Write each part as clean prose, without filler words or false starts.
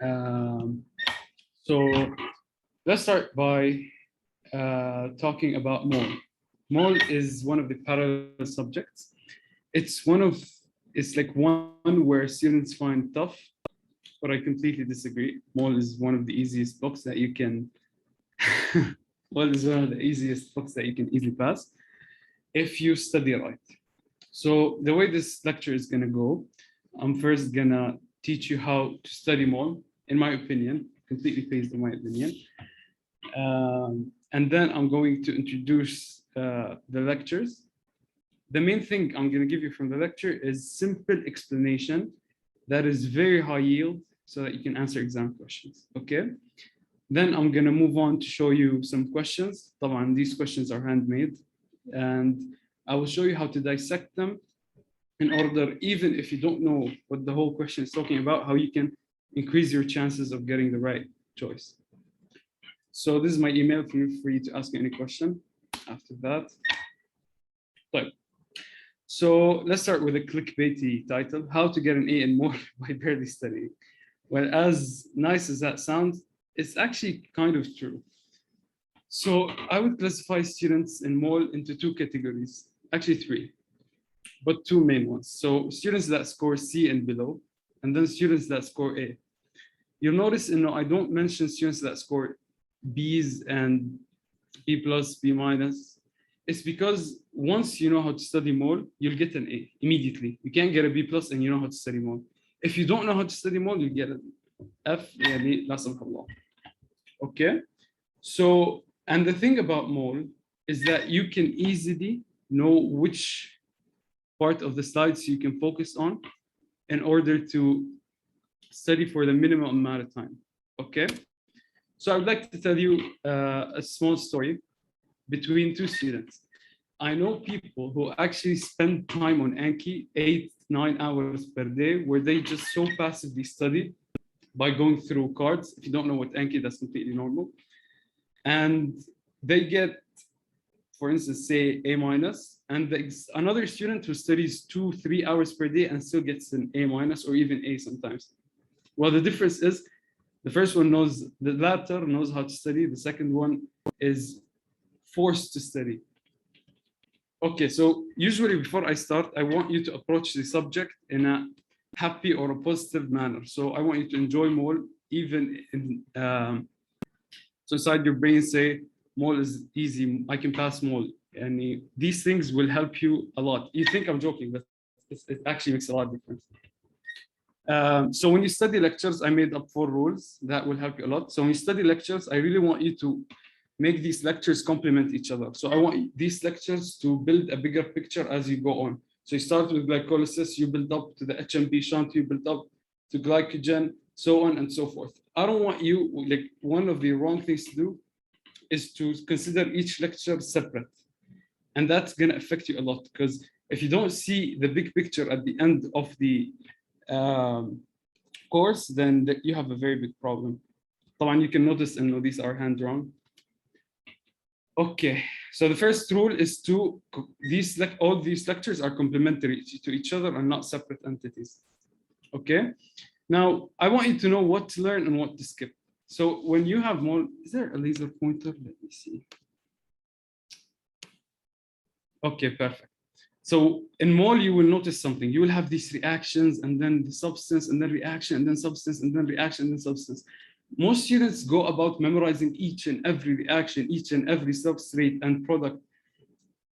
Um, so let's start by talking about MOL. MOL is one of the parallel subjects. It's like one where students find tough, but I completely disagree. MOL is one of the easiest books that you can MOL is one of the easiest books that you can easily pass if you study right. So the way this lecture is gonna go, I'm first gonna teach you how to study MOL, in my opinion, completely based on my opinion. And then I'm going to introduce the lectures. The main thing I'm going to give you from the lecture is simple explanation that is very high yield so that you can answer exam questions, okay? Then I'm going to move on to show you some questions. طبعاً, these questions are handmade, and I will show you how to dissect them in order, even if you don't know what the whole question is talking about, how you can increase your chances of getting the right choice. So this is my email. Feel free to ask me any question after that. But so let's start with a clickbaity title: How to get an A in MOL by barely studying. Well, as nice as that sounds, it's actually kind of true. So I would classify students in MOL into two categories, actually three, but two main ones. So students that score C and below, and then students that score A. You'll notice, I don't mention students that score B's and B plus, B minus. It's because once you know how to study MOL, you'll get an A immediately. You can't get a B plus and you know how to study MOL. If you don't know how to study MOL, you get an F, لا سمح الله. Okay? So, and the thing about MOL is that you can easily know which part of the slides you can focus on in order to study for the minimum amount of time. Okay? So I would like to tell you a small story between two students. I know people who actually spend time on Anki 8-9 hours per day, where they just so passively study by going through cards. If you don't know what Anki, that's completely normal. And they get, for instance, say A minus, and another student who studies 2-3 hours per day and still gets an A minus or even A sometimes. Well, the difference is the first one knows, the latter knows how to study. The second one is forced to study. Okay, so usually before I start, I want you to approach the subject in a happy or a positive manner. So I want you to enjoy MOL, even in, so inside your brain say, MOL is easy, I can pass MOL. And these things will help you a lot. You think I'm joking, but it actually makes a lot of difference. So when you study lectures, I made up 4 rules that will help you a lot. So when you study lectures, I really want you to make these lectures complement each other. So I want these lectures to build a bigger picture as you go on. So you start with glycolysis, you build up to the HMP shunt, you build up to glycogen, so on and so forth. I don't want you, like, one of the wrong things to do is to consider each lecture separate. And that's going to affect you a lot, because if you don't see the big picture at the end of the course, then you have a very big problem. طبعا you can notice these are hand drawn. Okay, so the first rule is all these lectures are complementary to each other and not separate entities. Okay, now I want you to know what to learn and what to skip. So when you have more, is there a laser pointer? Let me see. Okay, perfect. So in MOL, you will notice something. You will have these reactions, and then the substance, and then reaction, and then substance, and then reaction, and then substance. Most students go about memorizing each and every reaction, each and every substrate and product.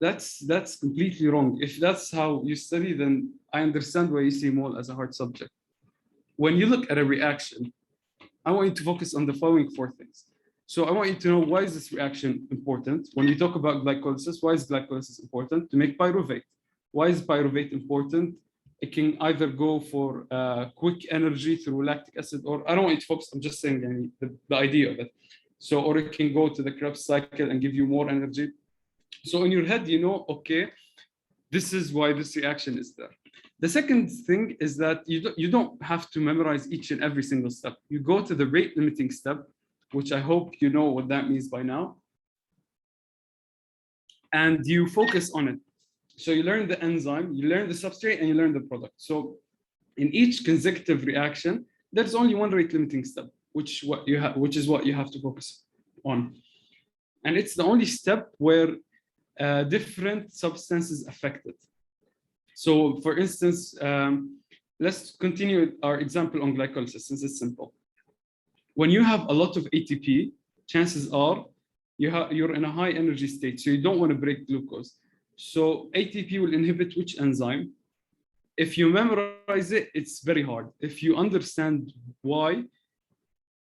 That's completely wrong. If that's how you study, then I understand why you see MOL as a hard subject. When you look at a reaction, I want you to focus on the following 4 things. So I want you to know, why is this reaction important? When we talk about glycolysis, why is glycolysis important? To make pyruvate. Why is pyruvate important? It can either go for quick energy through lactic acid, or I don't want you to focus, I'm just saying the idea of it. So, or it can go to the Krebs cycle and give you more energy. So in your head, okay, this is why this reaction is there. The second thing is that you don't have to memorize each and every single step. You go to the rate limiting step, which I hope you know what that means by now. And you focus on it. So you learn the enzyme, you learn the substrate, and you learn the product. So in each consecutive reaction, there's only one rate limiting step, which is what you have to focus on. And it's the only step where different substances affected. So for instance, let's continue our example on glycolysis since it's simple. When you have a lot of ATP, chances are you're in a high energy state, so you don't want to break glucose. So ATP will inhibit which enzyme? If you memorize it, it's very hard. If you understand why,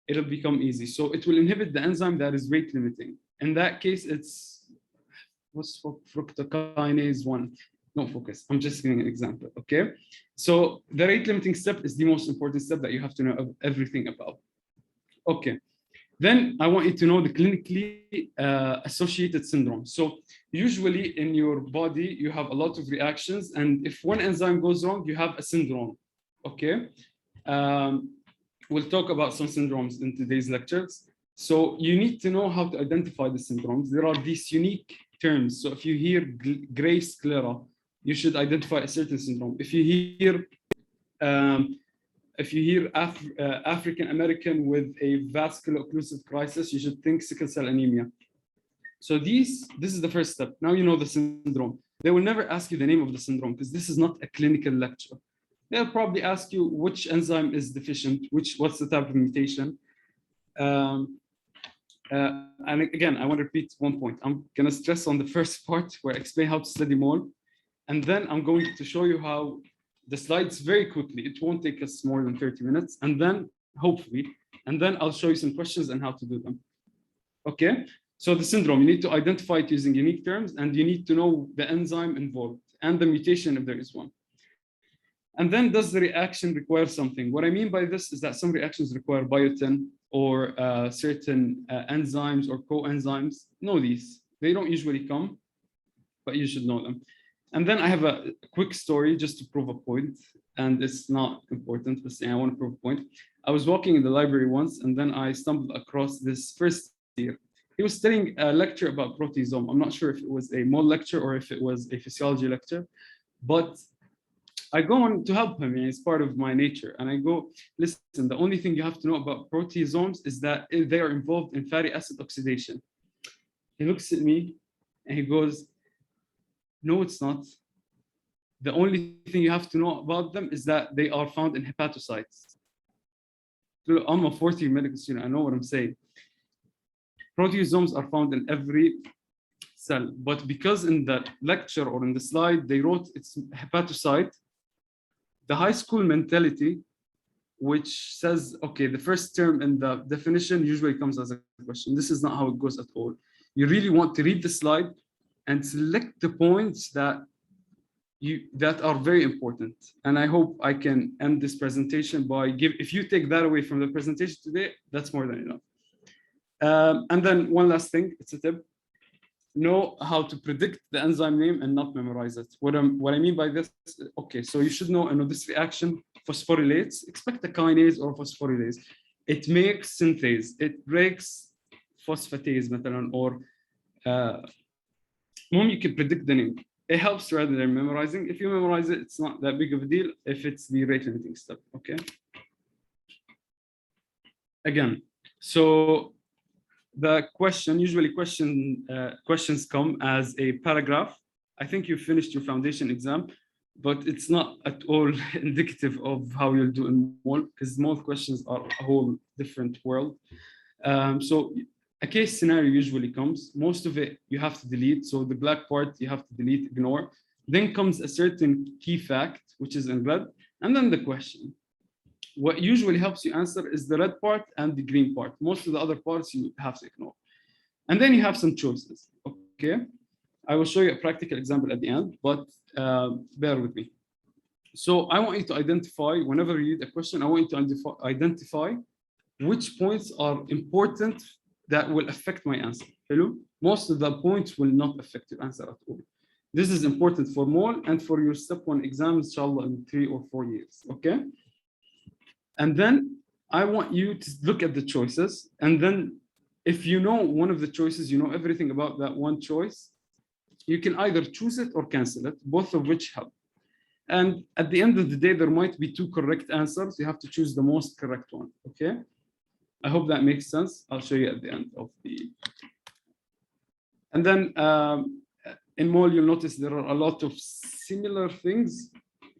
it'll become easy. So it will inhibit the enzyme that is rate limiting. In that case, it's what's fructokinase 1. Don't focus. I'm just giving an example. Okay. So the rate limiting step is the most important step that you have to know everything about. Okay. Then I want you to know the clinically associated syndrome. So usually in your body, you have a lot of reactions. And if one enzyme goes wrong, you have a syndrome. Okay. We'll talk about some syndromes in today's lectures. So you need to know how to identify the syndromes. There are these unique terms. So if you hear gray sclera, you should identify a certain syndrome. If you hear African American with a vascular occlusive crisis, you should think sickle cell anemia. So this is the first step. Now you know the syndrome. They will never ask you the name of the syndrome because this is not a clinical lecture. They'll probably ask you which enzyme is deficient, what's the type of mutation. And again, I want to repeat one point. I'm going to stress on the first part where I explain how to study MOL. And then I'm going to show you how the slides very quickly. It won't take us more than 30 minutes. And then hopefully, and then I'll show you some questions and how to do them. Okay. So the syndrome, you need to identify it using unique terms, and you need to know the enzyme involved and the mutation if there is one. And then does the reaction require something? What I mean by this is that some reactions require biotin or certain enzymes or coenzymes. Know these. They don't usually come, but you should know them. And then I have a quick story just to prove a point. And it's not important, but I want to prove a point. I was walking in the library once, and then I stumbled across this first year. He was telling a lecture about proteasome. I'm not sure if it was a MOL lecture or if it was a physiology lecture, but I go on to help him, and it's part of my nature. And I go, listen, the only thing you have to know about proteasomes is that they are involved in fatty acid oxidation. He looks at me and he goes, no, it's not. The only thing you have to know about them is that they are found in hepatocytes. I'm a 4th-year medical student. I know what I'm saying. Proteasomes are found in every cell, but because in the lecture or in the slide, they wrote it's hepatocyte, the high school mentality, which says, okay, the first term in the definition usually comes as a question. This is not how it goes at all. You really want to read the slide and select the points that are very important. And I hope I can end this presentation by if you take that away from the presentation today, that's more than enough. And then one last thing, it's a tip. Know how to predict the enzyme name and not memorize it. What I mean by this, okay, so you should know this reaction phosphorylates, expect a kinase or phosphorylase. It makes synthase, it breaks phosphatase, or you can predict the name. It helps rather than memorizing. If you memorize it, it's not that big of a deal if it's the rate limiting step, okay? Again, so the question, usually questions come as a paragraph. I think you finished your foundation exam, but it's not at all indicative of how you'll do in MOL, because MOL questions are a whole different world. So a case scenario usually comes. Most of it you have to delete. So the black part you have to delete, ignore. Then comes a certain key fact, which is in red, and then the question. What usually helps you answer is the red part and the green part. Most of the other parts you have to ignore. And then you have some choices, okay? I will show you a practical example at the end, but bear with me. So I want you to identify, whenever you read a question, I want you to identify which points are important that will affect my answer. Hello? Most of the points will not affect your answer at all. This is important for MOL and for your step 1 exam, inshallah, in 3 or 4 years, okay? And then I want you to look at the choices. And then if you know one of the choices, you know everything about that one choice, you can either choose it or cancel it, both of which help. And at the end of the day, there might be 2 correct answers. You have to choose the most correct one, okay? I hope that makes sense. I'll show you at the end of the... And then in MOL, you'll notice there are a lot of similar things.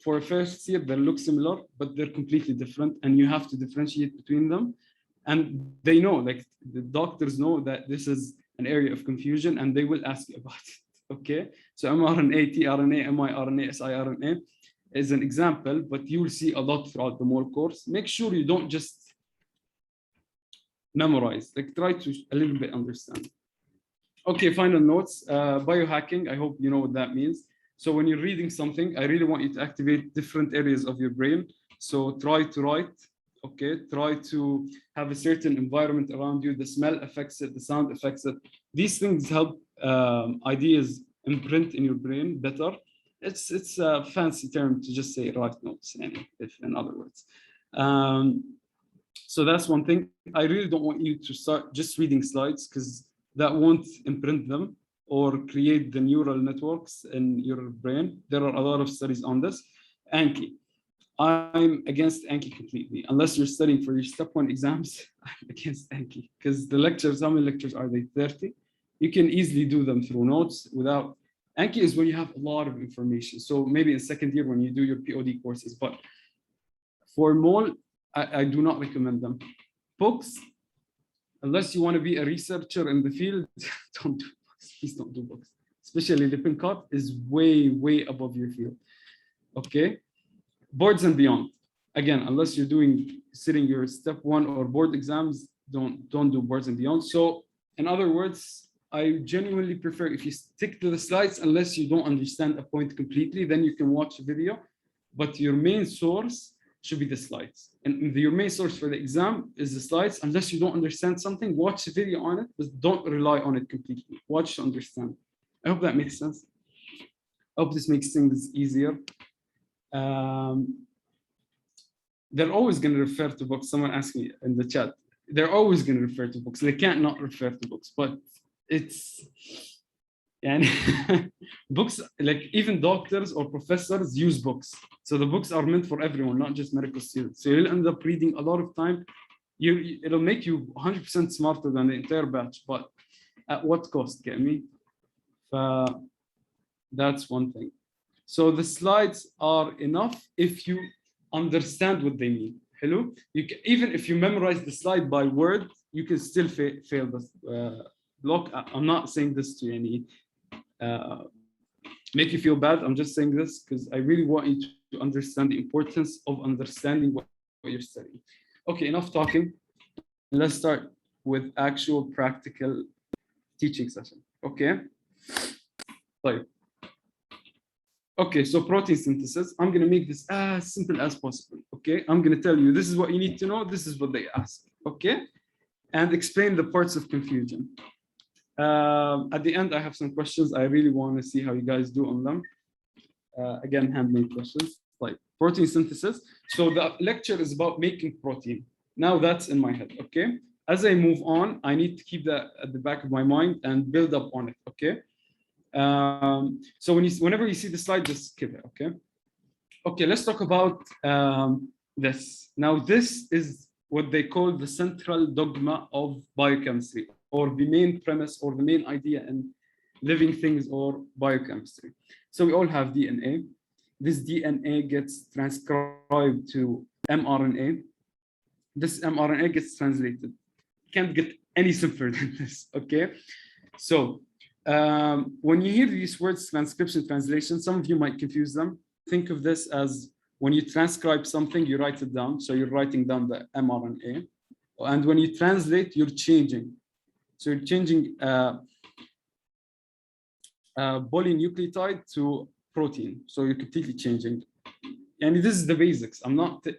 For a first year, they look similar, but they're completely different, and you have to differentiate between them. And they know, like the doctors know that this is an area of confusion, and they will ask you about it, okay? So mRNA, tRNA, miRNA, siRNA is an example, but you will see a lot throughout the MOL course. Make sure you don't just memorize, like try to a little bit understand. Okay, final notes. Biohacking, I hope you know what that means. So when you're reading something, I really want you to activate different areas of your brain. So try to write, okay? Try to have a certain environment around you. The smell affects it, the sound affects it. These things help ideas imprint in your brain better. It's a fancy term to just say write notes, in other words. So that's one thing. I really don't want you to start just reading slides, because that won't imprint them or create the neural networks in your brain. There are a lot of studies on this. Anki. I'm against Anki completely. Unless you're studying for your step 1 exams, I'm against Anki. Because the lectures, how many lectures are they? 30? You can easily do them through notes without... Anki is when you have a lot of information. So maybe in second year when you do your POD courses. But for MOL, I do not recommend them. Books, unless you want to be a researcher in the field, don't do books. Please don't do books. Especially Lippincott is way, way above your field. Okay. Boards and beyond. Again, unless you're sitting your step 1 or board exams, don't do boards and beyond. So in other words, I genuinely prefer if you stick to the slides, unless you don't understand a point completely, then you can watch a video. But your main source should be the slides. And your main source for the exam is the slides. Unless you don't understand something, watch a video on it, but don't rely on it completely. Watch to understand. I hope that makes sense. I hope this makes things easier. They're always going to refer to books. Someone asked me in the chat. They're always going to refer to books. They can't not refer to books, but it's... And books, like even doctors or professors use books. So the books are meant for everyone, not just medical students. So you'll end up reading a lot of time. It'll make you 100% smarter than the entire batch, but at what cost, get me? That's one thing. So the slides are enough if you understand what they mean. Hello? Even if you memorize the slide by word, you can still fail the block. I'm not saying this to any... make you feel bad. I'm just saying this because I really want you to understand the importance of understanding what you're studying. Okay, enough talking. Let's start with actual practical teaching session. Okay. Right. Okay, so protein synthesis. I'm going to make this as simple as possible. Okay, I'm going to tell you this is what you need to know. This is what they ask. Okay, and explain the parts of confusion. At the end, I have some questions. I really want to see how you guys do on them. Again, handmade questions, like protein synthesis. So the lecture is about making protein. Now that's in my head, okay? As I move on, I need to keep that at the back of my mind and build up on it, okay? So whenever you see the slide, just skip it, okay? Okay, let's talk about this. Now, this is what they call the central dogma of biochemistry, or the main premise or the main idea in living things or biochemistry. So we all have DNA. This DNA gets transcribed to mRNA. This mRNA gets translated. Can't get any simpler than this, okay? So when you hear these words, transcription, translation, some of you might confuse them. Think of this as when you transcribe something, you write it down. So you're writing down the mRNA. And when you translate, you're changing. So you're changing polynucleotide to protein. So you're completely changing. And this is the basics.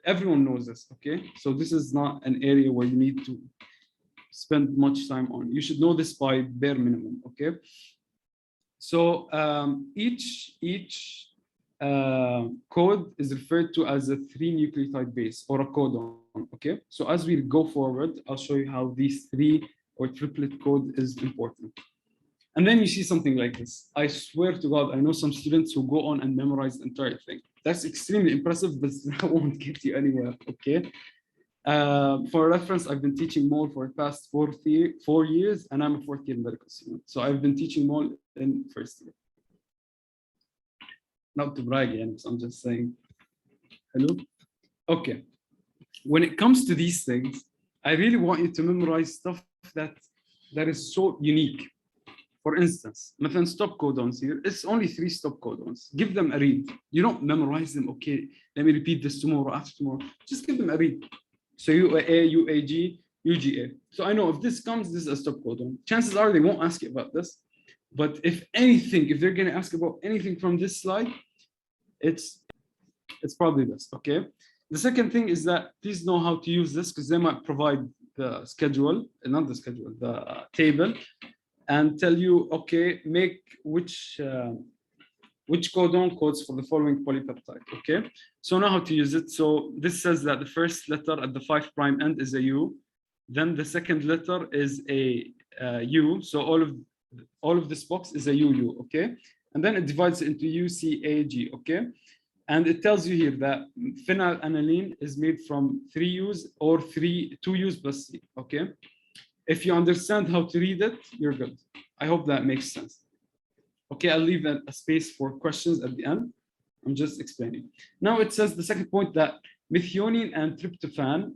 Everyone knows this, okay? So this is not an area where you need to spend much time on. You should know this by bare minimum, okay? So each code is referred to as a 3-nucleotide base or a codon, okay? So as we go forward, I'll show you how these 3 or triplet code is important. And then you see something like this. I swear to God, I know some students who go on and memorize the entire thing. That's extremely impressive, but that won't get you anywhere, okay? For reference, I've been teaching MOL for the past 4 years, and I'm a fourth-year medical student. So I've been teaching MOL in first year. Not to brag, so I'm just saying, hello? Okay. When it comes to these things, I really want you to memorize stuff that is so unique. For instance, مثلا stop codons here, it's only 3 stop codons. Give them a read. You don't memorize them, okay, let me repeat this tomorrow, after tomorrow. Just give them a read. So UAA, UAG, UGA. So I know if this comes, this is a stop codon. Chances are they won't ask you about this. But if anything, if they're going to ask about anything from this slide, it's probably this, okay? The second thing is that please know how to use this because they might provide the schedule, not the schedule, the table, and tell you, okay, make which codon codes for the following polypeptide, okay? So know how to use it. So this says that the first letter at the 5' end is a U, then the second letter is a U, so all of this box is a UU, okay? And then it divides into UCAG, okay? And it tells you here that phenylaniline is made from 3 U's or 2 U's plus C, okay? If you understand how to read it, you're good. I hope that makes sense. Okay, I'll leave a space for questions at the end. I'm just explaining. Now it says the second point that methionine and tryptophan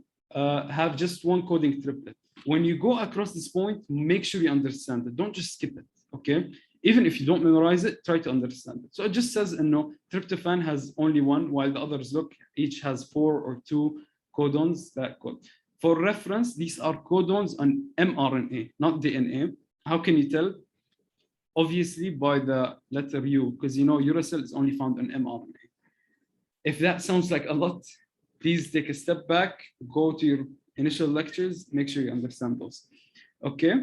have just one coding triplet. When you go across this point, make sure you understand it. Don't just skip it, okay? Even if you don't memorize it, try to understand it. So it just says, no, tryptophan has only one, while the others, look, each has 4 or 2 codons that code. For reference, these are codons on mRNA, not DNA. How can you tell? Obviously by the letter U, because you know uracil is only found on mRNA. If that sounds like a lot, please take a step back, go to your initial lectures, make sure you understand those. Okay.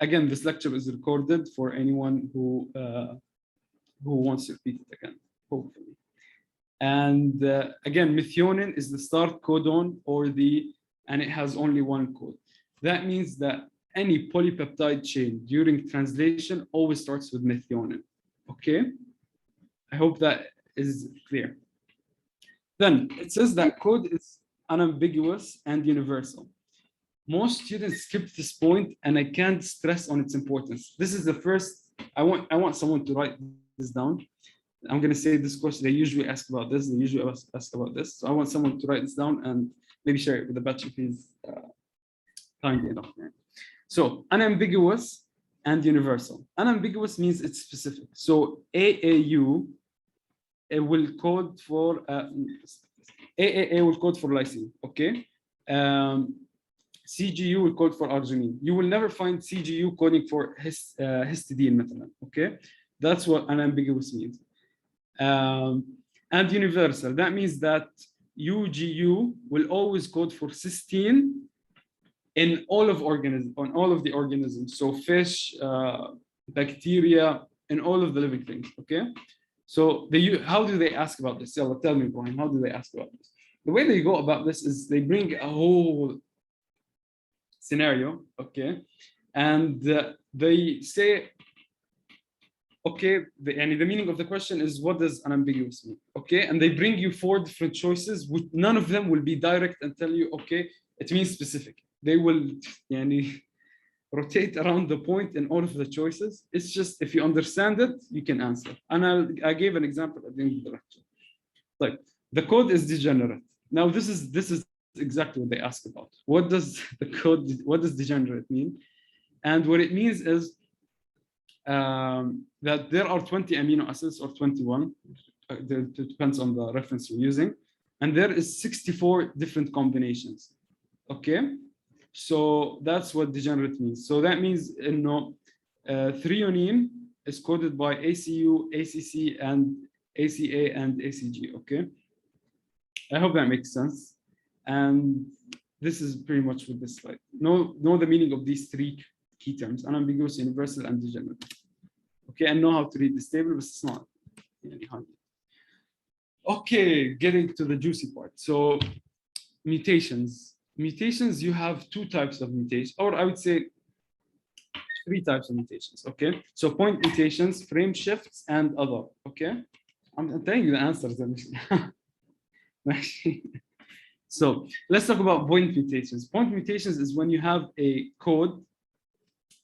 Again, this lecture is recorded for anyone who wants to repeat it again, hopefully. And again, methionine is the start codon and it has only one code. That means that any polypeptide chain during translation always starts with methionine, okay? I hope that is clear. Then it says that code is unambiguous and universal. Most students skip this point and I can't stress on its importance. This is the first, I want someone to write this down. I'm going to say this question, they usually ask about this, they usually ask about this. So I want someone to write this down and maybe share it with the batch if he's kindly enough. So unambiguous and universal. Unambiguous means it's specific. So AAU it will code for AAA will code for lysine, okay? CGU will code for arginine. You will never find CGU coding for histidine methylene, okay? That's what unambiguous means. And universal, that means that UGU will always code for cysteine in all of the organisms. So fish, bacteria, and all of the living things, okay? So how do they ask about this? Yalla, tell me, Ibrahim, how do they ask about this? The way they go about this is they bring a whole scenario, okay? And they say, okay, the meaning of the question is, what does unambiguous mean? Okay, and they bring you 4 different choices, which none of them will be direct and tell you, okay, it means specific. They will rotate around the point in all of the choices. It's just, if you understand it, you can answer. And I gave an example at the end of the lecture. Like, the code is degenerate. Now, this is exactly what they ask about. What does degenerate mean? And what it means is that there are 20 amino acids or 21, it depends on the reference you're using, and there is 64 different combinations, okay? So that's what degenerate means. So that means, threonine is coded by ACU, ACC, and ACA and ACG, okay? I hope that makes sense. And this is pretty much with this slide. Know the meaning of these 3 key terms: unambiguous, universal, and degenerate. Okay, and know how to read this table, but it's not hard. Okay, getting to the juicy part. So mutations. Mutations, you have 2 types of mutations, or I would say Three types of mutations, okay? So point mutations, frame shifts, and other, okay? I'm telling you the answers. So let's talk about point mutations. Point mutations is when you have a code,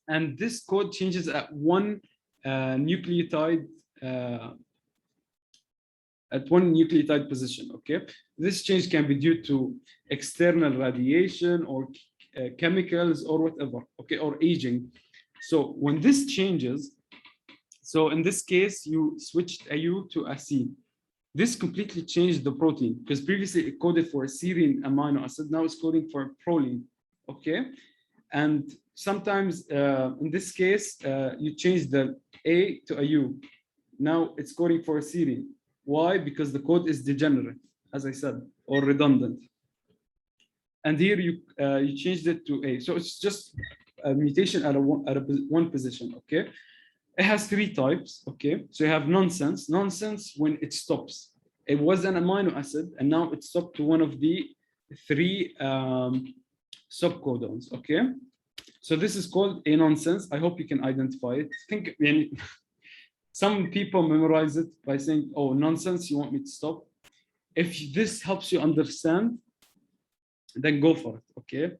and this code changes at one nucleotide position, okay? This change can be due to external radiation or chemicals or whatever, okay, or aging. So when this changes, so in this case, you switched a U to a C. This completely changed the protein because previously it coded for a serine amino acid. Now it's coding for proline, okay? And sometimes in this case, you change the A to a U. Now it's coding for a serine. Why? Because the code is degenerate, as I said, or redundant. And here you changed it to A. So it's just a mutation at one position, okay? It has three types, okay? So you have nonsense. Nonsense when it stops. It was an amino acid, and now it stopped to one of the three subcodons, okay? So this is called a nonsense. I hope you can identify it. Think, some people memorize it by saying, oh, nonsense, you want me to stop? If this helps you understand, then go for it, okay?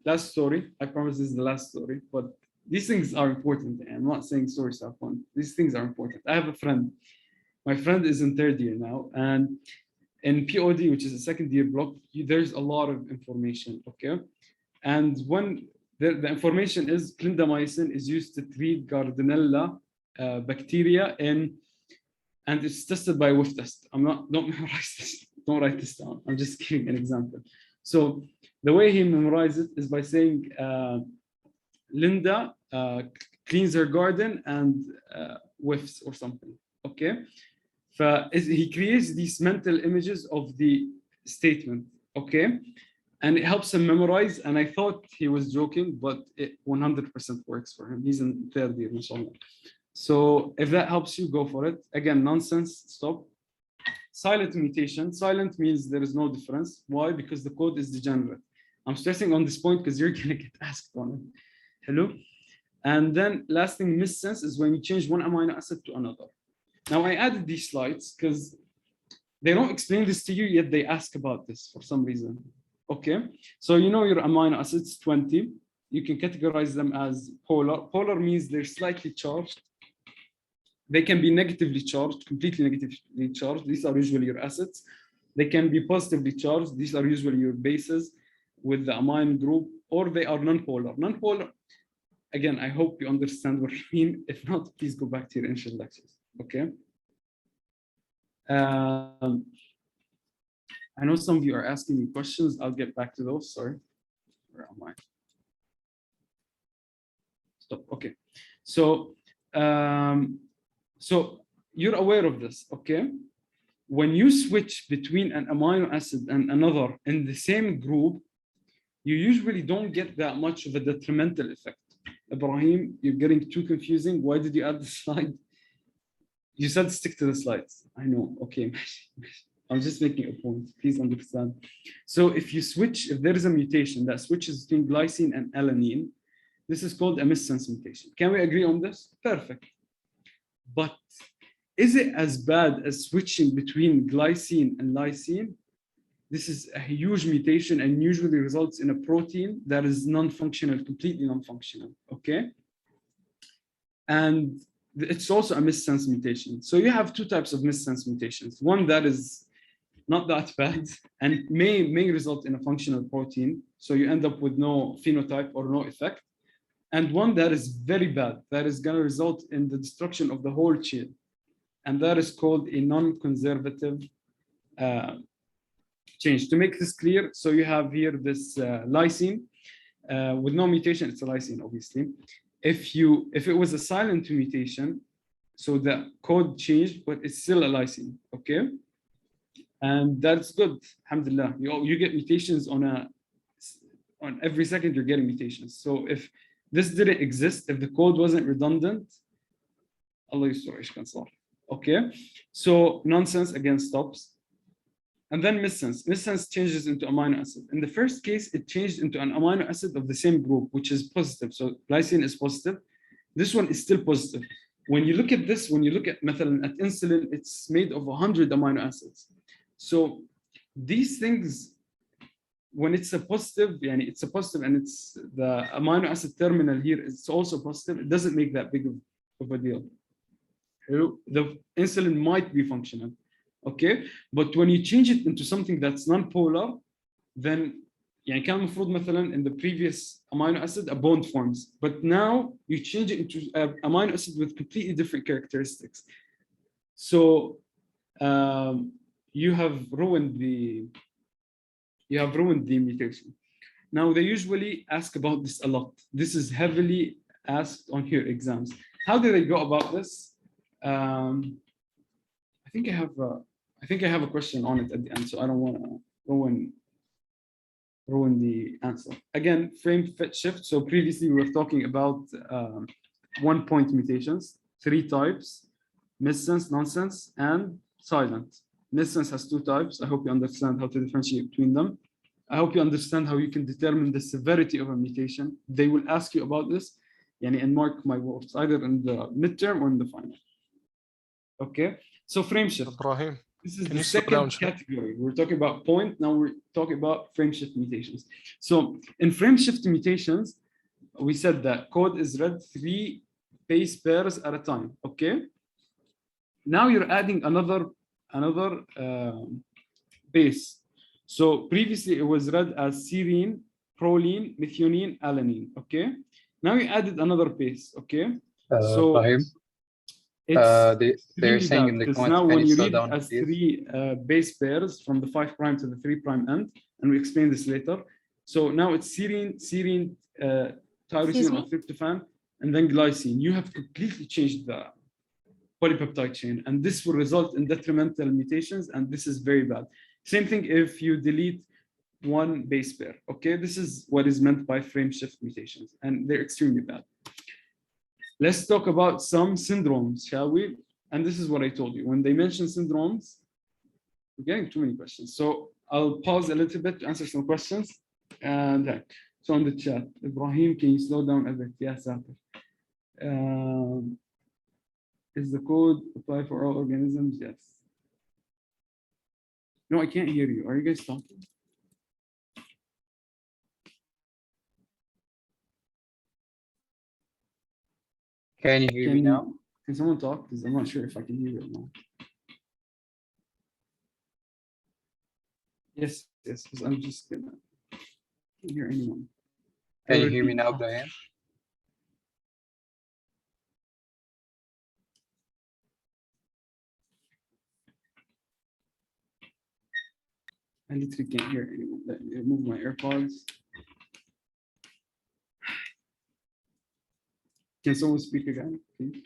Last story, I promise this is the last story, but these things are important. I'm not saying stories are fun. These things are important. I have a friend. My friend is in third year now, and in POD, which is a second year block, there's a lot of information, okay? And when the information is clindamycin is used to treat Gardnerella bacteria and it's tested by whiff test. Don't memorize this, don't write this down. I'm just giving an example. So the way he memorized it is by saying, Linda cleans her garden and whiffs or something, okay? He creates these mental images of the statement, okay? And it helps him memorize. And I thought he was joking, but it 100% works for him. He's in third year, inshallah. So if that helps you, go for it. Again, nonsense, stop. Silent mutation. Silent means there is no difference. Why? Because the code is degenerate. I'm stressing on this point because you're going to get asked on it. Hello? And then last thing, missense is when you change one amino acid to another. Now I added these slides because they don't explain this to you, yet they ask about this for some reason. Okay, so you know your amino acids 20. You can categorize them as polar. Polar means they're slightly charged. They can be negatively charged, completely negatively charged. These are usually your acids. They can be positively charged. These are usually your bases with the amine group, or they are non-polar. Non-polar, again, I hope you understand what I mean. If not, please go back to your initial lectures, okay? I know some of you are asking me questions. I'll get back to those. Sorry. Where am I? Stop. Okay. So, so you're aware of this, okay? When you switch between an amino acid and another in the same group, you usually don't get that much of a detrimental effect. Ibrahim, you're getting too confusing. Why did you add the slide? You said stick to the slides. I know. Okay. I'm just making a point. Please understand. So if you switch, if there is a mutation that switches between glycine and alanine, this is called a missense mutation. Can we agree on this? Perfect. But is it as bad as switching between glycine and lysine? This is a huge mutation and usually results in a protein that is non-functional, completely non-functional, okay? And it's also a missense mutation. So you have two types of missense mutations. One that is not that bad and may result in a functional protein. So you end up with no phenotype or no effect. And one that is very bad, that is going to result in the destruction of the whole chain. And that is called a non-conservative change. To make this clear, so you have here this lysine with no mutation, it's a lysine, obviously. If it was a silent mutation, so the code changed, but it's still a lysine, okay? And that's good, alhamdulillah. You get mutations on every second, you're getting mutations. So if this didn't exist, if the code wasn't redundant, Allah yusur, okay? So nonsense again stops. And then missense. Missense changes into amino acid. In the first case, it changed into an amino acid of the same group, which is positive. So glycine is positive. This one is still positive. When you look at this, when you look at methylene, at insulin, it's made of 100 amino acids. So these things, when it's a positive, it's a positive, and it's the amino acid terminal here is also positive, it doesn't make that big of a deal. The insulin might be functional, okay? But when you change it into something that's non-polar, then كان المفروض مثلا in the previous amino acid a bond forms, but now you change it into an amino acid with completely different characteristics. So you have ruined the mutation. Now they usually ask about this a lot. This is heavily asked on your exams. How do they go about this? I think I have a question on it at the end, so I don't want to ruin the answer. Again, frame fit shift. So previously we were talking about 1-point mutations, 3 types: missense, nonsense, and silent. Missense has 2 types. I hope you understand how to differentiate between them. I hope you understand how you can determine the severity of a mutation. They will ask you about this, and mark my words, either in the midterm or in the final. Okay, so frame shift. Ibrahim, this is the second category. We're talking about point. Now we're talking about frame shift mutations. So in frame shift mutations, we said that code is read 3 base pairs at a time. Okay. Now you're adding another base. So previously it was read as serine, proline, methionine, alanine. Okay. Now you added another base. Okay. So Ibrahim, they're saying in the comments, now when you read down, as 3 base pairs from the 5' to the 3' end, and we explain this later. So now it's serine, tyrosine or tryptophan, and then glycine. You have completely changed the polypeptide chain, and this will result in detrimental mutations, and this is very bad. Same thing if you delete 1 base pair. Okay, this is what is meant by frame shift mutations, and they're extremely bad. Let's talk about some syndromes, shall we? And this is what I told you. When they mention syndromes, we're getting too many questions. So I'll pause a little bit to answer some questions. And so on the chat, Ibrahim, can you slow down a bit? Yes, is the code apply for all organisms? Yes. No, I can't hear you. Are you guys talking? Can you hear me now? Can someone talk? Because I'm not sure if I can hear you or not. Yes, because I'm just gonna can't hear anyone. Can you hear me now, Ibrahim? I literally can't hear anyone. Let me remove my AirPods. Can someone speak again, please?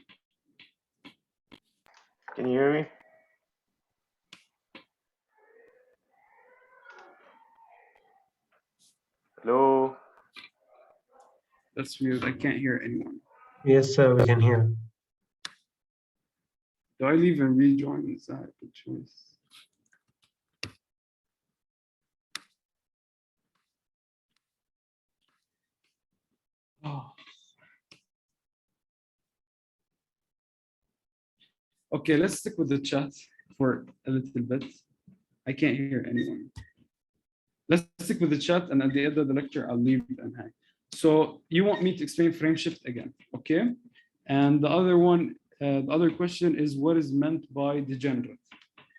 Can you hear me? Hello? That's weird. I can't hear anyone. Yes, sir, we can hear. Do I leave and rejoin? Is that a choice? Oh. Okay, let's stick with the chat for a little bit. I can't hear anyone. Let's stick with the chat, and at the end of the lecture, I'll leave and hang. So you want me to explain frame shift again, okay? And the other one, the other question is what is meant by degenerate?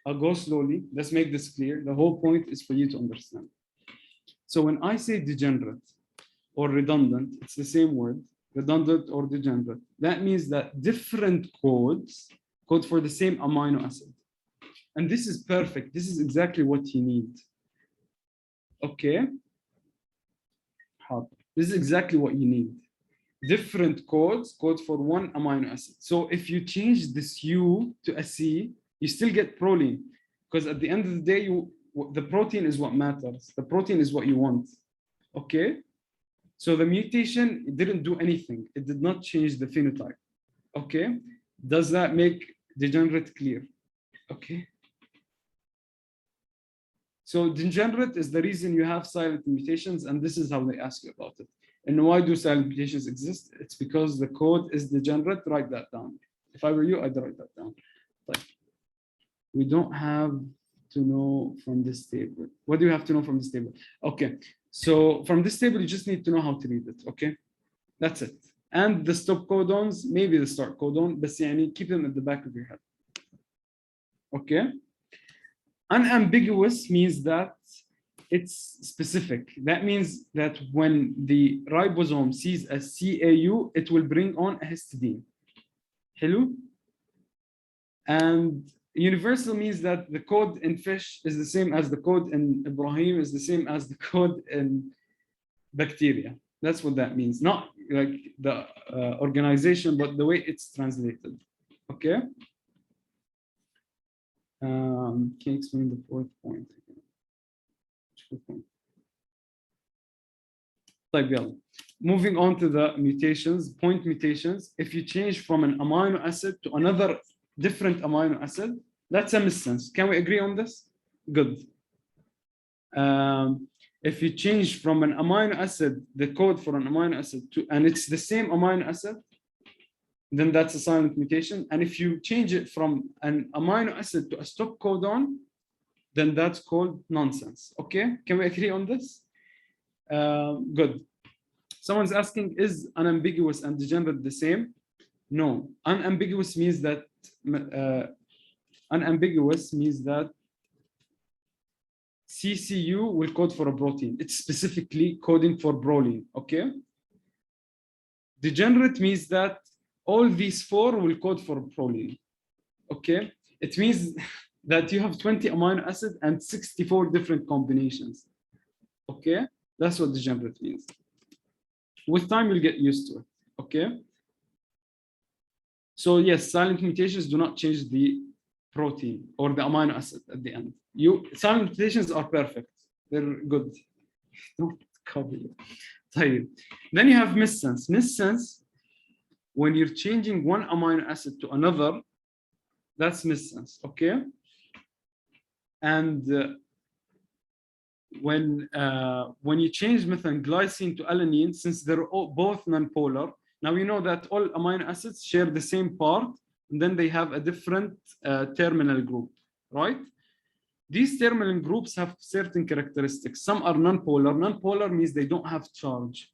I'll go slowly. Let's make this clear. The whole point is for you to understand. So when I say degenerate or redundant, it's the same word, redundant or degenerate. That means that different codes code for the same amino acid. And this is perfect. This is exactly what you need. Okay. This is exactly what you need. Different codes code for 1 amino acid. So if you change this U to a C, you still get proline, because at the end of the day, the protein is what matters. The protein is what you want. Okay. So the mutation, it didn't do anything. It did not change the phenotype. Okay. Does that make degenerate clear? Okay. So degenerate is the reason you have silent mutations, and this is how they ask you about it. And why do silent mutations exist? It's because the code is degenerate. Write that down. If I were you, I'd write that down. Like, we don't have to know from this table. What do you have to know from this table? Okay, so from this table, you just need to know how to read it, okay? That's it. And the stop codons, maybe the start codon, but keep them at the back of your head. Okay? Unambiguous means that it's specific. That means that when the ribosome sees a CAU, it will bring on a histidine. Hello? And universal means that the code in fish is the same as the code in Ibrahim, is the same as the code in bacteria. That's what that means. Not like the organization, but the way it's translated. Okay? Can you explain the fourth point? Moving on to the mutations, point mutations. If you change from an amino acid to another different amino acid, that's a missense. Can we agree on this? Good. If you change from an amino acid, the code for an amino acid and it's the same amino acid, then that's a silent mutation. And if you change it from an amino acid to a stop codon, then that's called nonsense. Okay, can we agree on this? Good. Someone's asking, is unambiguous and degenerate the same? No. Unambiguous means that CCU will code for a protein. It's specifically coding for proline. Okay. Degenerate means that all these four will code for proline. Okay. It means that you have 20 amino acids and 64 different combinations. Okay. That's what degenerate means. With time, you'll get used to it. Okay. So yes, silent mutations do not change the protein or the amino acid at the end. Silent mutations are perfect. They're good. Don't copy it. Then you have missense. Missense, when you're changing one amino acid to another, that's missense. Okay. And when you change methane glycine to alanine, since they're both nonpolar, now you know that all amino acids share the same part, and then they have a different terminal group, right? These terminal groups have certain characteristics. Some are nonpolar. Nonpolar means they don't have charge.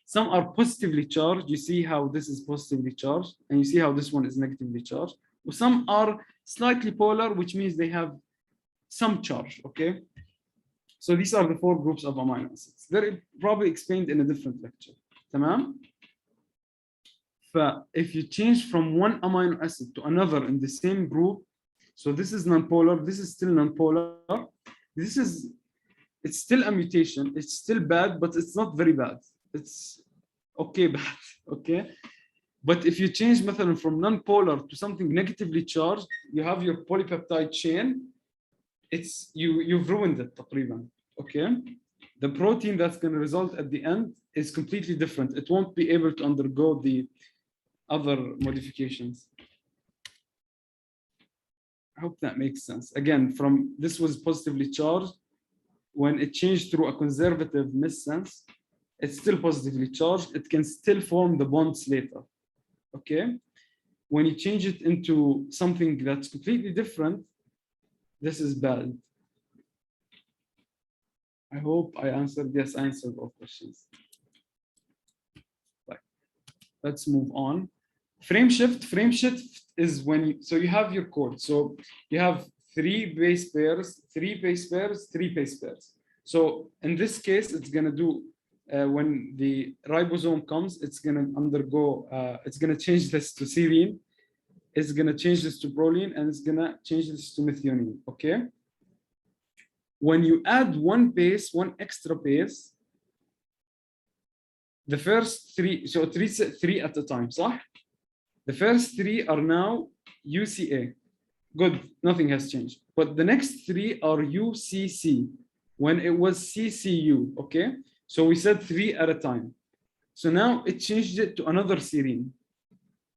Some are positively charged. You see how this is positively charged, and you see how this one is negatively charged. Some are slightly polar, which means they have some charge, okay? So these are the four groups of amino acids. They're probably explained in a different lecture. Tamam? If you change from one amino acid to another in the same group, so this is nonpolar, this is still nonpolar, it's still a mutation, it's still bad, but it's not very bad. It's okay bad, okay? But if you change method from nonpolar to something negatively charged, you have your polypeptide chain, you've ruined it, تقريبا, okay? The protein that's going to result at the end is completely different. It won't be able to undergo the other modifications. I hope that makes sense. Again, from this was positively charged. When it changed through a conservative missense, it's still positively charged. It can still form the bonds later. Okay? When you change it into something that's completely different, this is bad. I hope I answered. Yes, I answered all questions. Right. Let's move on. Frame shift is when you have your code. So you have 3 base pairs, 3 base pairs, 3 base pairs. So in this case, it's going to do, when the ribosome comes, it's going to undergo, it's going to change this to serine, it's going to change this to proline, and it's going to change this to methionine, okay? When you add one base, one extra base, the first 3, so 3 at a time, صح? The first 3 are now UCA. Good, nothing has changed. But the next 3 are UCC when it was CCU, okay? So we said 3 at a time. So now it changed it to another serine.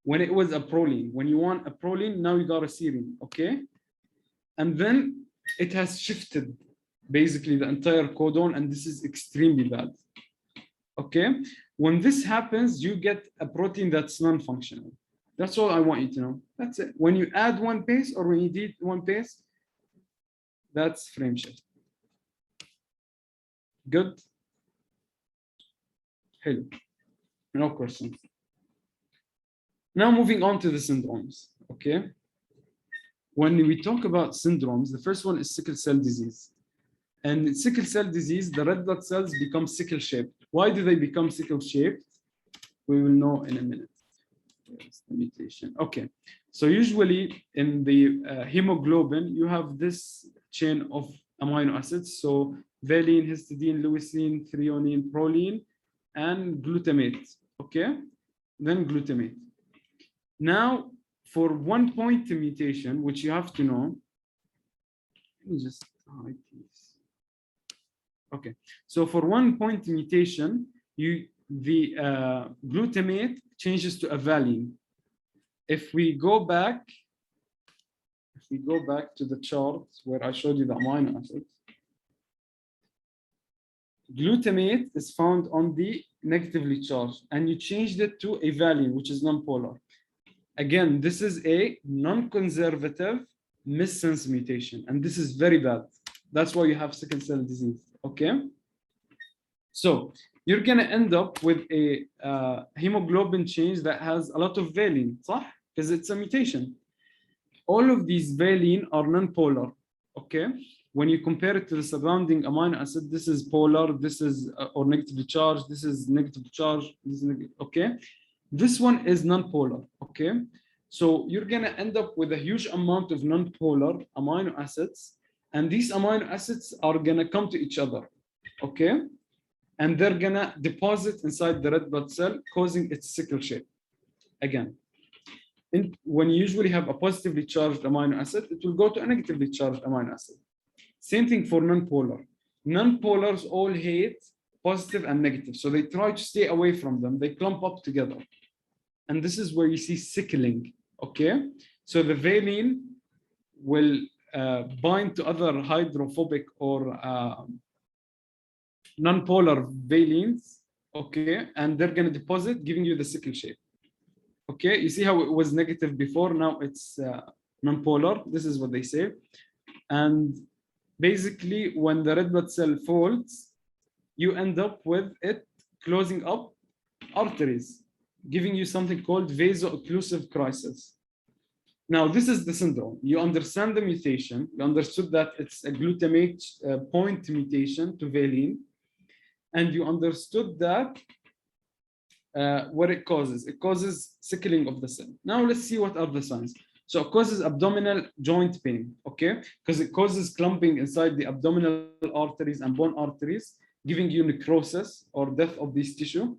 When it was a proline, when you want a proline, now you got a serine, okay? And then it has shifted. basically the entire codon, and this is extremely bad. Okay, when this happens, you get a protein that's non-functional. That's all I want you to know. That's it. When you add one base or when you delete one base, that's frame shift. Good. Hello. No questions. Now moving on to the syndromes. Okay. When we talk about syndromes, the first one is sickle cell disease. And in sickle cell disease, the red blood cells become sickle shaped. Why do they become sickle shaped? We will know in a minute. Here's the mutation. Okay. So usually in the hemoglobin, you have this chain of amino acids. So valine, histidine, leucine, threonine, proline, and glutamate. Okay. Then glutamate. Now, for 1 point mutation, which you have to know, let me just hide these. Okay, so for 1 point mutation, the glutamate changes to a valine. If we go back to the chart where I showed you the amino acids, glutamate is found on the negatively charged, and you changed it to a valine, which is non-polar. Again, this is a non-conservative missense mutation, and this is very bad. That's why you have sickle cell disease, okay? So you're gonna end up with a hemoglobin change that has a lot of valine, صح? Because it's a mutation. All of these valine are non-polar, okay? When you compare it to the surrounding amino acid, this is polar, this is or negatively charged, this is negative charge, this is okay? This one is non-polar, okay? So you're gonna end up with a huge amount of non-polar amino acids, and these amino acids are gonna come to each other, okay? And they're gonna deposit inside the red blood cell, causing its sickle shape. Again, when you usually have a positively charged amino acid, it will go to a negatively charged amino acid. Same thing for non-polar. Non-polars all hate positive and negative, so they try to stay away from them. They clump up together. And this is where you see sickling, okay? So the valine will bind to other hydrophobic or non-polar valines, okay? And they're gonna deposit, giving you the sickle shape. Okay, you see how it was negative before, now it's non-polar. This is what they say. And basically, when the red blood cell folds, you end up with it closing up arteries, giving you something called vaso-occlusive crisis. Now, this is the syndrome. You understand the mutation. You understood that it's a glutamate point mutation to valine. And you understood that what it causes. It causes sickling of the cell. Now, let's see what are the signs. So it causes abdominal joint pain, okay? Because it causes clumping inside the abdominal arteries and bone arteries, giving you necrosis or death of this tissue.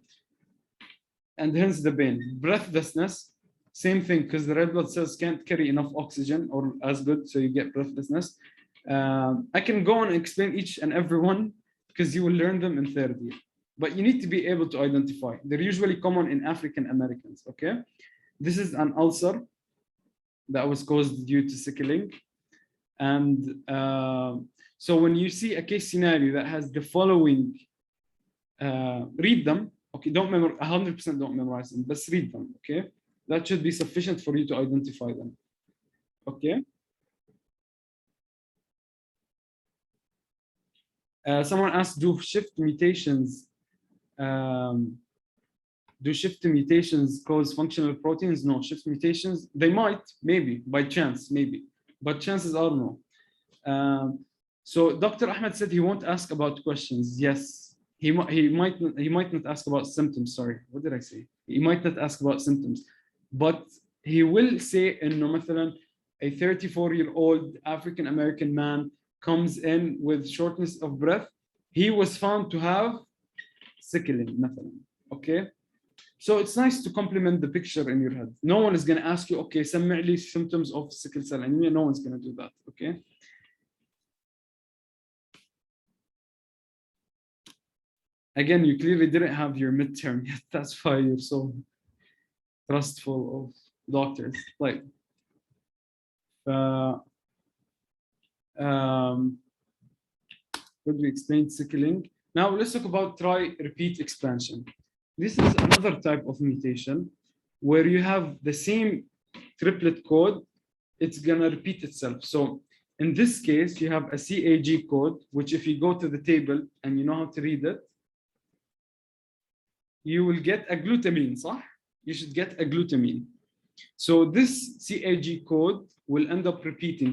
And hence the pain. Breathlessness, same thing, because the red blood cells can't carry enough oxygen or as good, so you get breathlessness. I can go on and explain each and every one because you will learn them in third year. But you need to be able to identify. They're usually common in African Americans, okay? This is an ulcer that was caused due to sickling. And so when you see a case scenario that has the following, read them. Okay, don't memorize, 100% don't memorize them, but read them, okay? That should be sufficient for you to identify them, okay? Someone asked, do shift mutations cause functional proteins? No, shift mutations, they might, maybe, by chance, maybe, but chances are no. So Dr. Ahmed said he won't ask about questions. Yes. He might not ask about symptoms. Sorry, what did I say? He might not ask about symptoms, but he will say, مثلا, a 34-year-old African American man comes in with shortness of breath. He was found to have sickling, مثلا. Okay, so it's nice to complement the picture in your head. No one is going to ask you, okay, سمع لي symptoms of sickle cell anemia. No one's going to do that. Okay. Again, you clearly didn't have your midterm yet. That's why you're so trustful of doctors. Like, Good, we explained sickling. Now let's talk about try-repeat expansion. This is another type of mutation where you have the same triplet code, it's gonna repeat itself. So in this case, you have a CAG code, which if you go to the table and you know how to read it, you will get a glutamine, صح? You should get a glutamine. So this CAG code will end up repeating,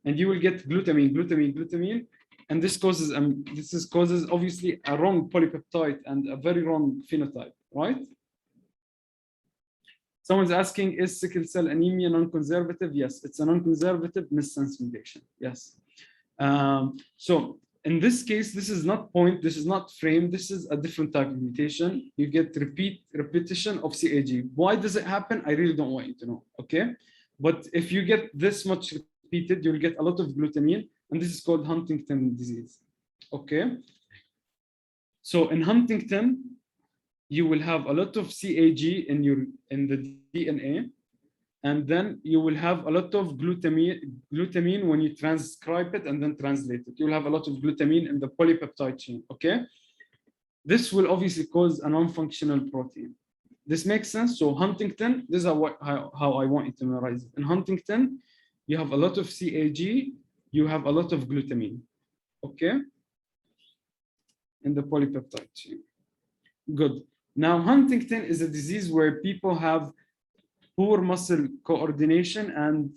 and you will get glutamine, and this causes obviously a wrong polypeptide and a very wrong phenotype, right? Someone's asking, is sickle cell anemia non-conservative? Yes, it's a non-conservative missense mutation. Yes. So in this case, this is not point, this is not frame, this is a different type of mutation. You get repetition of CAG. Why does it happen? I really don't want you to know, okay? But if you get this much repeated, you'll get a lot of glutamine, and this is called Huntington disease, okay? So in Huntington, you will have a lot of CAG in the DNA, and then you will have a lot of glutamine when you transcribe it and then translate it. You'll have a lot of glutamine in the polypeptide chain, okay? This will obviously cause a non-functional protein. This makes sense? So Huntington, this is how I want you to memorize it. In Huntington, you have a lot of CAG, you have a lot of glutamine, okay? In the polypeptide chain. Good. Now, Huntington is a disease where people have poor muscle coordination and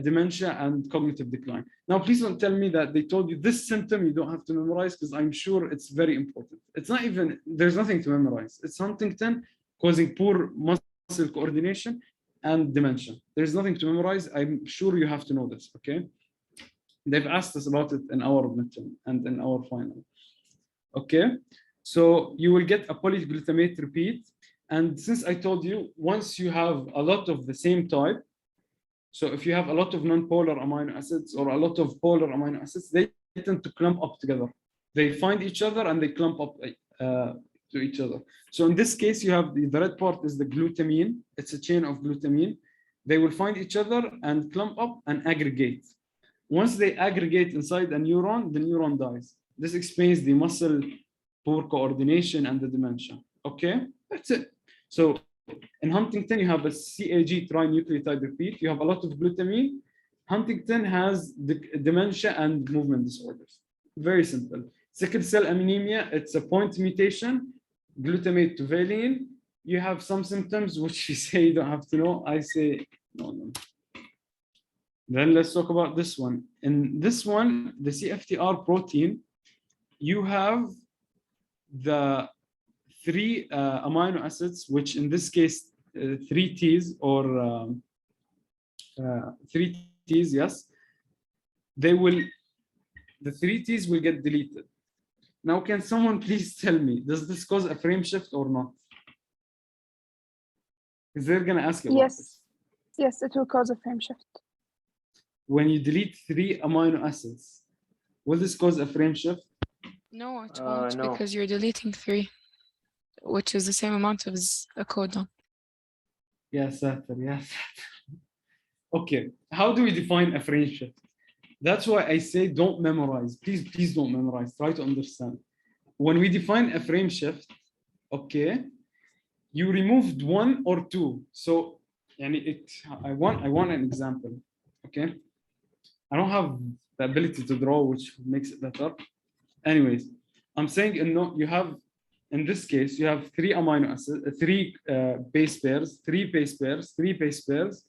dementia and cognitive decline. Now, please don't tell me that they told you this symptom you don't have to memorize, because I'm sure it's very important. It's not even, there's nothing to memorize. It's Huntington causing poor muscle coordination and dementia. There's nothing to memorize. I'm sure you have to know this, okay? They've asked us about it in our midterm and in our final, okay? So you will get a polyglutamate repeat. And since I told you, once you have a lot of the same type, so if you have a lot of non-polar amino acids or a lot of polar amino acids, they tend to clump up together. They find each other and they clump up to each other. So in this case, you have the red part is the glutamine. It's a chain of glutamine. They will find each other and clump up and aggregate. Once they aggregate inside a neuron, the neuron dies. This explains the muscle poor coordination and the dementia. Okay, that's it. So in Huntington, you have a CAG trinucleotide repeat. You have a lot of glutamine. Huntington has the dementia and movement disorders. Very simple. Sickle cell anemia, it's a point mutation, glutamate to valine. You have some symptoms which you say you don't have to know. I say no. Then let's talk about this one. In this one, the CFTR protein, you have the three amino acids, which in this case, 3 T's or 3 T's, yes. The 3 T's will get deleted. Now, can someone please tell me, does this cause a frame shift or not? Because they're gonna ask you about this. Yes, it will cause a frame shift. When you delete 3 amino acids, will this cause a frame shift? No, it won't, no. because you're deleting 3, which is the same amount as a codon. Yes, yes. Okay, how do we define a frame shift? That's why I say don't memorize. Please don't memorize. Try to understand. When we define a frame shift, okay, you removed 1 or 2. So, I want an example. Okay, I don't have the ability to draw, which makes it better. Anyways, I'm saying you have, in this case, you have 3 amino acids, 3 base pairs, 3 base pairs, 3 base pairs,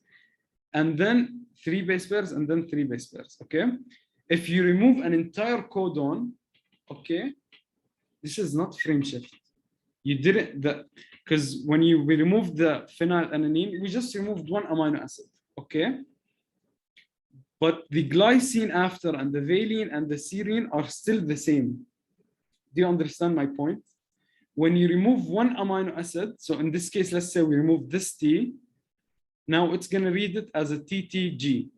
and then 3 base pairs, and then 3 base pairs, okay? If you remove an entire codon, okay, this is not frame shift. You didn't, because when we removed the phenylalanine, we just removed 1 amino acid, okay? But the glycine after and the valine and the serine are still the same. Do you understand my point? When you remove 1 amino acid, so in this case, let's say we remove this T, now it's going to read it as a TTG,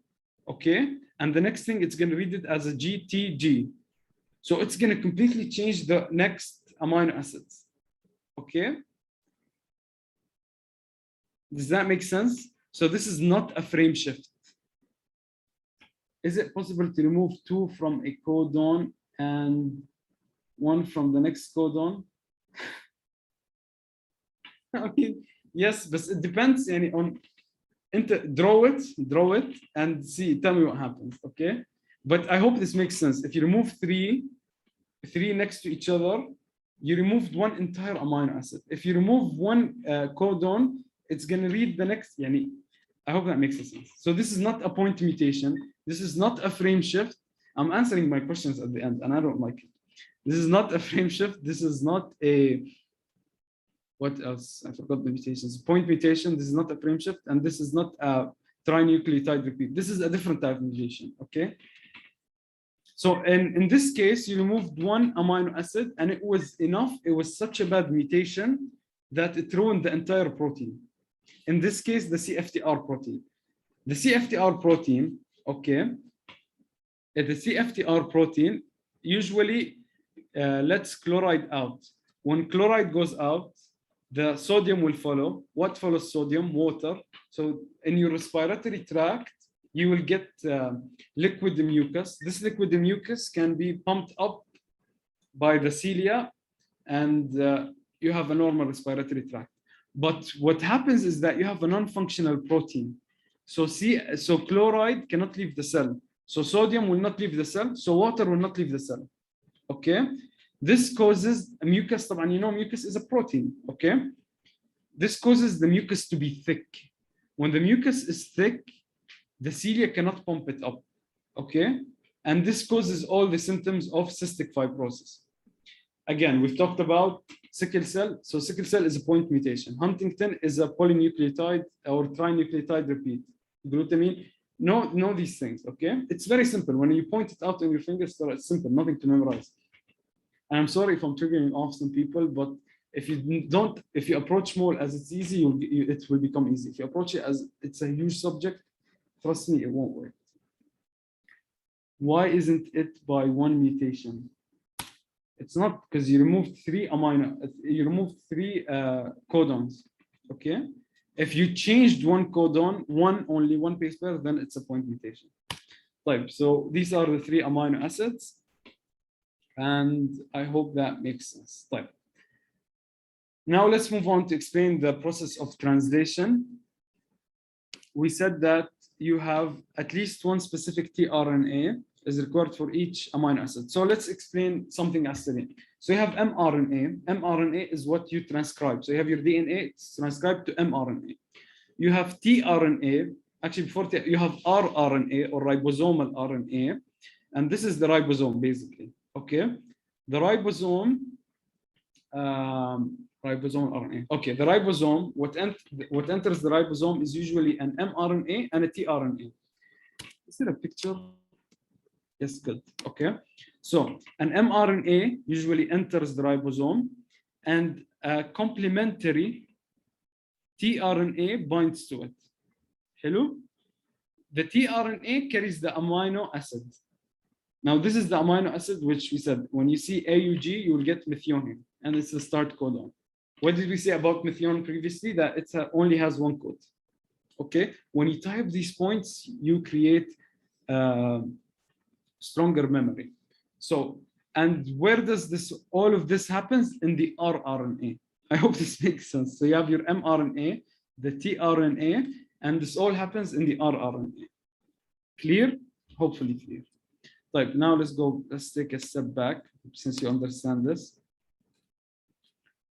okay? And the next thing, it's going to read it as a GTG. So it's going to completely change the next amino acids, okay? Does that make sense? So this is not a frame shift. is it possible to remove 2 from a codon and 1 from the next codon? I mean, yes, but it depends on draw it and see, tell me what happens, okay? But I hope this makes sense. If you remove three next to each other, you removed 1 entire amino acid. If you remove 1 codon, it's going to read the next. I hope that makes sense. So this is not a point mutation. This is not a frame shift. I'm answering my questions at the end, and I don't like it. This is not a frame shift. This is not a, what else? I forgot the mutations. Point mutation. This is not a frame shift, and this is not a trinucleotide repeat. This is a different type of mutation, okay? So in this case, you removed 1 amino acid, and it was enough. It was such a bad mutation that it ruined the entire protein. In this case, the CFTR protein. The CFTR protein, okay, the CFTR protein usually lets chloride out. When chloride goes out, the sodium will follow. What follows sodium? Water. So in your respiratory tract, you will get liquid mucus. This liquid mucus can be pumped up by the cilia, and you have a normal respiratory tract. But what happens is that you have a non-functional protein. So chloride cannot leave the cell. So sodium will not leave the cell. So water will not leave the cell. Okay. This causes a mucus. You know, mucus is a protein. Okay. This causes the mucus to be thick. When the mucus is thick, the cilia cannot pump it up. Okay. And this causes all the symptoms of cystic fibrosis. Again, we've talked about sickle cell. So sickle cell is a point mutation. Huntington is a polynucleotide or trinucleotide repeat. Glutamine. Know these things, okay? It's very simple. When you point it out on your fingers, so it's simple, nothing to memorize. And I'm sorry if I'm triggering off some people, but if you approach MOL as it's easy, it will become easy. If you approach it as it's a huge subject, trust me, it won't work. Why isn't it by 1 mutation? It's not, because you removed 3 codons, okay? If you changed 1 codon, only one base pair, then it's a point mutation. Right, so these are the 3 amino acids, and I hope that makes sense. Right. Now let's move on to explain the process of translation. We said that you have at least 1 specific tRNA is required for each amino acid. So let's explain something as to it. So you have mRNA. mRNA is what you transcribe. So you have your DNA, it's transcribed to mRNA. You have tRNA. Actually, before you have rRNA or ribosomal RNA, and this is the ribosome basically. Okay, the ribosome, ribosomal RNA. Okay, the ribosome. What enters the ribosome is usually an mRNA and a tRNA. Is there a picture? Yes, good. Okay, so an mRNA usually enters the ribosome, and a complementary tRNA binds to it. Hello? The tRNA carries the amino acid. Now, this is the amino acid which we said, when you see AUG, you will get methionine, and it's the start codon. What did we say about methionine previously? That it only has 1 code. Okay, when you type these points, you create stronger memory. So, and where does all of this happens? In the rRNA. I hope this makes sense. So you have your mRNA, the tRNA, and this all happens in the rRNA. Clear? Hopefully clear. Right, now let's take a step back since you understand this.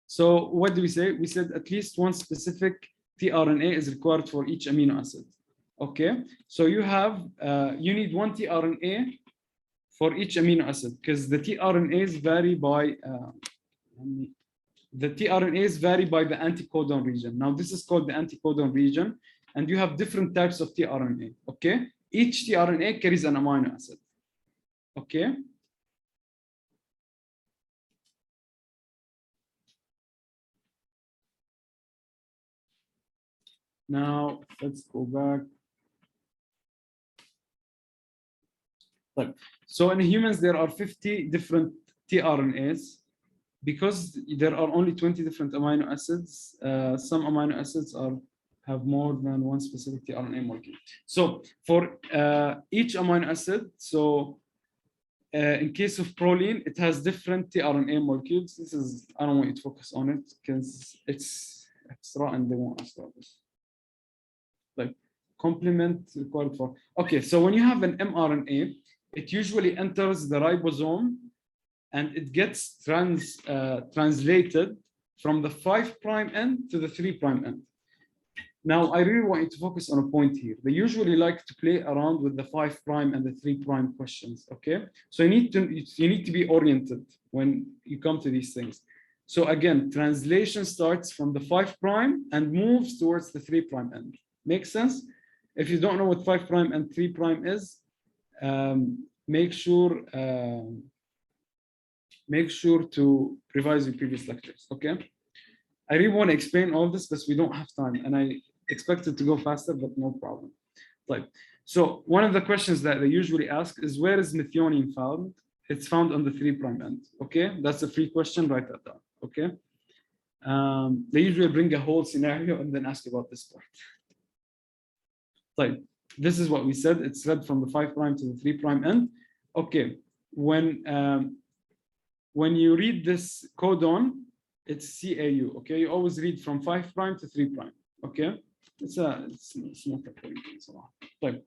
So what do we say? We said at least 1 specific tRNA is required for each amino acid. Okay, so you need 1 tRNA for each amino acid, because the tRNAs vary by the anticodon region. Now this is called the anticodon region, and you have different types of tRNA. Okay, each tRNA carries an amino acid. Okay. Now let's go back. So in humans, there are 50 different tRNAs. Because there are only 20 different amino acids, some amino acids are have more than one specific tRNA molecule. So for each amino acid, so in case of proline, it has different tRNA molecules. This is, I don't want you to focus on it because it's extra and they won't ask about this. Like complement required for. Okay, so when you have an mRNA, it usually enters the ribosome and it gets translated from the 5' end to the 3' end. Now, I really want you to focus on a point here. They usually like to play around with the 5' and the 3' questions, okay? So you need to be oriented when you come to these things. So again, translation starts from the 5' and moves towards the 3' end. Makes sense? If you don't know what 5' and 3' is, make sure to revise your previous lectures, okay? I really want to explain all this, but we don't have time, and I expected to go faster, but no problem. Like, so one of the questions that they usually ask is, where is methionine found? It's found on the 3' end, okay? That's a free question, write that down, okay? They usually bring a whole scenario and then ask about this part. Like, this is what we said, it's read from the 5' to the 3' end. Okay, when you read this codon, it's CAU, okay? You always read from 5' to 3', okay? It's not a point. Right.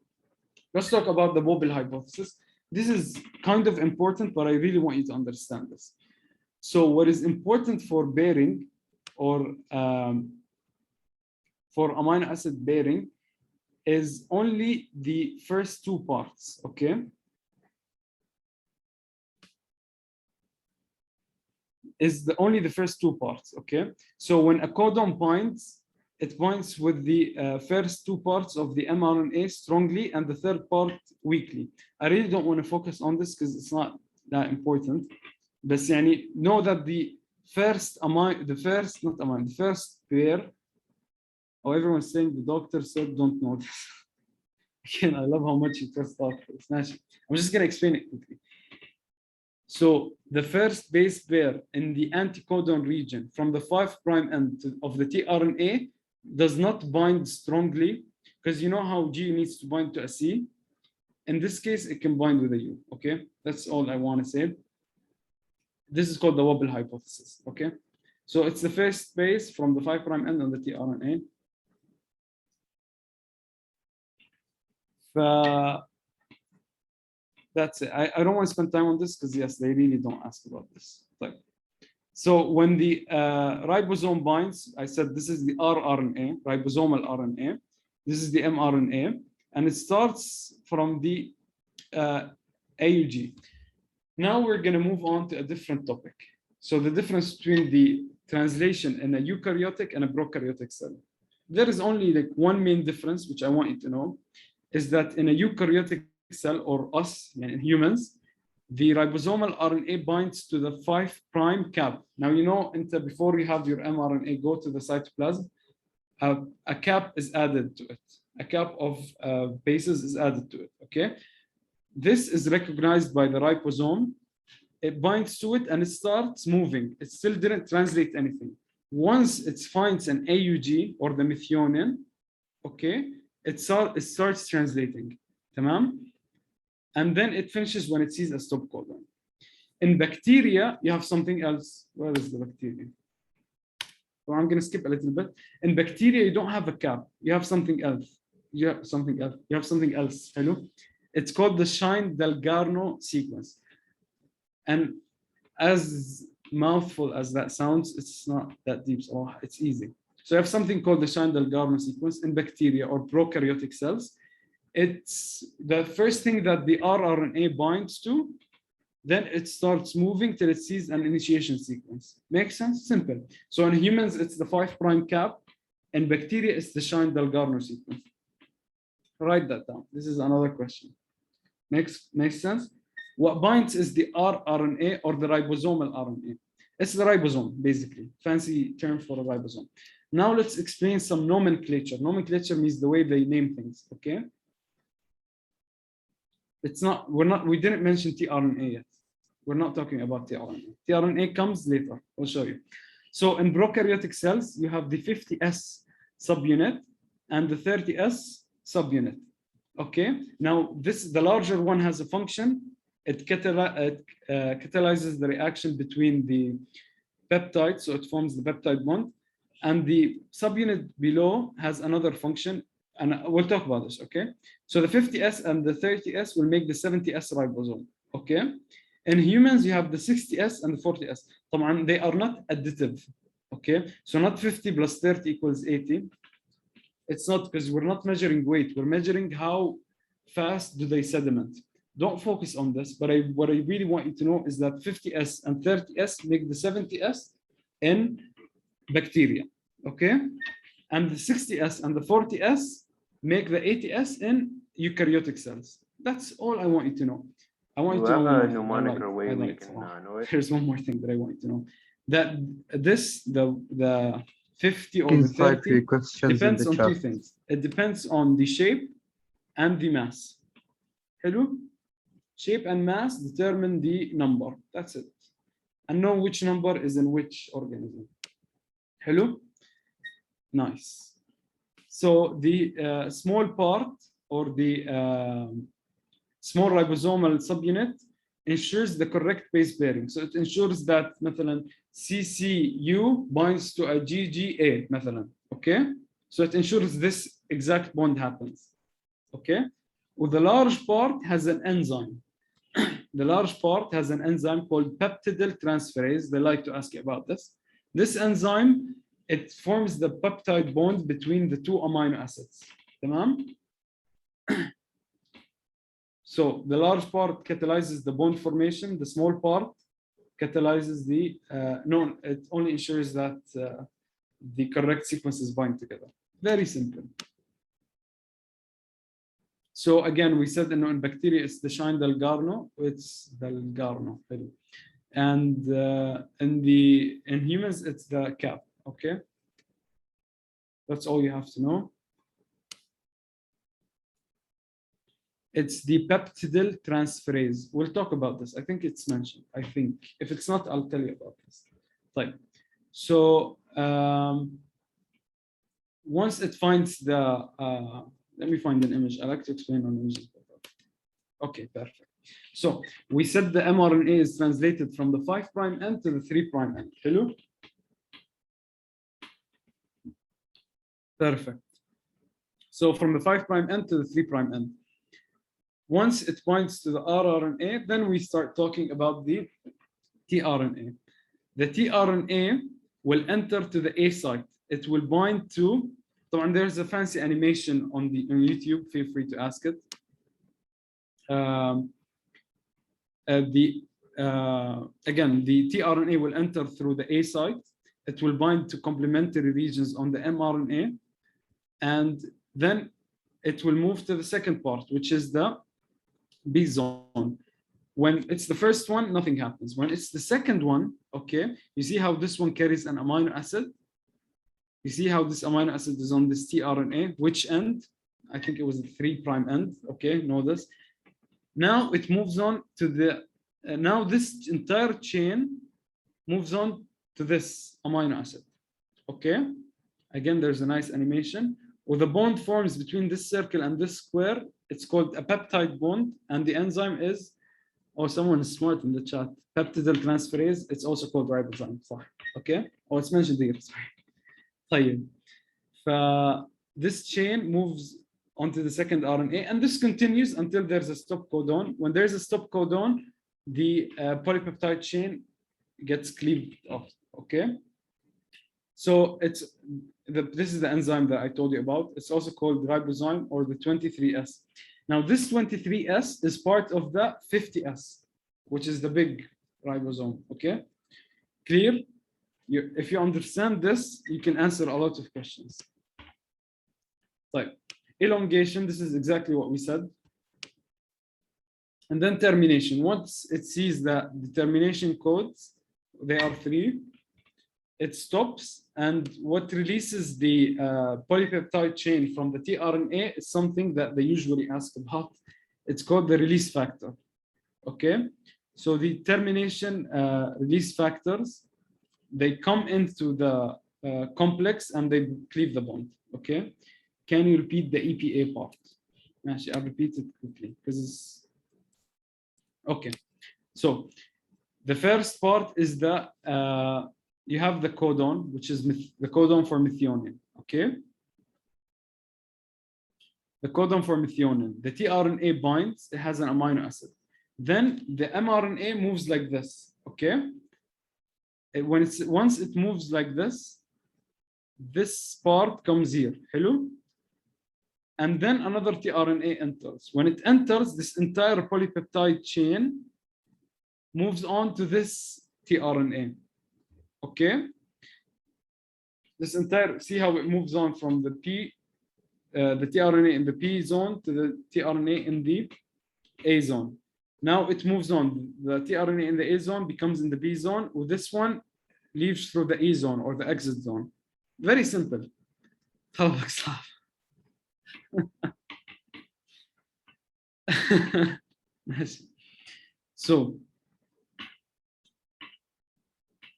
Let's talk about the Bobel hypothesis. This is kind of important, but I really want you to understand this. So what is important for bearing or for amino acid bearing is only the first two parts, okay? Is only the first two parts, okay? So when a codon binds, it binds with the first two parts of the mRNA strongly and the third part weakly. I really don't want to focus on this because it's not that important. But know that the first pair, oh, everyone's saying the doctor said don't know this. Again, I love how much you trust doctors. I'm just gonna explain it quickly. So the first base pair in the anticodon region from the 5' end of the tRNA does not bind strongly, because you know how G needs to bind to a C. In this case, it can bind with a U, okay? That's all I want to say. This is called the Bobel hypothesis, okay? So it's the first base from the 5' end on the tRNA. That's it. I don't want to spend time on this because yes, they really don't ask about this. Like, so when the ribosome binds, I said this is the rRNA, ribosomal RNA. This is the mRNA, and it starts from the AUG. Now we're going to move on to a different topic. So the difference between the translation in a eukaryotic and a prokaryotic cell. There is only like one main difference, which I want you to know, is that in a eukaryotic cell, or us, in humans, the ribosomal RNA binds to the 5' cap. Now, you know, before you have your mRNA go to the cytoplasm, a cap is added to it. A cap of bases is added to it, okay? This is recognized by the ribosome. It binds to it and it starts moving. It still didn't translate anything. Once it finds an AUG or the methionine, okay, it starts translating. Tamam? And then it finishes when it sees a stop codon. In bacteria, you have something else. Where is the bacteria? So I'm going to skip a little bit. In bacteria, you don't have a cap. You have something else. You have something else. Hello? It's called the Shine-Dalgarno sequence. And as mouthful as that sounds, it's not that deep. So it's easy. So you have something called the Shine-Dalgarno sequence in bacteria or prokaryotic cells. It's the first thing that the rRNA binds to, then it starts moving till it sees an initiation sequence. Makes sense? Simple. So in humans, it's the 5' cap. In bacteria, it's the Shine-Dalgarno sequence. Write that down. This is another question. Makes sense? What binds is the rRNA or the ribosomal RNA. It's the ribosome, basically. Fancy term for a ribosome. Now let's explain some nomenclature. Nomenclature means the way they name things, okay? We didn't mention tRNA yet. We're not talking about tRNA. tRNA comes later. I'll show you. So in prokaryotic cells, you have the 50S subunit, and the 30S subunit. Okay, now the larger one has a function. It catalyzes the reaction between the peptides, so it forms the peptide bond, and the subunit below has another function, and we'll talk about this. Okay, so the 50S and the 30S will make the 70S ribosome. Okay, in humans you have the 60S and the 40S. طبعا they are not additive. Okay, so not 50 plus 30 equals 80. It's not, because we're not measuring weight, we're measuring how fast do they sediment. Don't focus on this, but what I really want you to know is that 50S and 30S make the 70S in bacteria, okay? And the 60S and the 40S make the 80S in eukaryotic cells. That's all I want you to know. I want you You to know have a one more thing. numerical way we Highlight. can know it. Here's one more thing that I want you to know. That the 50 or the Please type 30 your questions in depends the on chat. two things. It depends on the shape and the mass. Hello? Shape and mass determine the number. That's it. And know which number is in which organism. Hello? Nice. So the small part, or the small ribosomal subunit, ensures the correct base pairing. So it ensures that مثلا CCU binds to a GGA مثلا. Okay? So it ensures this exact bond happens. Okay? Well, the large part has an enzyme. The large part has an enzyme called peptidyl transferase. They like to ask you about this. This enzyme, it forms the peptide bond between the two amino acids. Tamam? So the large part catalyzes the bond formation. The small part catalyzes the, no, it only ensures that the correct sequences bind together. Very simple. So again, we said in bacteria, it's the Shine del Garno, it's del Garno. And in humans, it's the cap, okay? That's all you have to know. It's the peptidyl transferase. We'll talk about this. I think it's mentioned. I think. If it's not, I'll tell you about this. Right. So once it finds the, let me find an image. I like to explain on images. Okay, perfect. So we said the mRNA is translated from the 5' end to the 3' end. Hello? Perfect. So from the 5' end to the 3' end. Once it binds to the rRNA, then we start talking about the tRNA. The tRNA will enter to the A site. It will bind to, so there's a fancy animation on YouTube, feel free to ask it. Again, the tRNA will enter through the A site. It will bind to complementary regions on the mRNA, and then it will move to the second part, which is the B zone. When it's the first one, nothing happens. When it's the second one, okay, you see how this one carries an amino acid? You see how this amino acid is on this tRNA, which end? I think it was the 3' end, okay, know this. Now it moves on to the, now this entire chain moves on to this amino acid, okay? Again, there's a nice animation. Where the bond forms between this circle and this square, it's called a peptide bond, and the enzyme is, oh, someone is smart in the chat, peptidyl transferase. It's also called ribosome, okay? Oh, it's mentioned here, sorry. This chain moves onto the second RNA, and this continues until there's a stop codon. When there's a stop codon, the polypeptide chain gets cleaved off, okay? So this is the enzyme that I told you about. It's also called ribosome, or the 23S. Now this 23S is part of the 50S, which is the big ribosome, okay? Clear? If you understand this, you can answer a lot of questions. Like elongation, this is exactly what we said. And then termination. Once it sees that the termination codes, they are 3, it stops, and what releases the polypeptide chain from the tRNA is something that they usually ask about. It's called the release factor, okay? So the termination release factors, they come into the complex and they cleave the bond, okay? can you repeat the EPA part? Actually, I'll repeat it quickly because it's okay. So the first part is the you have the codon, which is the codon for methionine. Okay. The codon for methionine. The tRNA binds. It has an amino acid. Then the mRNA moves like this. Okay. Once it moves like this part comes here. Hello. And then another tRNA enters. When it enters, this entire polypeptide chain moves on to this tRNA. Okay? This entire, see how it moves on from the tRNA in the P zone to the tRNA in the A zone. Now it moves on. The tRNA in the A zone becomes in the B zone, with this one leaves through the E zone or the exit zone. Very simple. So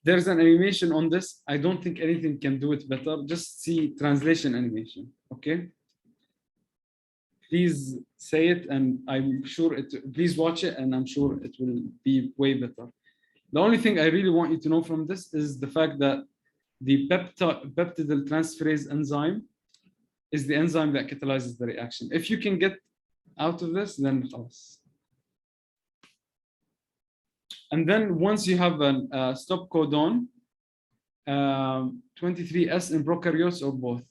there's an animation on this. I don't think anything can do it better. Just see translation animation. Okay. Please say it, and I'm sure please watch it, and I'm sure it will be way better. The only thing I really want you to know from this is the fact that the peptidyl transferase enzyme is the enzyme that catalyzes the reaction. If you can get out of this, then خلاص. And then once you have a stop codon, 23S in prokaryotes or both.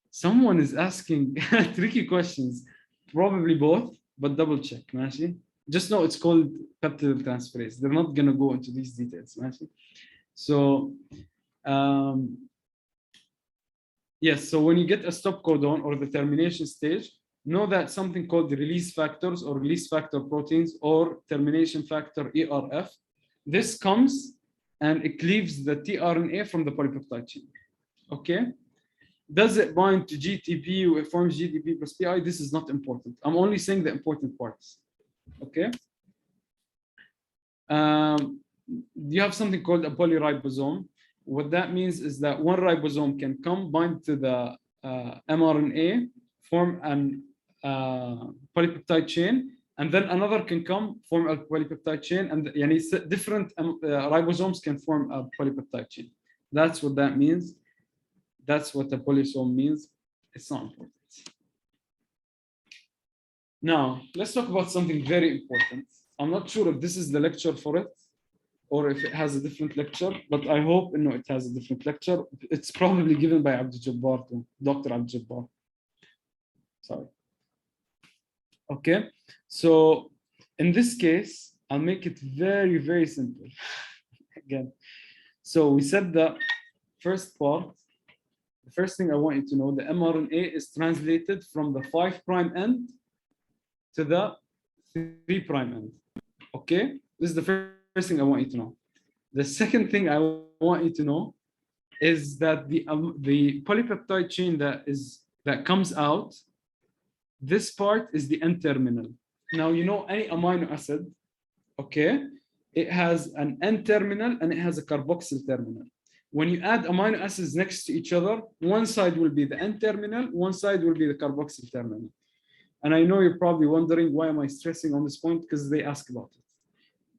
Someone is asking tricky questions. Probably both, but double check. ماشي? Just know it's called peptidyl transferase. They're not going to go into these details. ماشي? So, yes, so when you get a stop codon or the termination stage, know that something called the release factors or release factor proteins or termination factor ERF, this comes and it cleaves the tRNA from the polypeptide chain. Okay? Does it bind to GTP or it forms GTP plus PI? This is not important. I'm only saying the important parts. Okay? You have something called a polyribosome. What that means is that one ribosome can come, bind to the mRNA, form an polypeptide chain, and then another can come, form a polypeptide chain, and different ribosomes can form a polypeptide chain. That's what that means. That's what a polysome means. It's not important. Now, let's talk about something very important. I'm not sure if this is the lecture for it or if it has a different lecture, but I hope it has a different lecture. It's probably given by Abdul-Jabbar too, Dr. Abdul-Jabbar. Sorry. Okay, so in this case, I'll make it very, very simple. Again, so we said the first part. The first thing I want you to know, the mRNA is translated from the 5' end to the 3' end. Okay, this is the first thing I want you to know. The second thing I want you to know is that the polypeptide chain that comes out, this part is the N-terminal. Now, you know any amino acid, okay, it has an N-terminal and it has a carboxyl terminal. When you add amino acids next to each other, one side will be the N-terminal, one side will be the carboxyl terminal. And I know you're probably wondering, why am I stressing on this point? Because they ask about it.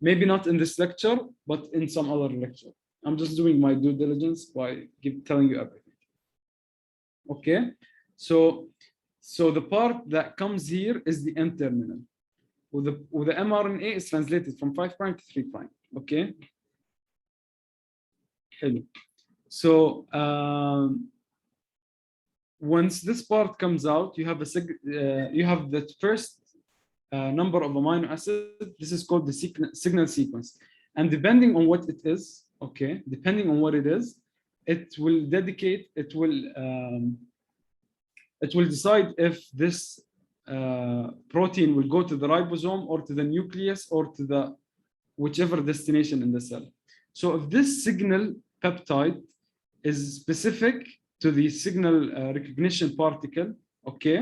Maybe not in this lecture, but in some other lecture. I'm just doing my due diligence by telling you everything. Okay, so the part that comes here is the N-terminal. With the mRNA is translated from 5' to 3'. Okay. So once this part comes out, you have the first number of amino acids. This is called the signal sequence, and depending on what it is, okay, depending on what it is, it will decide if this protein will go to the ribosome or to the nucleus or to the whichever destination in the cell. So if this signal peptide is specific to the signal recognition particle, okay,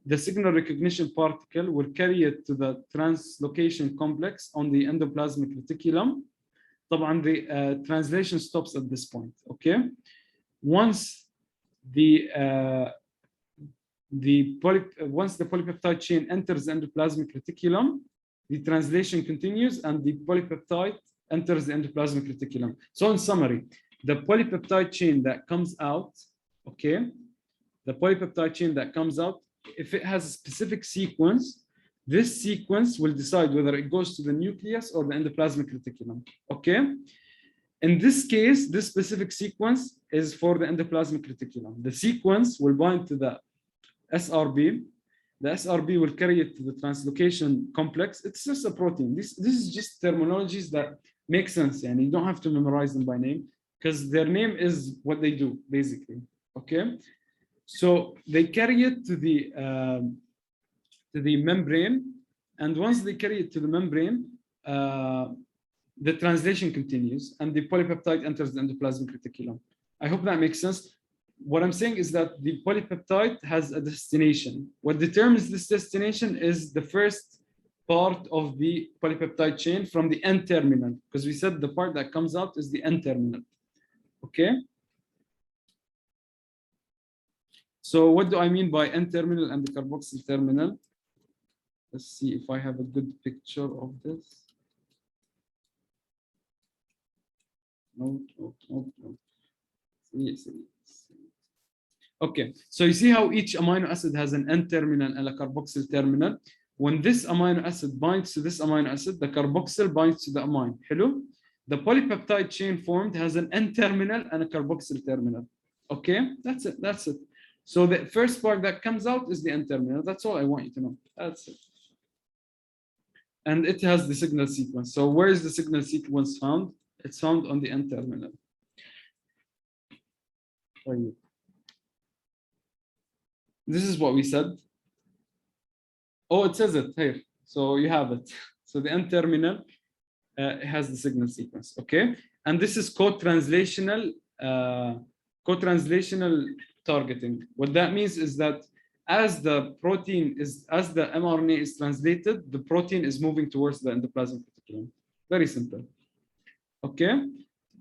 the signal recognition particle will carry it to the translocation complex on the endoplasmic reticulum. طبعا the translation stops at this point, okay? Once the once the polypeptide chain enters the endoplasmic reticulum, the translation continues and the polypeptide enters the endoplasmic reticulum. So in summary, the polypeptide chain that comes out, okay, the polypeptide chain that comes out, if it has a specific sequence, this sequence will decide whether it goes to the nucleus or the endoplasmic reticulum, okay? In this case, this specific sequence is for the endoplasmic reticulum. The sequence will bind to the SRB. The SRB will carry it to the translocation complex. It's just a protein. This is just terminologies that make sense, and you don't have to memorize them by name because their name is what they do, basically, okay? So they carry it to the membrane, and once they carry it to the membrane, the translation continues and the polypeptide enters the endoplasmic reticulum. I hope that makes sense. What I'm saying is that the polypeptide has a destination. What determines this destination is the first part of the polypeptide chain from the N terminal, because we said the part that comes out is the N terminal, okay? So what do I mean by N terminal and the carboxyl terminal? Let's see if I have a good picture of this. No. Okay, so you see how each amino acid has an N terminal and a carboxyl terminal. When this amino acid binds to this amino acid, the carboxyl binds to the amine. Hello? The polypeptide chain formed has an N terminal and a carboxyl terminal. Okay, that's it. That's it. So the first part that comes out is the N terminal. That's all I want you to know. That's it. And it has the signal sequence. So where is the signal sequence found? It's found on the N terminal. This is what we said. Oh, it says it here. So you have it. So the N terminal has the signal sequence, okay? And this is co-translational targeting. What that means is that as the mRNA is translated, the protein is moving towards the endoplasmic reticulum. Very simple. Okay.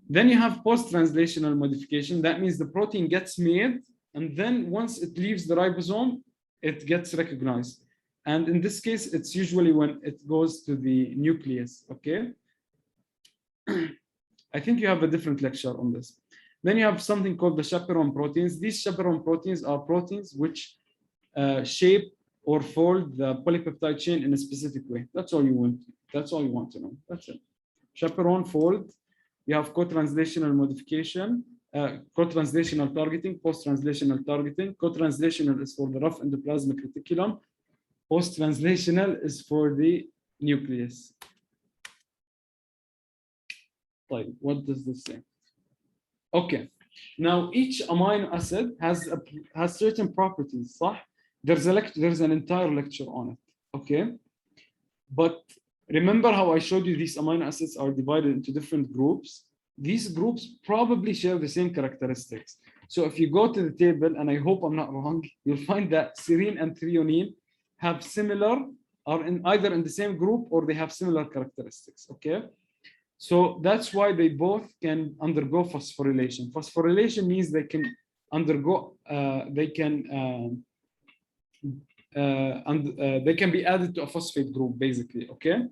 Then you have post-translational modification. That means the protein gets made, and then once it leaves the ribosome, it gets recognized. And in this case, it's usually when it goes to the nucleus. Okay. I think you have a different lecture on this. Then you have something called the chaperone proteins. These chaperone proteins are proteins which shape or fold the polypeptide chain in a specific way. That's all you want. That's all you want to know. That's it. Chaperone, fold. You have co-translational modification, co-translational targeting, post-translational targeting. Co-translational is for the rough endoplasmic reticulum. Post-translational is for the nucleus. Like, what does this say? Okay. Now each amino acid has certain properties. صح? There's an entire lecture on it. Okay. But remember how I showed you these amino acids are divided into different groups? These groups probably share the same characteristics. So if you go to the table, and I hope I'm not wrong, you'll find that serine and threonine are either in the same group or they have similar characteristics, okay? So that's why they both can undergo phosphorylation. Phosphorylation means they can undergo, they can be added to a phosphate group, basically, okay?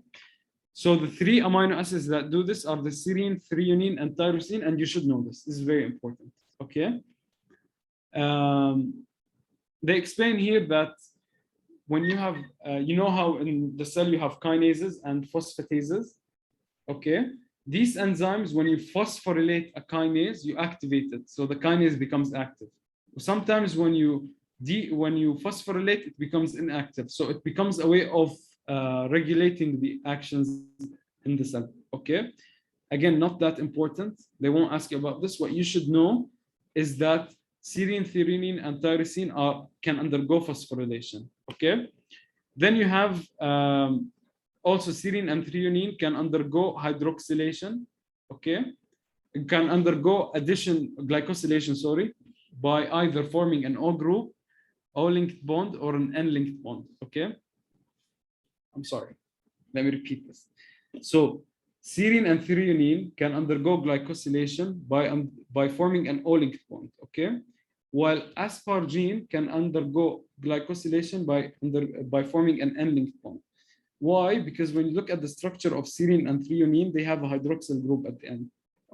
So the three amino acids that do this are the serine, threonine, and tyrosine, and you should know this. This is very important, okay? They explain here that when you have, you know how in the cell you have kinases and phosphatases, okay? These enzymes, when you phosphorylate a kinase, you activate it, so the kinase becomes active. Sometimes when you phosphorylate, it becomes inactive, so it becomes a way of regulating the actions in the cell, okay? Again, not that important. They won't ask you about this. What you should know is that serine, threonine, and tyrosine can undergo phosphorylation, okay? Then you have also serine and threonine can undergo hydroxylation, okay? It can undergo glycosylation, sorry, by either forming an O group, O-linked bond, or an N-linked bond, okay? I'm sorry, let me repeat this. So serine and threonine can undergo glycosylation by forming an O-linked bond, okay? while aspargine can undergo glycosylation by forming an N-linked bond. Why? Because when you look at the structure of serine and threonine, they have a hydroxyl group at the end.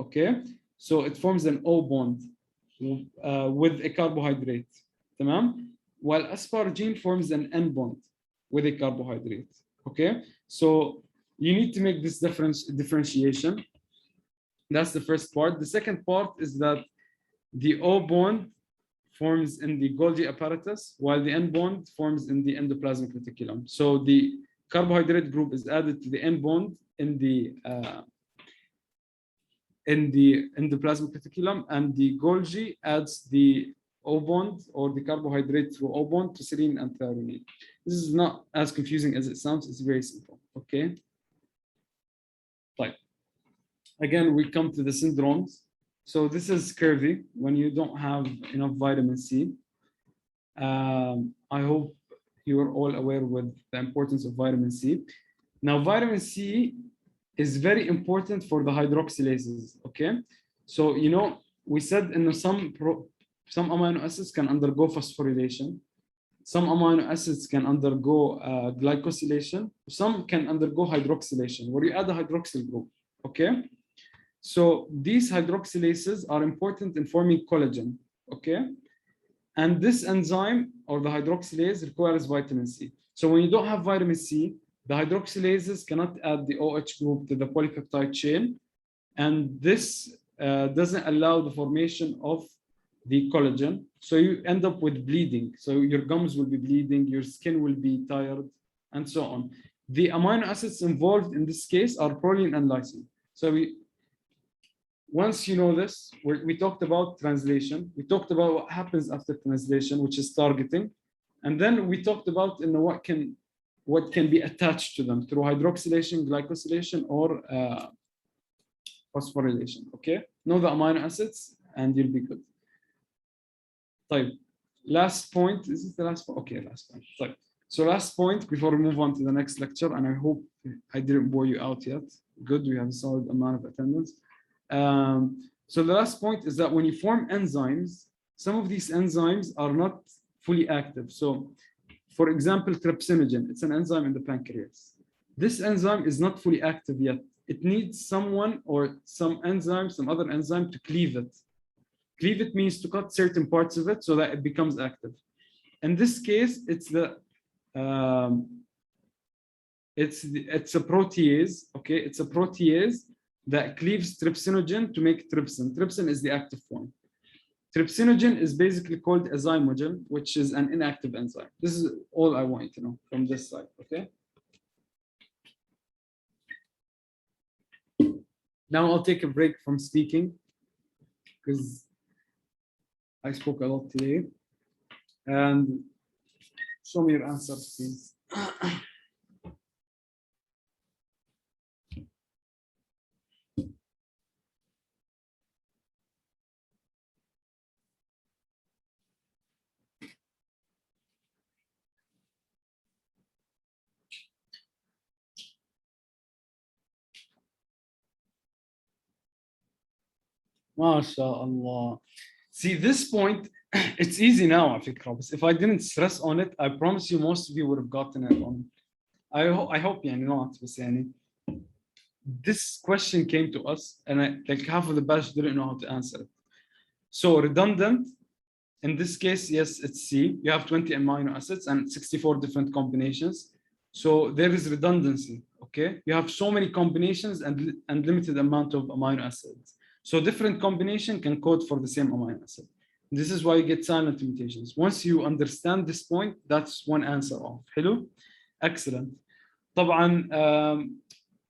Okay, so it forms an O bond with a carbohydrate. Tamam? While asparagine forms an N bond with a carbohydrate. Okay, so you need to make this differentiation. That's the first part. The second part is that the O bond forms in the Golgi apparatus, while the N bond forms in the endoplasmic reticulum. So the carbohydrate group is added to the N bond in the endoplasmic reticulum, and the Golgi adds the O bond or the carbohydrate through O bond to serine and threonine. This is not as confusing as it sounds. It's very simple. Okay. Right. Again, we come to the syndromes. So this is scurvy when you don't have enough vitamin C. I hope you are all aware with the importance of vitamin C. Now, vitamin C is very important for the hydroxylases. Okay. So, you know, we said in some amino acids can undergo phosphorylation. Some amino acids can undergo glycosylation. Some can undergo hydroxylation, where you add a hydroxyl group. Okay. So these hydroxylases are important in forming collagen. Okay. And this enzyme or the hydroxylase requires vitamin C. So when you don't have vitamin C, the hydroxylases cannot add the OH group to the polypeptide chain. And this doesn't allow the formation of the collagen. So you end up with bleeding. So your gums will be bleeding, your skin will be tired, and so on. The amino acids involved in this case are proline and lysine. So once you know this, we talked about translation. We talked about what happens after translation, which is targeting. And then we talked about what can be attached to them through hydroxylation, glycosylation, or phosphorylation. Okay, know the amino acids and you'll be good. Last point. Is this the last point? Okay, last point. So last point before we move on to the next lecture, and I hope I didn't bore you out yet. Good, we have a solid amount of attendance. So the last point is that when you form enzymes, some of these enzymes are not fully active. So for example, trypsinogen, it's an enzyme in the pancreas. This enzyme is not fully active yet. It needs someone or some enzyme, some other enzyme to cleave it. Cleave it means to cut certain parts of it so that it becomes active. In this case, it's a protease. Okay, it's a protease that cleaves trypsinogen to make trypsin. Trypsin is the active form. Trypsinogen is basically called a zymogen, which is an inactive enzyme. This is all I want you to know from this side. Okay. Now I'll take a break from speaking because I spoke a lot today. And show me your answers, please. MashaAllah. See, this point, it's easy now, if I didn't stress on it, I promise you most of you would have gotten it on. I hope you know what to say. This question came to us, and like half of the batch didn't know how to answer it. So redundant, in this case, yes, it's C. You have 20 amino acids and 64 different combinations. So there is redundancy, okay? You have so many combinations and limited amount of amino acids. So different combination can code for the same amino acid. This is why you get silent mutations. Once you understand this point, that's one answer off. Hello? Excellent. طبعا,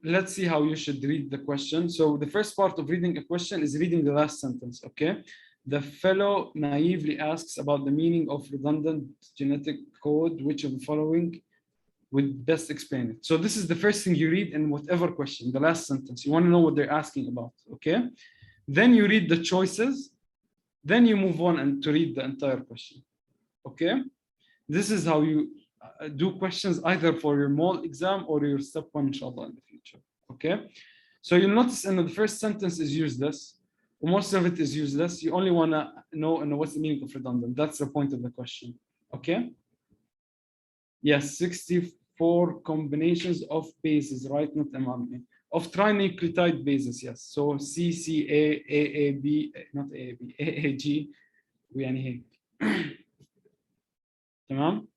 let's see how you should read the question. So the first part of reading a question is reading the last sentence, okay? The fellow naively asks about the meaning of redundant genetic code, which of the following would best explain it. So this is the first thing you read in whatever question, the last sentence. You want to know what they're asking about, okay? Then you read the choices. Then you move on and to read the entire question, okay? This is how you do questions either for your MOL exam or your step 1, inshallah, in the future, okay? So you'll notice in the first sentence is useless. Most of it is useless. You only want to know what's the meaning of redundant. That's the point of the question. Okay. Yes, 64 combinations of bases, right? Not mRNA. Of trinucleotide bases, yes. So CCA, AAB, not AAB, AAG, ويعني هيك. تمام.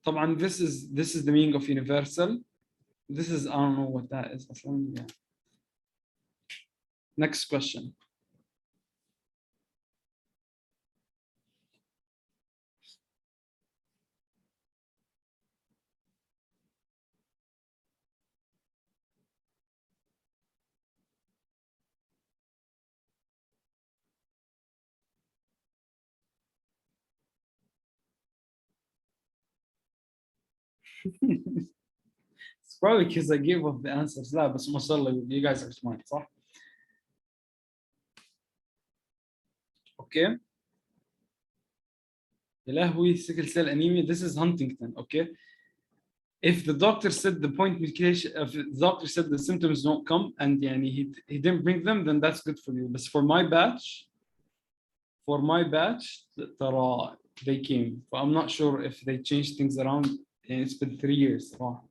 طبعا this is the meaning of universal. This is, I don't know what that is. Yeah. Next question. It's probably because I gave up the answers. لا بس ما شاء الله, you guys are smart, صح? Okay. يلهوي, sickle cell anemia. This is Huntington. Okay. If the doctor said the point mutation, if the doctor said the symptoms don't come and he didn't bring them, then that's good for you. But for my batch, they came. But I'm not sure if they changed things around. And it's been 3 years. Wow.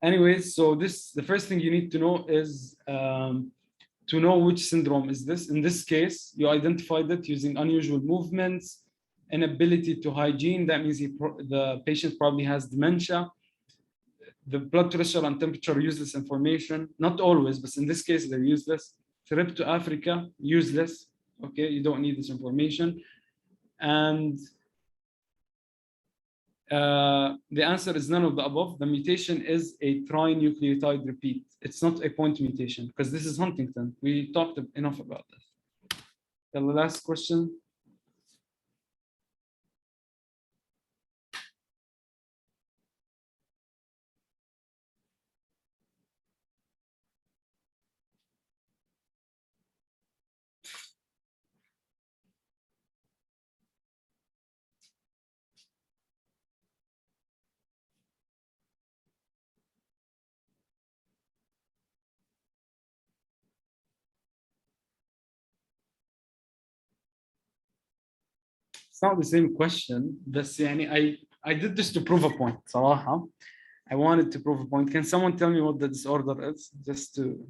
Anyways, so the first thing you need to know is to know which syndrome is this. In this case, you identified it using unusual movements, inability to hygiene. That means the patient probably has dementia. The blood pressure and temperature, useless information. Not always, but in this case, they're useless. Trip to Africa, useless. Okay, you don't need this information. And the answer is none of the above. The mutation is a trinucleotide repeat. It's not a point mutation because this is Huntington. We talked enough about this. The last question. It's not the same question. بس I did this to prove a point. صراحة. I wanted to prove a point. Can someone tell me what the disorder is? Just to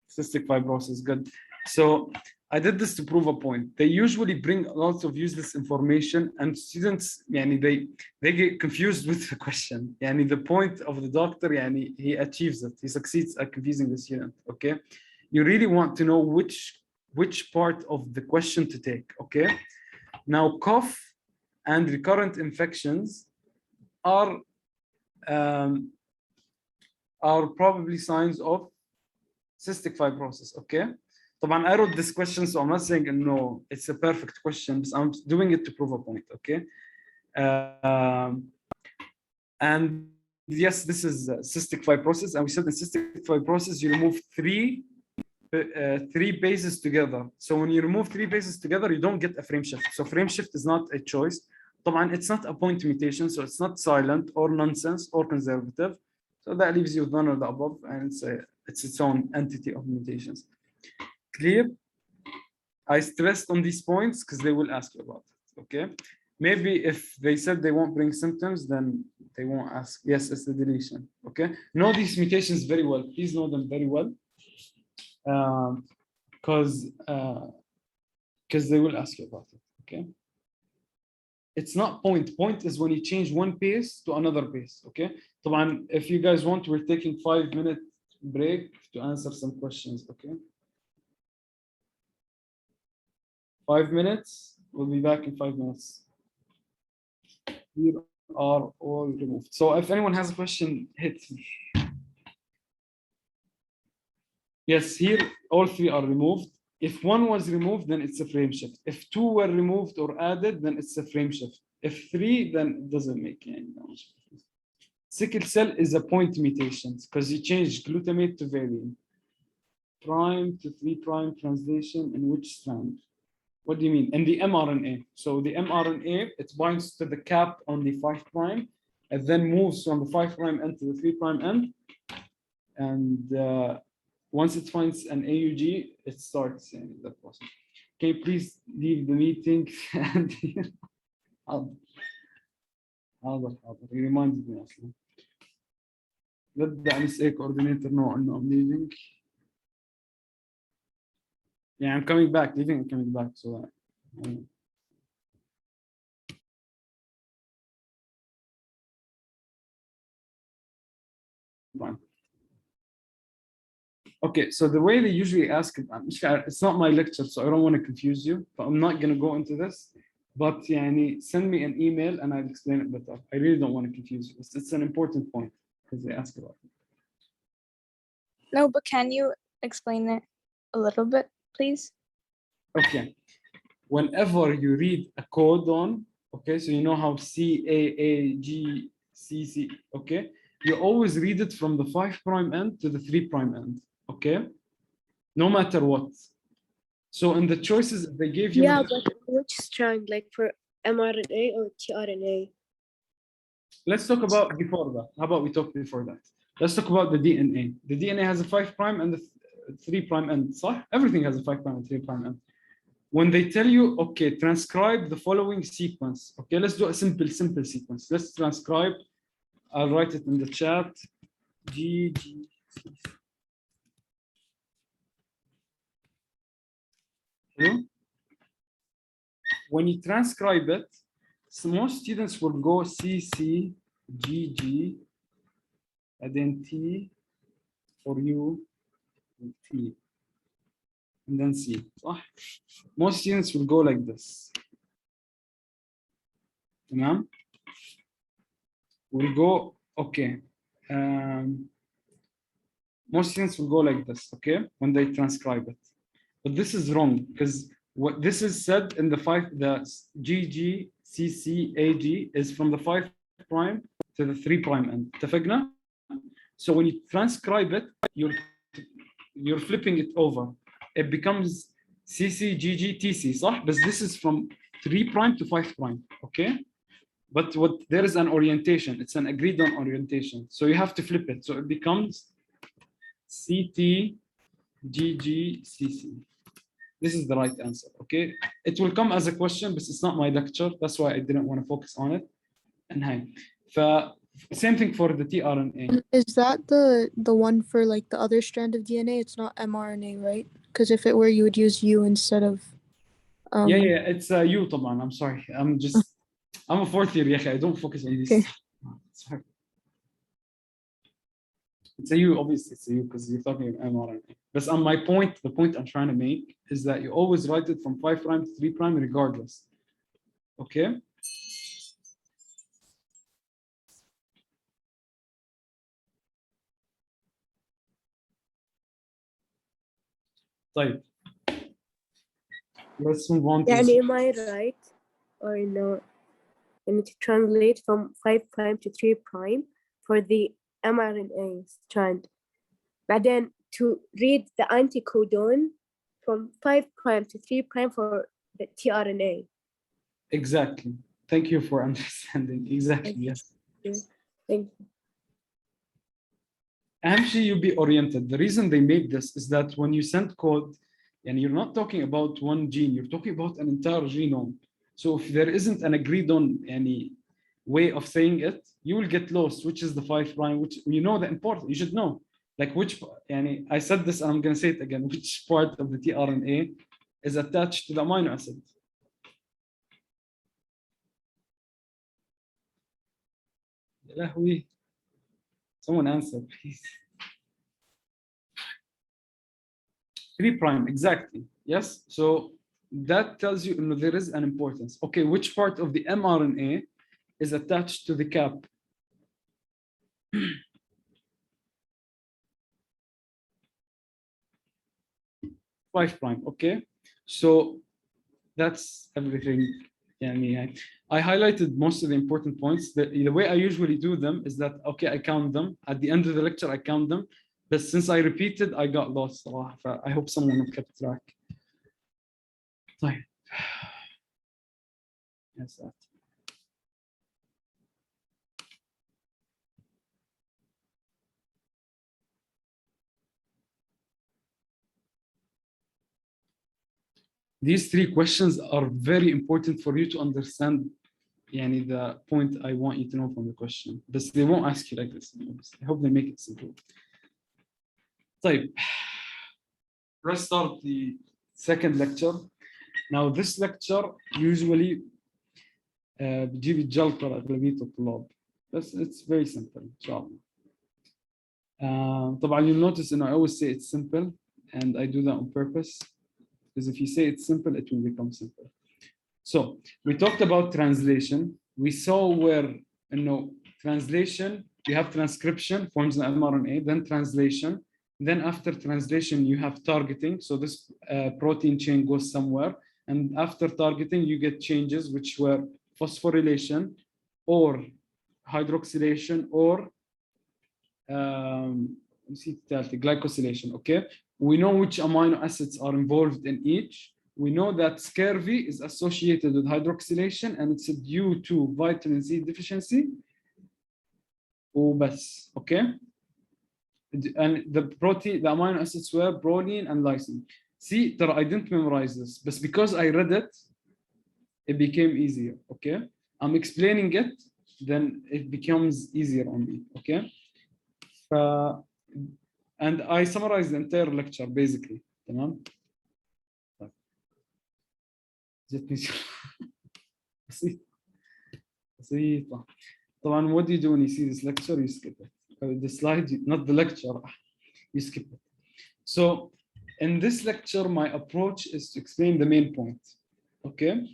cystic fibrosis. Good. So I did this to prove a point. They usually bring lots of useless information, and students, they get confused with the question. The point of the doctor, he achieves it. He succeeds at confusing the student. Okay. You really want to know which part of the question to take. Okay. Now, cough and recurrent infections are probably signs of cystic fibrosis. Okay. طبعا I wrote this question, so I'm not saying no, it's a perfect question, but I'm doing it to prove a point. Okay. And yes, this is cystic fibrosis, and we said in cystic fibrosis you remove three bases together. So when you remove 3 bases together, you don't get a frame shift. So frame shift is not a choice. طبعا it's not a point mutation, so it's not silent or nonsense or conservative. So that leaves you with none of the above, and it's its own entity of mutations. Clear? I stressed on these points because they will ask you about it. Okay. Maybe if they said they won't bring symptoms, then they won't ask. Yes, it's the deletion. Okay. Know these mutations very well. Please know them very well. Because they will ask you about it. Okay. It's not point. Point is when you change one base to another base. Okay. طبعا, if you guys want, we're taking 5-minute break to answer some questions. Okay. 5 minutes. We'll be back in 5 minutes. Here are all removed. So if anyone has a question, hit me. Yes, here all 3 are removed. If 1 was removed, then it's a frame shift. If 2 were removed or added, then it's a frame shift. If 3, then it doesn't make any difference. Sickle cell is a point mutation because you change glutamate to valine. Prime to 3' translation in which strand? What do you mean? In the mRNA. So the mRNA, it binds to the cap on the 5', it then moves from the 5' end to the 3' end. And once it finds an AUG, it starts that process. Can you please leave the meeting? And حاضر he reminded me أصلا. Let the MSA coordinator know I'm leaving. Yeah, I'm coming back, leaving and coming back. So fine. Okay, so the way they usually ask, it's not my lecture, so I don't want to confuse you, but I'm not going to go into this. But send me an email and I'll explain it better. I really don't want to confuse you. It's an important point because they ask about it. No, but can you explain it a little bit, please? Okay. Whenever you read a codon, okay, so you know how CAAGCC, okay, you always read it from the 5' end to the 3' end, okay, no matter what. So in the choices they gave you, Yeah, but which strand, like for mRNA or tRNA? let's talk about before that. How about we talk before that? Let's talk about the DNA. The DNA has a 5' and the 3' end. صح? Everything has a 5' and 3' end. When they tell you, okay, transcribe the following sequence. Okay, let's do a simple sequence. Let's transcribe. I'll write it in the chat. GG. When you transcribe it, so most students will go CC, GG, and then T for U, and T, and then C. Most students will go like this. We'll go, okay. Most students will go like this, okay, when they transcribe it. But this is wrong because what this is said in the GG, CC, AG is from the 5' to the 3' end. اتفقنا? So when you transcribe it, you're flipping it over. It becomes CC, GG, TC, صح? But this is from 3' to 5', okay? But there is an orientation. It's an agreed on orientation. So you have to flip it. So it becomes CT, GG, CC. This is the right answer, okay? It will come as a question, but it's not my lecture. That's why I didn't want to focus on it. And same thing for the tRNA. Is that the one for like the other strand of DNA? It's not mRNA, right? Because if it were, you would use U instead of. Yeah, it's U طبعا. I'm sorry. I'm a fourth year, I don't focus on this. Okay. Sorry. It's a U, obviously it's a U because you're talking about mRNA. But on my point, the point I'm trying to make is that you always write it from 5' to 3' regardless. Okay? طيب. Let's move on to Am I right or no? I need to translate from 5' to 3' for the mRNA strand. But then to read the anticodon from 5' to 3' for the tRNA. Exactly. Thank you for understanding. Exactly, yes. Thank you. Actually, you be oriented. The reason they made this is that when you send code, and you're not talking about one gene, you're talking about an entire genome. So if there isn't an agreed on any way of saying it, you will get lost, which is the 5', which you know the important, you should know. Like which, I said this and I'm going to say it again, which part of the tRNA is attached to the amino acid. Someone answer, please. 3', exactly. Yes. So that tells you, there is an importance. Okay, which part of the mRNA is attached to the cap? 5'. Okay. So that's everything. I highlighted most of the important points. The way I usually do them is that, okay, I count them. At the end of the lecture, I count them. But since I repeated, I got lost. I hope someone kept track. Yes, that. These three questions are very important for you to understand يعني the point I want you to know from the question. But they won't ask you like this. I hope they make it simple. طيب. Let's start the second lecture. Now this lecture usually بتجيب الجلطة لأغلبية الطلاب. بس it's very simple إن شاء الله. طبعا you'll notice and I always say it's simple and I do that on purpose because if you say it's simple it will become simple. So we talked about translation. We saw where translation you have transcription forms an mRNA, then translation, then after translation you have targeting, so this protein chain goes somewhere, and after targeting you get changes which were phosphorylation or hydroxylation or glycosylation. Okay, we know which amino acids are involved in each. We know that scurvy is associated with hydroxylation and it's due to vitamin C deficiency. Okay, and the amino acids were proline and lysine. See, I didn't memorize this, but because I read it, it became easier. Okay, I'm explaining it, then it becomes easier on me. Okay. And I summarized the entire lecture basically. تمام. بسيطة. طبعا what do you do when you see this lecture? You skip it. The slide, not the lecture, you skip it. So in this lecture, my approach is to explain the main point. Okay.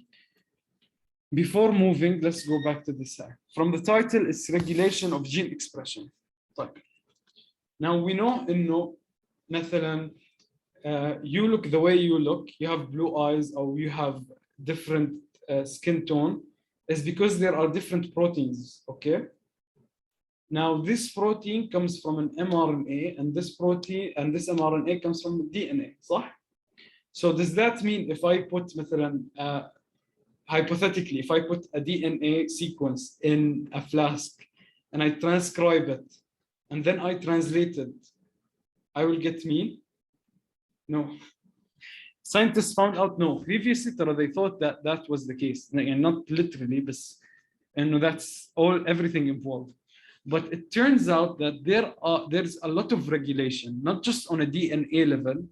Before moving, let's go back to this side. From the title, it's regulation of gene expression. Now we know مثلا you look the way you look, you have blue eyes or you have different skin tone, is because there are different proteins. Okay. Now this protein comes from an mRNA, and this protein and this mRNA comes from DNA. صح? So does that mean if I put مثلا hypothetically, if I put a DNA sequence in a flask and I transcribe it and then I translate it, I will get me? No. Scientists found out no. Previously, they thought that that was the case, and not literally, but that's everything involved. But it turns out that there's a lot of regulation, not just on a DNA level,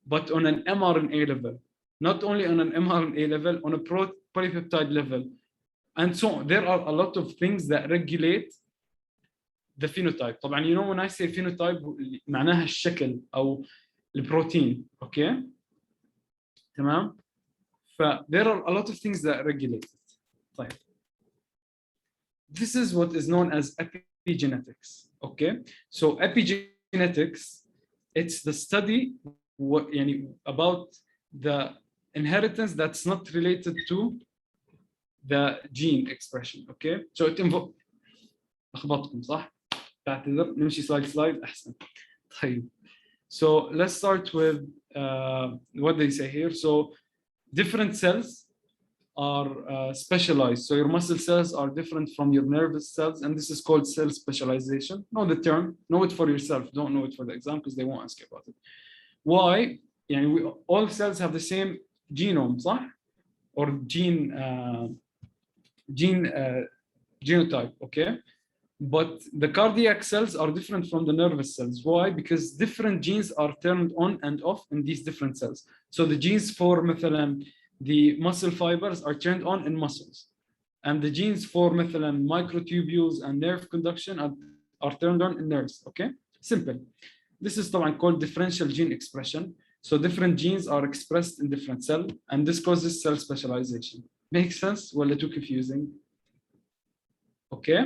but on an mRNA level. Not only on an mRNA level, on a polypeptide level. And so there are a lot of things that regulate the phenotype. طبعا when I say phenotype معناها الشكل أو البروتين. Okay. تمام. There are a lot of things that regulate it. طيب. This is what is known as epigenetics. Okay. So epigenetics, it's the study about the inheritance that's not related to the gene expression. Okay. So it involves أخبطكم صح؟ بعتذر نمشي slide أحسن. طيب. So let's start with what they say here. So different cells are specialized. So your muscle cells are different from your nervous cells, and this is called cell specialization. Know the term, know it for yourself. Don't know it for the exam because they won't ask you about it. Why? All cells have the same genome, صح? Or genotype, okay? But the cardiac cells are different from the nervous cells. Why? Because different genes are turned on and off in these different cells. So the genes for مثلا the muscle fibers are turned on in muscles. And the genes for مثلا microtubules and nerve conduction are turned on in nerves. Okay? Simple. This is called differential gene expression. So different genes are expressed in different cells, and this causes cell specialization. Makes sense? Well, too confusing. Okay?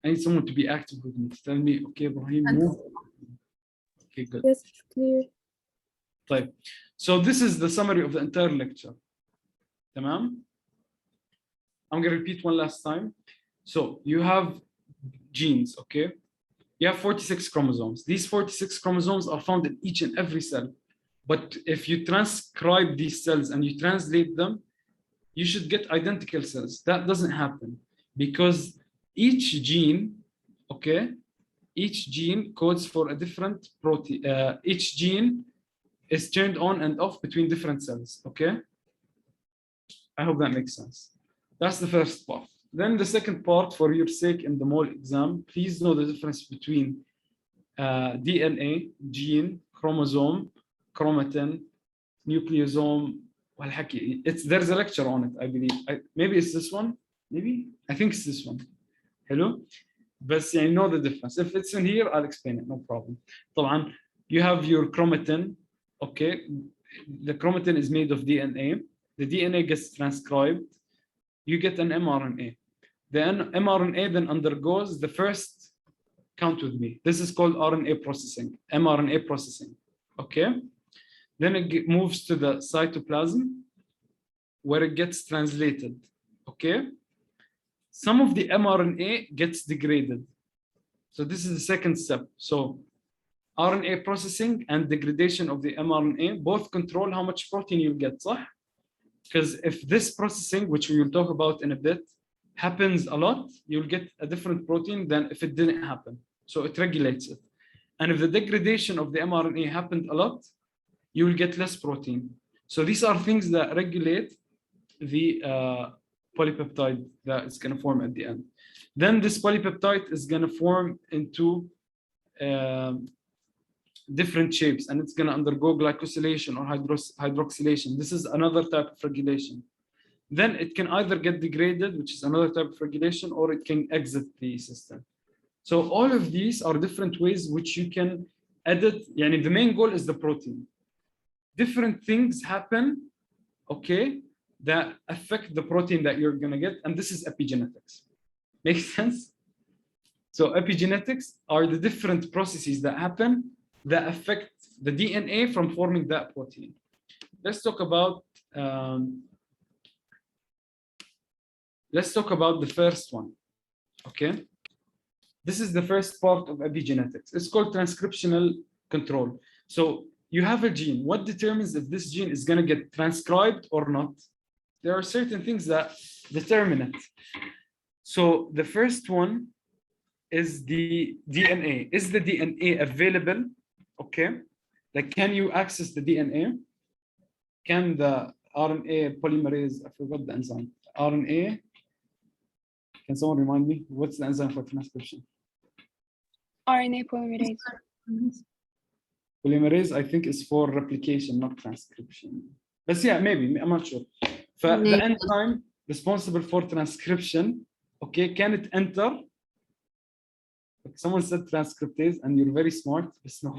I need someone to be active with me. Tell me, okay, Ibrahim, move. Okay, good. Yes, clear. طيب. So this is the summary of the entire lecture. تمام? I'm going to repeat one last time. So you have genes, okay? You have 46 chromosomes. These 46 chromosomes are found in each and every cell. But if you transcribe these cells and you translate them, you should get identical cells. That doesn't happen because each gene, okay, each gene codes for a different protein. Each gene is turned on and off between different cells, okay? I hope that makes sense. That's the first part. Then the second part, for your sake in the MOL exam, please know the difference between DNA, gene, chromosome, chromatin, nucleosome. There's a lecture on it, I believe. Maybe it's this one. Maybe I think it's this one. Hello, but I know the difference. If it's in here, I'll explain it. No problem. طبعا, you have your chromatin. Okay, the chromatin is made of DNA. The DNA gets transcribed. You get an mRNA. The mRNA then undergoes the first, count with me. This is called RNA processing, mRNA processing. Okay. Then it moves to the cytoplasm where it gets translated. Okay. Some of the mRNA gets degraded. So this is the second step. So RNA processing and degradation of the mRNA both control how much protein you get, صح? Because if this processing, which we will talk about in a bit, happens a lot, you'll get a different protein than if it didn't happen. So it regulates it. And if the degradation of the mRNA happened a lot, you will get less protein. So these are things that regulate the polypeptide that is going to form at the end. Then this polypeptide is going to form into different shapes, and it's going to undergo glycosylation or hydroxylation. This is another type of regulation. Then it can either get degraded, which is another type of regulation, or it can exit the system. So all of these are different ways which you can edit. Yani the main goal is the protein. Different things happen, okay, that affect the protein that you're going to get, and this is epigenetics. Makes sense? So epigenetics are the different processes that happen that affect the DNA from forming that protein. Let's talk about the first one. Okay, this is the first part of epigenetics. It's called transcriptional control. So you have a gene. What determines if this gene is going to get transcribed or not? There are certain things that determine it. So the first one is the DNA. Is the DNA available? Okay. Like, can you access the DNA? Can the RNA polymerase, I forgot the enzyme. RNA, can someone remind me? What's the enzyme for transcription? RNA polymerase. Polymerase, I think, is for replication, not transcription. But yeah, maybe, I'm not sure. The enzyme responsible for transcription, okay, can it enter? Someone said transcriptase, and you're very smart. It's no.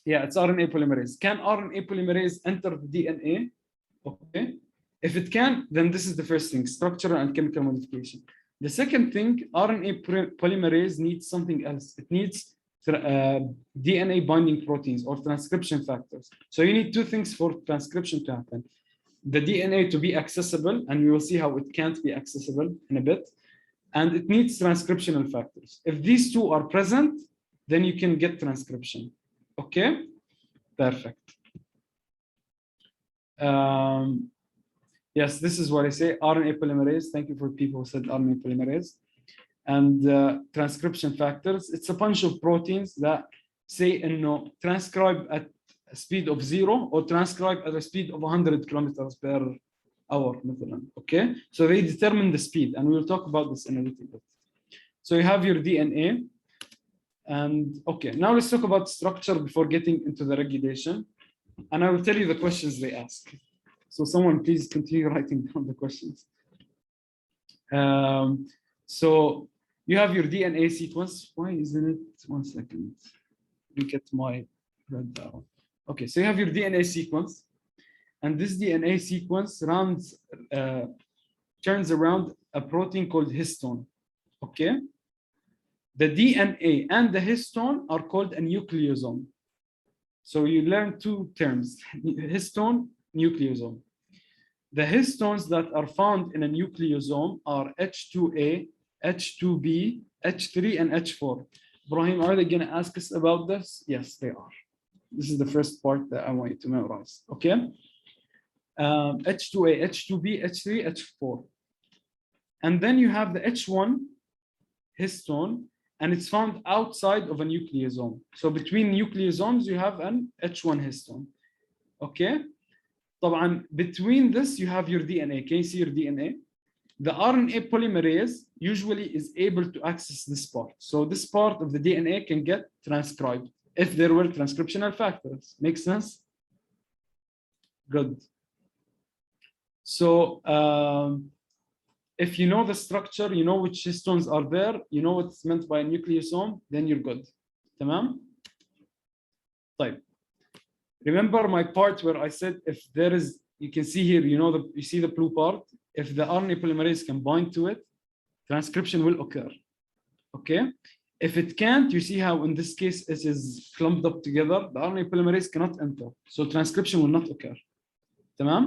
Yeah, it's RNA polymerase. Can RNA polymerase enter the DNA? Okay. If it can, then this is the first thing, structural and chemical modification. The second thing, RNA polymerase needs something else. It needs DNA binding proteins or transcription factors. So you need two things for transcription to happen. The DNA to be accessible, and we will see how it can't be accessible in a bit. And it needs transcriptional factors. If these two are present, then you can get transcription. Okay, perfect. Yes, this is what I say, RNA polymerase. Thank you for people who said RNA polymerase. And transcription factors, it's a bunch of proteins that say, transcribe at a speed of 0 or transcribe at a speed of 100 kilometers per hour. Okay, so they determine the speed, and we'll talk about this in a little bit. So you have your DNA. And okay, now let's talk about structure before getting into the regulation. And I will tell you the questions they ask. So someone please continue writing down the questions. So you have your DNA sequence. Why isn't it? 1 second. Let me get my red down. Okay, so you have your DNA sequence. And this DNA sequence turns around a protein called histone. Okay? The DNA and the histone are called a nucleosome. So you learn two terms, histone, nucleosome. The histones that are found in a nucleosome are H2A, H2B, H3, and H4. Ibrahim, are they going to ask us about this? Yes, they are. This is the first part that I want you to memorize. Okay? H2A, H2B, H3, H4. And then you have the H1 histone, and it's found outside of a nucleosome. So between nucleosomes, you have an H1 histone. Okay? طبعا between this, you have your DNA. Can you see your DNA? The RNA polymerase usually is able to access this part. So this part of the DNA can get transcribed if there were transcriptional factors. Make sense? Good. So if you know the structure, you know which histones are there, you know what's meant by a nucleosome, then you're good. Tamam? طيب. Remember my part where I said if there is, you can see here, you know, you see the blue part. If the RNA polymerase can bind to it, transcription will occur. Okay? If it can't, you see how in this case it is clumped up together. The RNA polymerase cannot enter, so transcription will not occur. Tamam?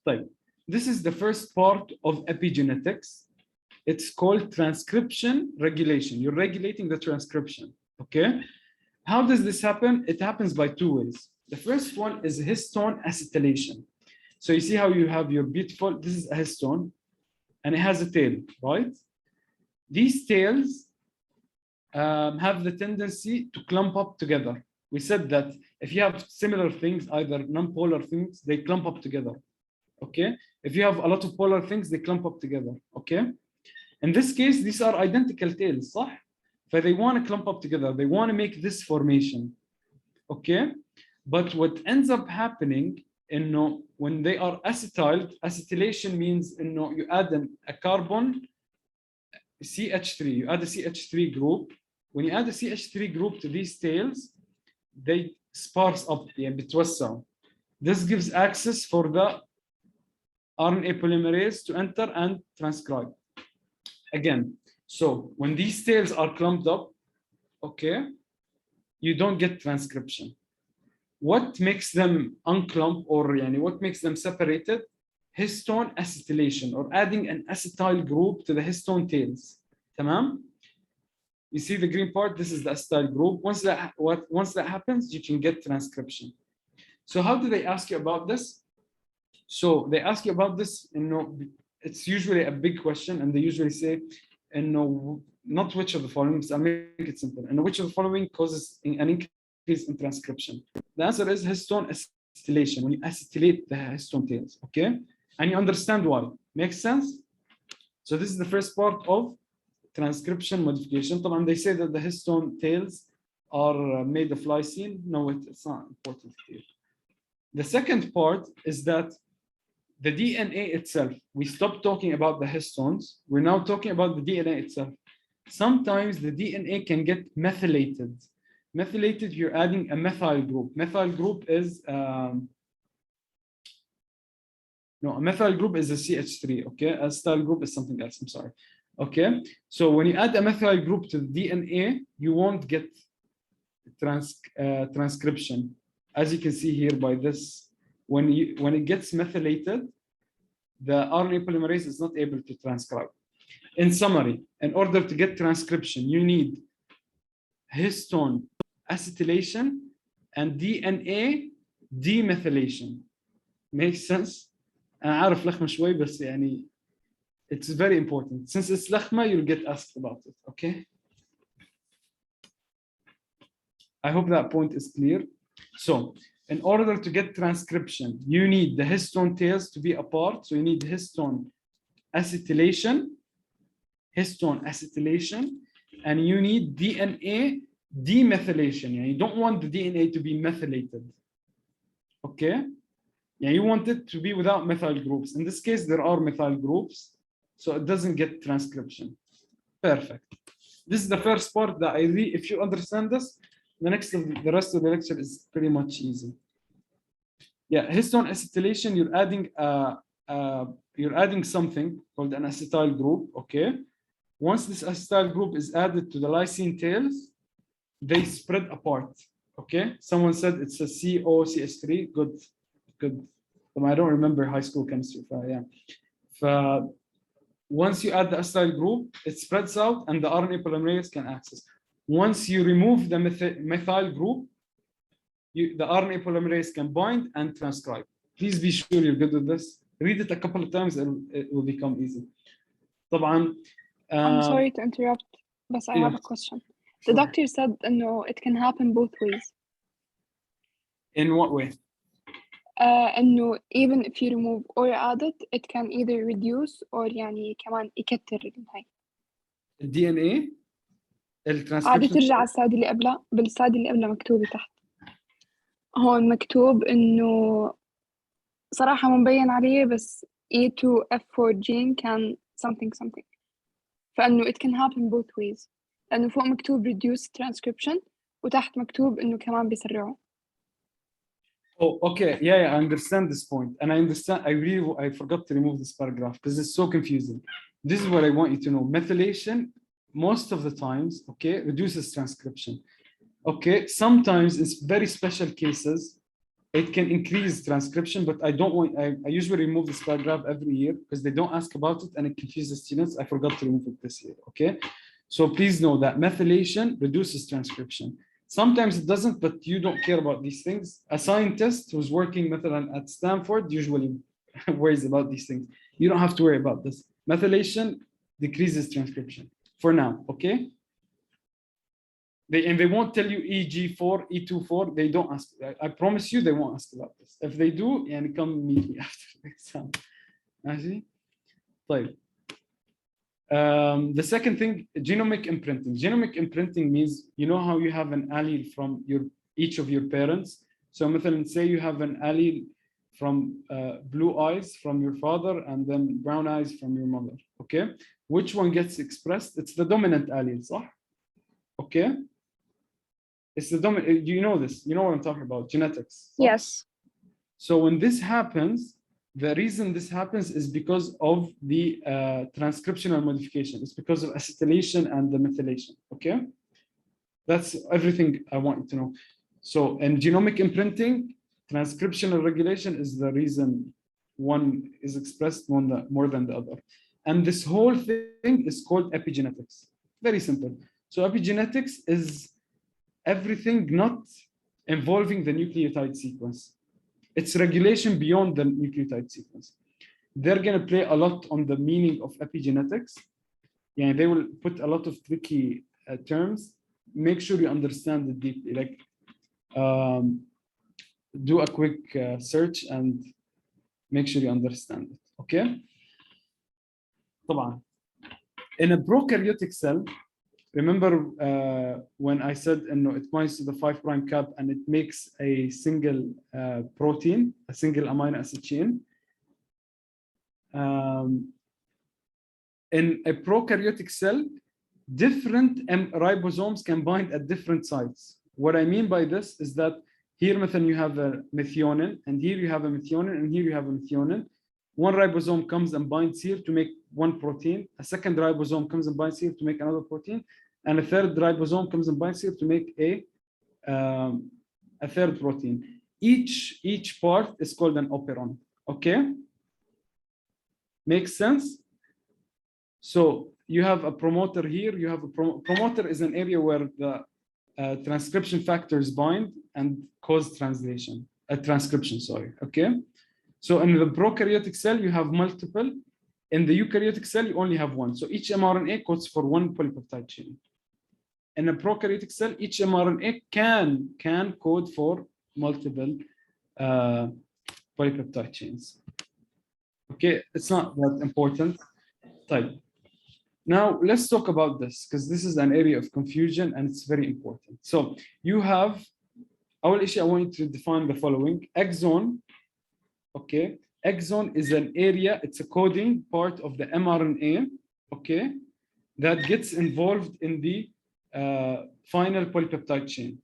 طيب. This is the first part of epigenetics. It's called transcription regulation. You're regulating the transcription. Okay? How does this happen? It happens by two ways. The first one is histone acetylation. So you see how you have your beautiful, this is a histone, and it has a tail, right? These tails have the tendency to clump up together. We said that if you have similar things, either non-polar things, they clump up together. Okay? If you have a lot of polar things, they clump up together. Okay? In this case, these are identical tails, صح? So they want to clump up together. They want to make this formation. Okay? But what ends up happening, when they are acetyled, acetylation means you add a carbon, CH3. You add a CH3 group. When you add a CH3 group to these tails, they sparse up. This gives access for the RNA polymerase to enter and transcribe. Again, so when these tails are clumped up, okay, you don't get transcription. What makes them unclump, or what makes them separated? Histone acetylation, or adding an acetyl group to the histone tails. Tamam? You see the green part? This is the acetyl group. Once that happens, you can get transcription. So how do they ask you about this? So they ask you about this, it's usually a big question, and they usually say, not which of the following, I'll make it simple, and which of the following causes an increase in transcription? The answer is histone acetylation, when you acetylate the histone tails, okay? And you understand why. Makes sense? So this is the first part of transcription modification. And they say that the histone tails are made of lysine. No, it's not important here. The second part is that the DNA itself, we stopped talking about the histones. We're now talking about the DNA itself. Sometimes the DNA can get methylated. Methylated, you're adding a methyl group. Methyl group is, a methyl group is a CH3, okay? A acetyl group is something else, I'm sorry. Okay, so when you add a methyl group to the DNA, you won't get transcription. As you can see here by this, when it gets methylated, the RNA polymerase is not able to transcribe. In summary, in order to get transcription, you need histone acetylation and DNA demethylation. Makes sense? أنا عارف لخمة شوي بس it's very important. Since it's لخمة, you'll get asked about it. Okay? I hope that point is clear. So, in order to get transcription, you need the histone tails to be apart. So you need histone acetylation, and you need DNA demethylation. You don't want the DNA to be methylated. Okay? You want it to be without methyl groups. In this case, there are methyl groups, so it doesn't get transcription. Perfect. This is the first part that if you understand this, the rest of the lecture is pretty much easy. Yeah, histone acetylation, you're adding something called an acetyl group, okay? Once this acetyl group is added to the lysine tails, they spread apart, okay? Someone said it's a COCH3, good. I don't remember high school chemistry, yeah. Once you add the acetyl group, it spreads out and the RNA polymerase can access. Once you remove the methyl group, the RNA polymerase can bind and transcribe. Please be sure you're good with this. Read it a couple of times and it will become easy. طبعا. I'm sorry to interrupt. But I have a Yes. question. The Sure. doctor said no, it can happen both ways. In what way? إنه even if you remove or add it can either reduce or يعني كمان يكتر هاي. DNA عادي الترانسكريبشن ترجع على السلايد اللي قبلها، بالسلايد اللي قبلها مكتوبة تحت. هون مكتوب إنه صراحة مبين عليه بس E2F4 gene can something فإنه it can happen both ways، لأنه فوق مكتوب reduce transcription وتحت مكتوب إنه كمان بيسرعه. Oh, okay. Yeah, I understand this point. And I forgot to remove this paragraph because it's so confusing. This is what I want you to know. Methylation, most of the times, okay, reduces transcription. Okay, sometimes in very special cases, it can increase transcription, but I usually remove this paragraph every year because they don't ask about it and it confuses students. I forgot to remove it this year, okay? So please know that methylation reduces transcription. Sometimes it doesn't, but you don't care about these things. A scientist who's working at Stanford usually worries about these things. You don't have to worry about this. Methylation decreases transcription for now, okay? They won't tell you EG4, E24. They don't ask. I promise you, they won't ask about this. If they do, and come meet me after the exam. ماشي؟ طيب. The second thing, genomic imprinting. Genomic imprinting means you know how you have an allele from each of your parents. So, مثلا, say you have an allele from blue eyes from your father and then brown eyes from your mother. Okay, which one gets expressed? It's the dominant allele, صح? Okay. It's the dominant. You know this. You know what I'm talking about. Genetics. صح? Yes. So when this happens, the reason this happens is because of the transcriptional modification. It's because of acetylation and the methylation. Okay, that's everything I want you to know. So in genomic imprinting, transcriptional regulation is the reason one is expressed more than the other. And this whole thing is called epigenetics. Very simple. So epigenetics is everything not involving the nucleotide sequence. It's regulation beyond the nucleotide sequence. They're going to play a lot on the meaning of epigenetics. Yeah, they will put a lot of tricky terms. Make sure you understand it deeply. Like, do a quick search and make sure you understand it. Okay? طبعا. In a prokaryotic cell, remember when I said it binds to the 5' cap and it makes a single protein, a single amino acid chain. In a prokaryotic cell, different ribosomes can bind at different sites. What I mean by this is that here, مثلا, you have a methionine, and here you have a methionine, and here you have a methionine. One ribosome comes and binds here to make one protein. A second ribosome comes and binds here to make another protein. And a third ribosome comes and binds here to make a third protein. Each part is called an operon. Okay? Makes sense? So you have a promoter here. You have a promoter is an area where the transcription factors bind and cause transcription, sorry. Okay? So in the prokaryotic cell, you have multiple. In the eukaryotic cell, you only have one. So each mRNA codes for one polypeptide chain. In a prokaryotic cell, each mRNA can code for multiple polypeptide chains. Okay, it's not that important. Type. Now let's talk about this because this is an area of confusion and it's very important. So you have, أول issue I want you to define the following. Exon, okay, exon is an area, it's a coding part of the mRNA, okay, that gets involved in the final polypeptide chain,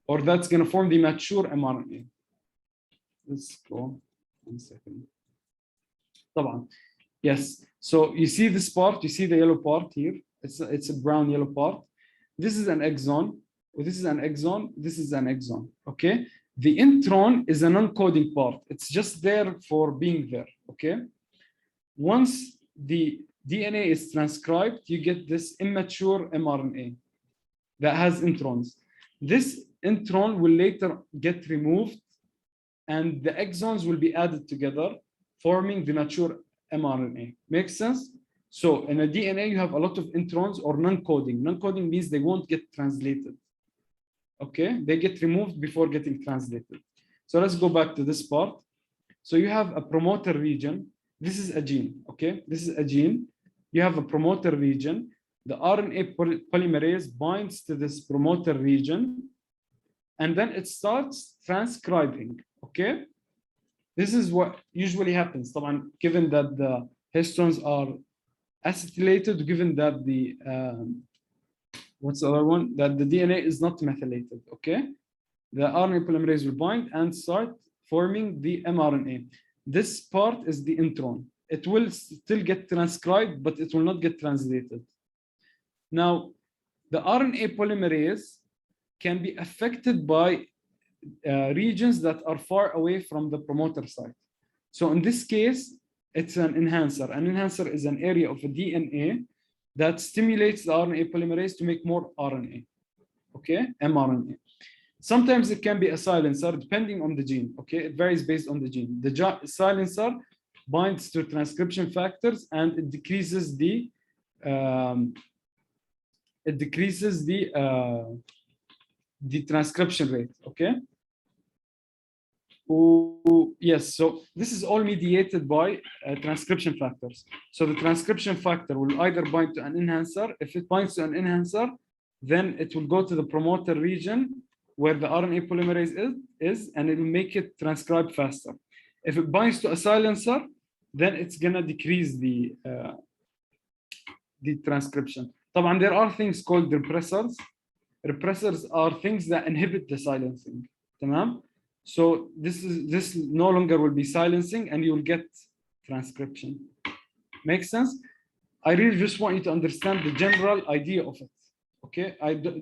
or that's going to form the mature mRNA. Let's go 1 second. طبعا. Yes. So you see this part, you see the yellow part here. It's a brown yellow part. This is an exon. This is an exon. This is an exon. Okay. The intron is a non-coding part. It's just there for being there. Okay. Once the DNA is transcribed, you get this immature mRNA that has introns. This intron will later get removed and the exons will be added together, forming the mature mRNA. Makes sense? So in a DNA, you have a lot of introns or non-coding. Non-coding means they won't get translated. Okay, they get removed before getting translated. So let's go back to this part. So you have a promoter region. This is a gene, okay? This is a gene. You have a promoter region. The RNA polymerase binds to this promoter region, and then it starts transcribing, okay? This is what usually happens. Given that the histones are acetylated, given that the what's the other one? That the DNA is not methylated, okay? The RNA polymerase will bind and start forming the mRNA. This part is the intron. It will still get transcribed, but it will not get translated. Now, the RNA polymerase can be affected by regions that are far away from the promoter site. So in this case, it's an enhancer. An enhancer is an area of a DNA that stimulates the RNA polymerase to make more RNA, okay, mRNA. Sometimes it can be a silencer depending on the gene, okay? It varies based on the gene. The silencer binds to transcription factors and it decreases the transcription rate, okay? Yes, so this is all mediated by transcription factors. So the transcription factor will either bind to an enhancer. If it binds to an enhancer, then it will go to the promoter region where the RNA polymerase is, and it will make it transcribe faster. If it binds to a silencer, then it's gonna decrease the transcription. There are things called repressors. Repressors are things that inhibit the silencing. So this no longer will be silencing, and you'll get transcription. Makes sense? I really just want you to understand the general idea of it. Okay,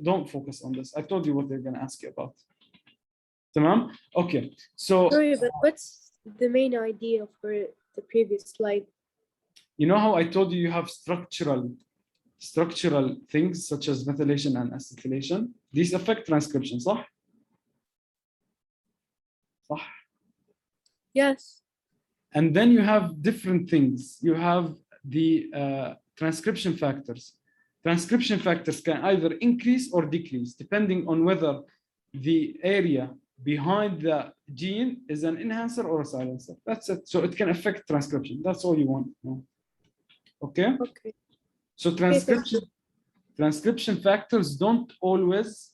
don't focus on this. I told you what they're going to ask you about. Tamam? Okay, so Sorry, but what's the main idea for the previous slide? you know how I told you have structural things such as methylation and acetylation? These affect transcription, صح? صح? Yes. And then you have different things. You have the transcription factors. Transcription factors can either increase or decrease depending on whether the area behind the gene is an enhancer or a silencer. That's it. So it can affect transcription. That's all you want. Okay? Okay. So transcription factors don't always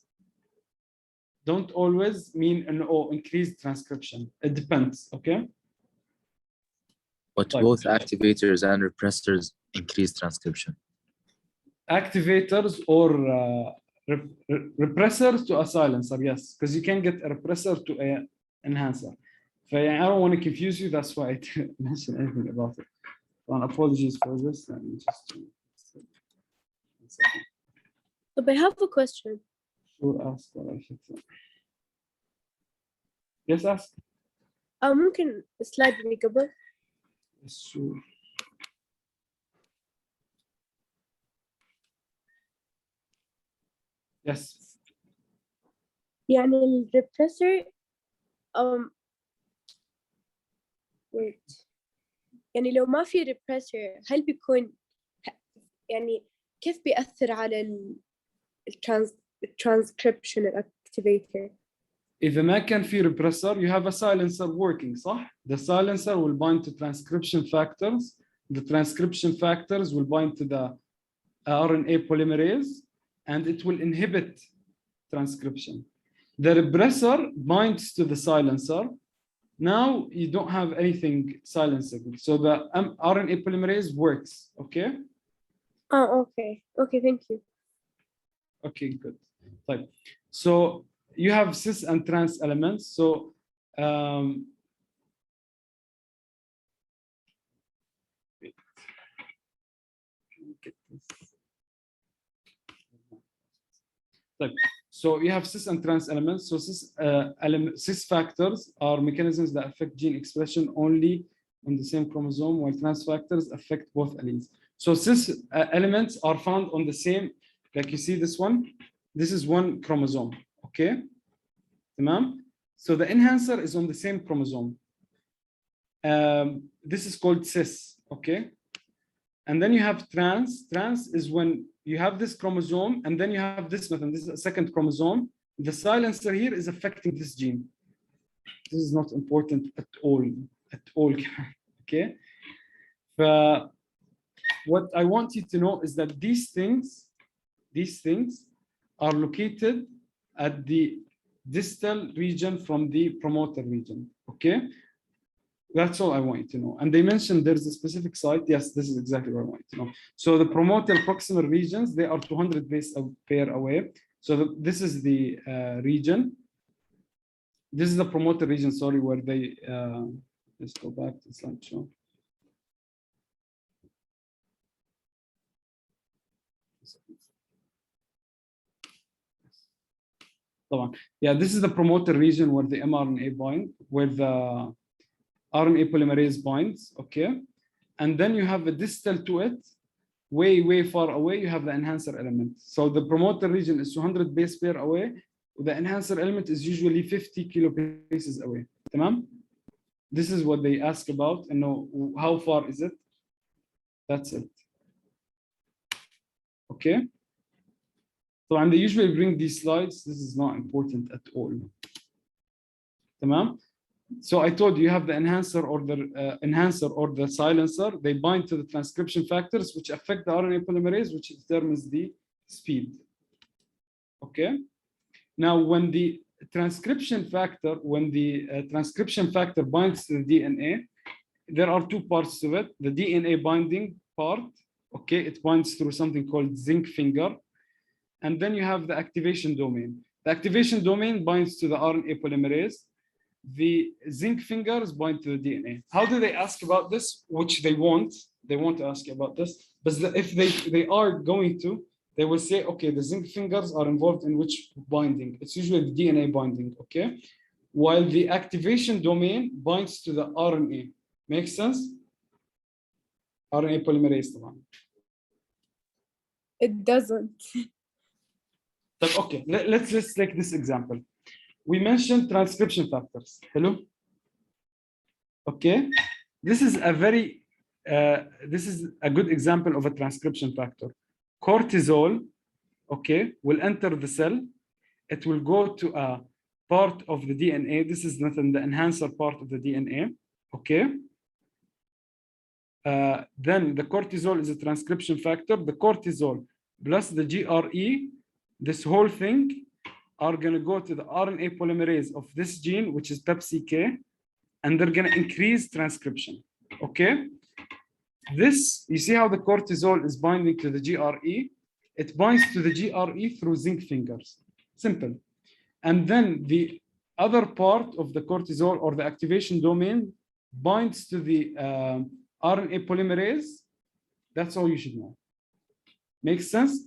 mean increased transcription. It depends, okay? But both activators and repressors increase transcription. Activators or repressors to a silencer, yes, because you can get a repressor to an enhancer. I don't want to confuse you, that's why I didn't mention anything about it. Apologies for this. But I have a question. Sure, ask what I should say. Yes, ask. ممكن slide اللي قبل. Yes, sure. Yes. يعني الريبريسر wait. يعني لو ما في ريبريسر هل بيكون يعني كيف بيأثر على الترانسكريبشن activator؟ إذا ما كان في repressor, you have a silencer working, صح? The silencer will bind to transcription factors. The transcription factors will bind to the RNA polymerase, and it will inhibit transcription. The repressor binds to the silencer. Now you don't have anything silencing. So the RNA polymerase works, okay? Oh, okay. Okay, thank you. Okay, good. Right. So you have cis and trans elements. So so you have cis and trans elements. So cis factors are mechanisms that affect gene expression only on the same chromosome, while trans factors affect both alleles. So cis elements are found on the same, like you see this one. This is one chromosome, okay? Tamam? So the enhancer is on the same chromosome. This is called cis, okay? And then you have trans. Trans is when you have this chromosome, and then you have this method. This is a second chromosome. The silencer here is affecting this gene. This is not important at all. Okay. But what I want you to know is that these things are located at the distal region from the promoter region. Okay. That's all I want you to know. And they mentioned there's a specific site. Yes, this is exactly what I want you to know. So the promoter proximal regions, they are 200 base pair away. So this is the region. This is the promoter region, sorry, where they, let's go back to slideshow. Yeah, this is the promoter region where the mRNA bind, where the RNA polymerase binds, okay? And then you have a distal to it, way far away, you have the enhancer element. So the promoter region is 200 base pair away. The enhancer element is usually 50 kilobases away. Tamam? This is what they ask about, and know how far is it? That's it. Okay? So, and they usually bring these slides. This is not important at all. Tamam? So I told you, you have the enhancer or the silencer. They bind to the transcription factors which affect the RNA polymerase, which determines the speed. Okay. Now, when the transcription factor binds to the DNA, there are two parts to it. The DNA binding part, okay, it binds through something called zinc finger, and then you have the activation domain. The activation domain binds to the RNA polymerase. The zinc fingers bind to the DNA. How do they ask about this? Which they want to ask you about this. But if they are going to, they will say, okay, the zinc fingers are involved in which binding? It's usually the DNA binding, okay? While the activation domain binds to the RNA. Makes sense? RNA polymerase. It doesn't. But okay, let's take this example. We mentioned transcription factors. Hello? Okay. This is a good example of a transcription factor. Cortisol, okay, will enter the cell. It will go to a part of the DNA. This is not in the enhancer part of the DNA, okay? Then the cortisol is a transcription factor. The cortisol plus the GRE, this whole thing, are going to go to the RNA polymerase of this gene, which is PepCK, and they're going to increase transcription. Okay? This, you see how the cortisol is binding to the GRE? It binds to the GRE through zinc fingers. Simple. And then the other part of the cortisol or the activation domain binds to the RNA polymerase. That's all you should know. Makes sense?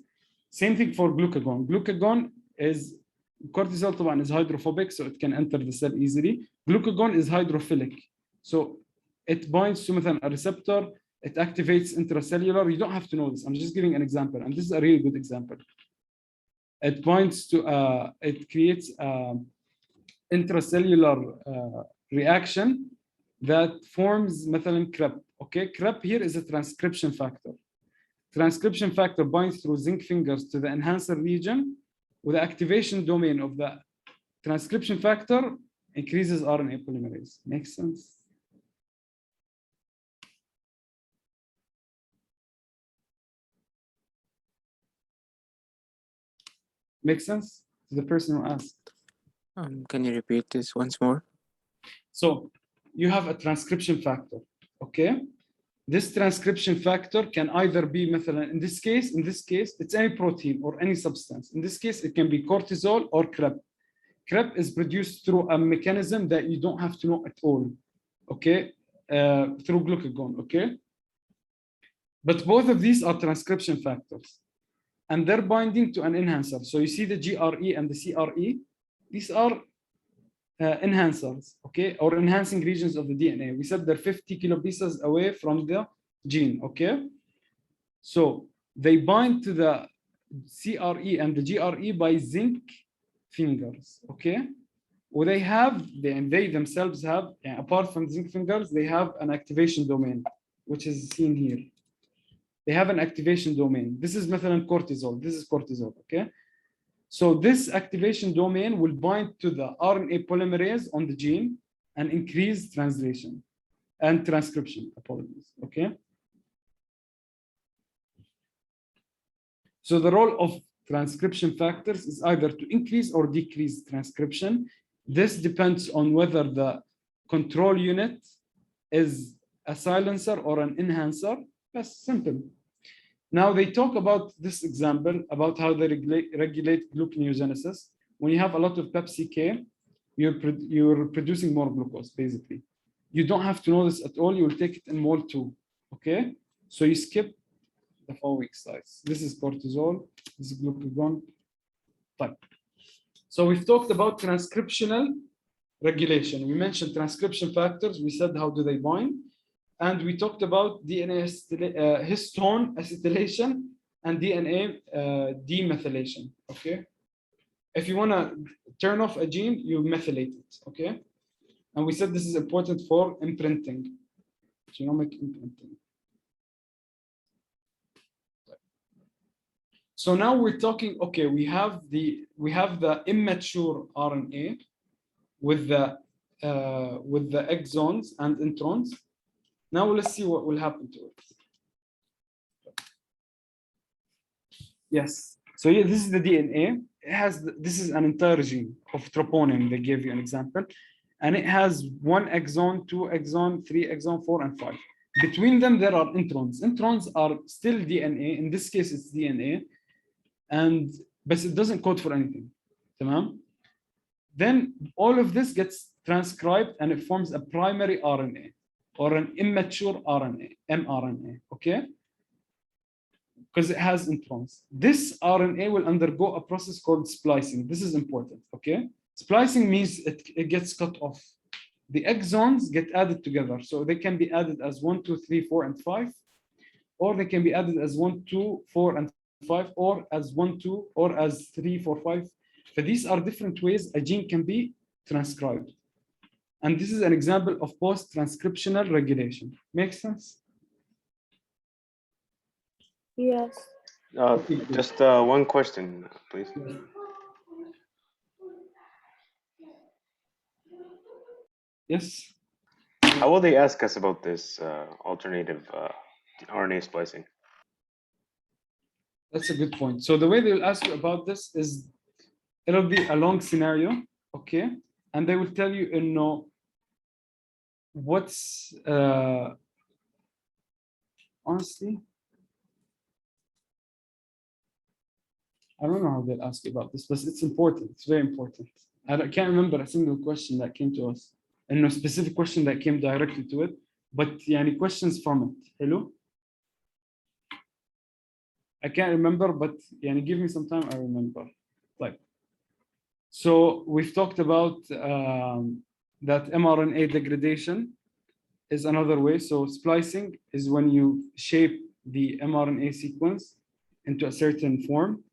Same thing for glucagon. Glucagon is cortisol is hydrophobic, so it can enter the cell easily. Glucagon is hydrophilic, so it binds to a receptor. It activates intracellular. You don't have to know this. I'm just giving an example, and this is a really good example. It binds to, it creates intracellular reaction that forms methylene CREP. Okay, CREP here is a transcription factor. Transcription factor binds through zinc fingers to the enhancer region, with the activation domain of the transcription factor increases RNA polymerase. Makes sense? Makes sense to the person who asked? Can you repeat this once more? So you have a transcription factor, okay? This transcription factor can either be in this case, it's any protein or any substance. In this case, it can be cortisol or CREP. CREP is produced through a mechanism that you don't have to know at all, okay? Through glucagon, okay? But both of these are transcription factors, and they're binding to an enhancer. So you see the GRE and the CRE, these are enhancers, okay, or enhancing regions of the DNA. We said they're 50 kilobases away from the gene, okay? So they bind to the CRE and the GRE by zinc fingers, okay? Or they themselves have, apart from zinc fingers, they have an activation domain, which is seen here. they have an activation domain. This is مثلا cortisol. This is cortisol, okay? So this activation domain will bind to the RNA polymerase on the gene and increase translation and transcription, apologies, okay? So the role of transcription factors is either to increase or decrease transcription. This depends on whether the control unit is a silencer or an enhancer. That's simple. Now they talk about this example about how they regulate gluconeogenesis. When you have a lot of Pepsi K, you're producing more glucose, basically. You don't have to know this at all. You will take it in MOL 2, okay? So you skip the following slides. This is cortisol, this is glucagon. Fine. So we've talked about transcriptional regulation. We mentioned transcription factors. We said how do they bind. And we talked about DNA histone acetylation and DNA demethylation, okay? If you want to turn off a gene, you methylate it, okay? And we said this is important for imprinting, genomic imprinting. So now we're talking, okay, we have the immature RNA with the exons and introns. Now let's see what will happen to it. Yes. So yeah, this is the DNA. It has this is an entire gene of troponin. They gave you an example, and it has 1 exon, 2 exon, 3 exon, 4, and 5. Between them, there are introns. Introns are still DNA. In this case, it's DNA, but it doesn't code for anything. Tamam? Then all of this gets transcribed, and it forms a primary RNA. Or an immature RNA, mRNA, okay? Because it has introns. This RNA will undergo a process called splicing. This is important, okay? Splicing means it gets cut off. The exons get added together. So they can be added as 1, 2, 3, 4, and 5, or they can be added as 1, 2, 4, and 5, or as 1, 2, or as 3, 4, 5. So these are different ways a gene can be transcribed. And this is an example of post-transcriptional regulation. Makes sense? Yes. Just one question, please. Yes. How will they ask us about this alternative RNA splicing? That's a good point. So the way they will ask you about this is, it'll be a long scenario, okay? And they will tell you, what's honestly, I don't know how they'll ask you about this, but it's important. It's very important. I can't remember a single question that came to us, and no specific question that came directly to it, but yani questions from it. Hello? I can't remember, but yani give me some time, I remember. Like, so we've talked about that mRNA degradation is another way. So splicing is when you shape the mRNA sequence into a certain form.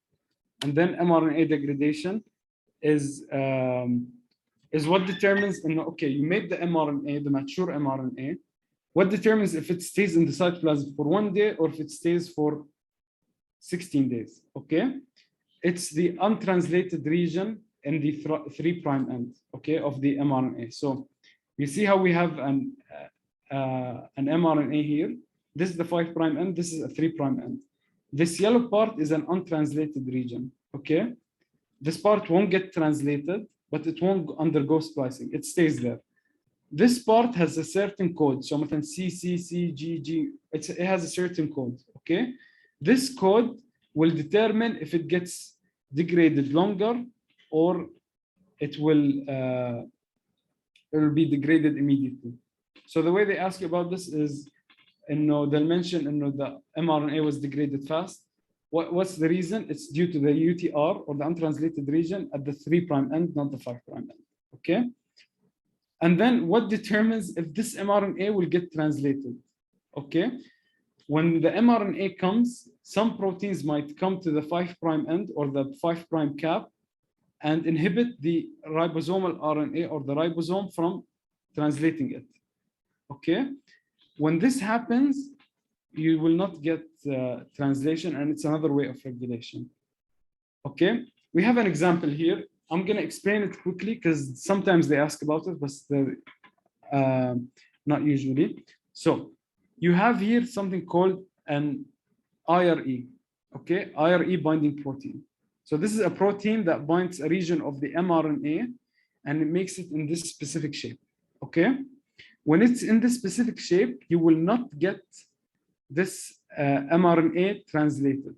And then mRNA degradation is what determines, okay, you made the mRNA, the mature mRNA. What determines if it stays in the cytoplasm for 1 day or if it stays for 16 days, okay? It's the untranslated region in the 3' end, okay, of the mRNA. So you see how we have an mRNA here. This is the 5' end, this is a 3' end. This yellow part is an untranslated region, okay? This part won't get translated, but it won't undergo splicing. It stays there. This part has a certain code. So C, C, C, G, G, it has a certain code, okay? This code will determine if it gets degraded longer or it will be degraded immediately. So the way they ask you about this is, they'll mention the mRNA was degraded fast. What's the reason? It's due to the UTR, or the untranslated region, at the 3' end, not the 5' end, okay? And then what determines if this mRNA will get translated, okay? When the mRNA comes, some proteins might come to the 5' end or the 5' cap and inhibit the ribosomal RNA or the ribosome from translating it, okay? When this happens, you will not get translation, and it's another way of regulation. Okay, we have an example here. I'm going to explain it quickly because sometimes they ask about it, but not usually. So you have here something called an IRE, okay, IRE binding protein. So this is a protein that binds a region of the mRNA and it makes it in this specific shape, okay? When it's in this specific shape, you will not get this mRNA translated,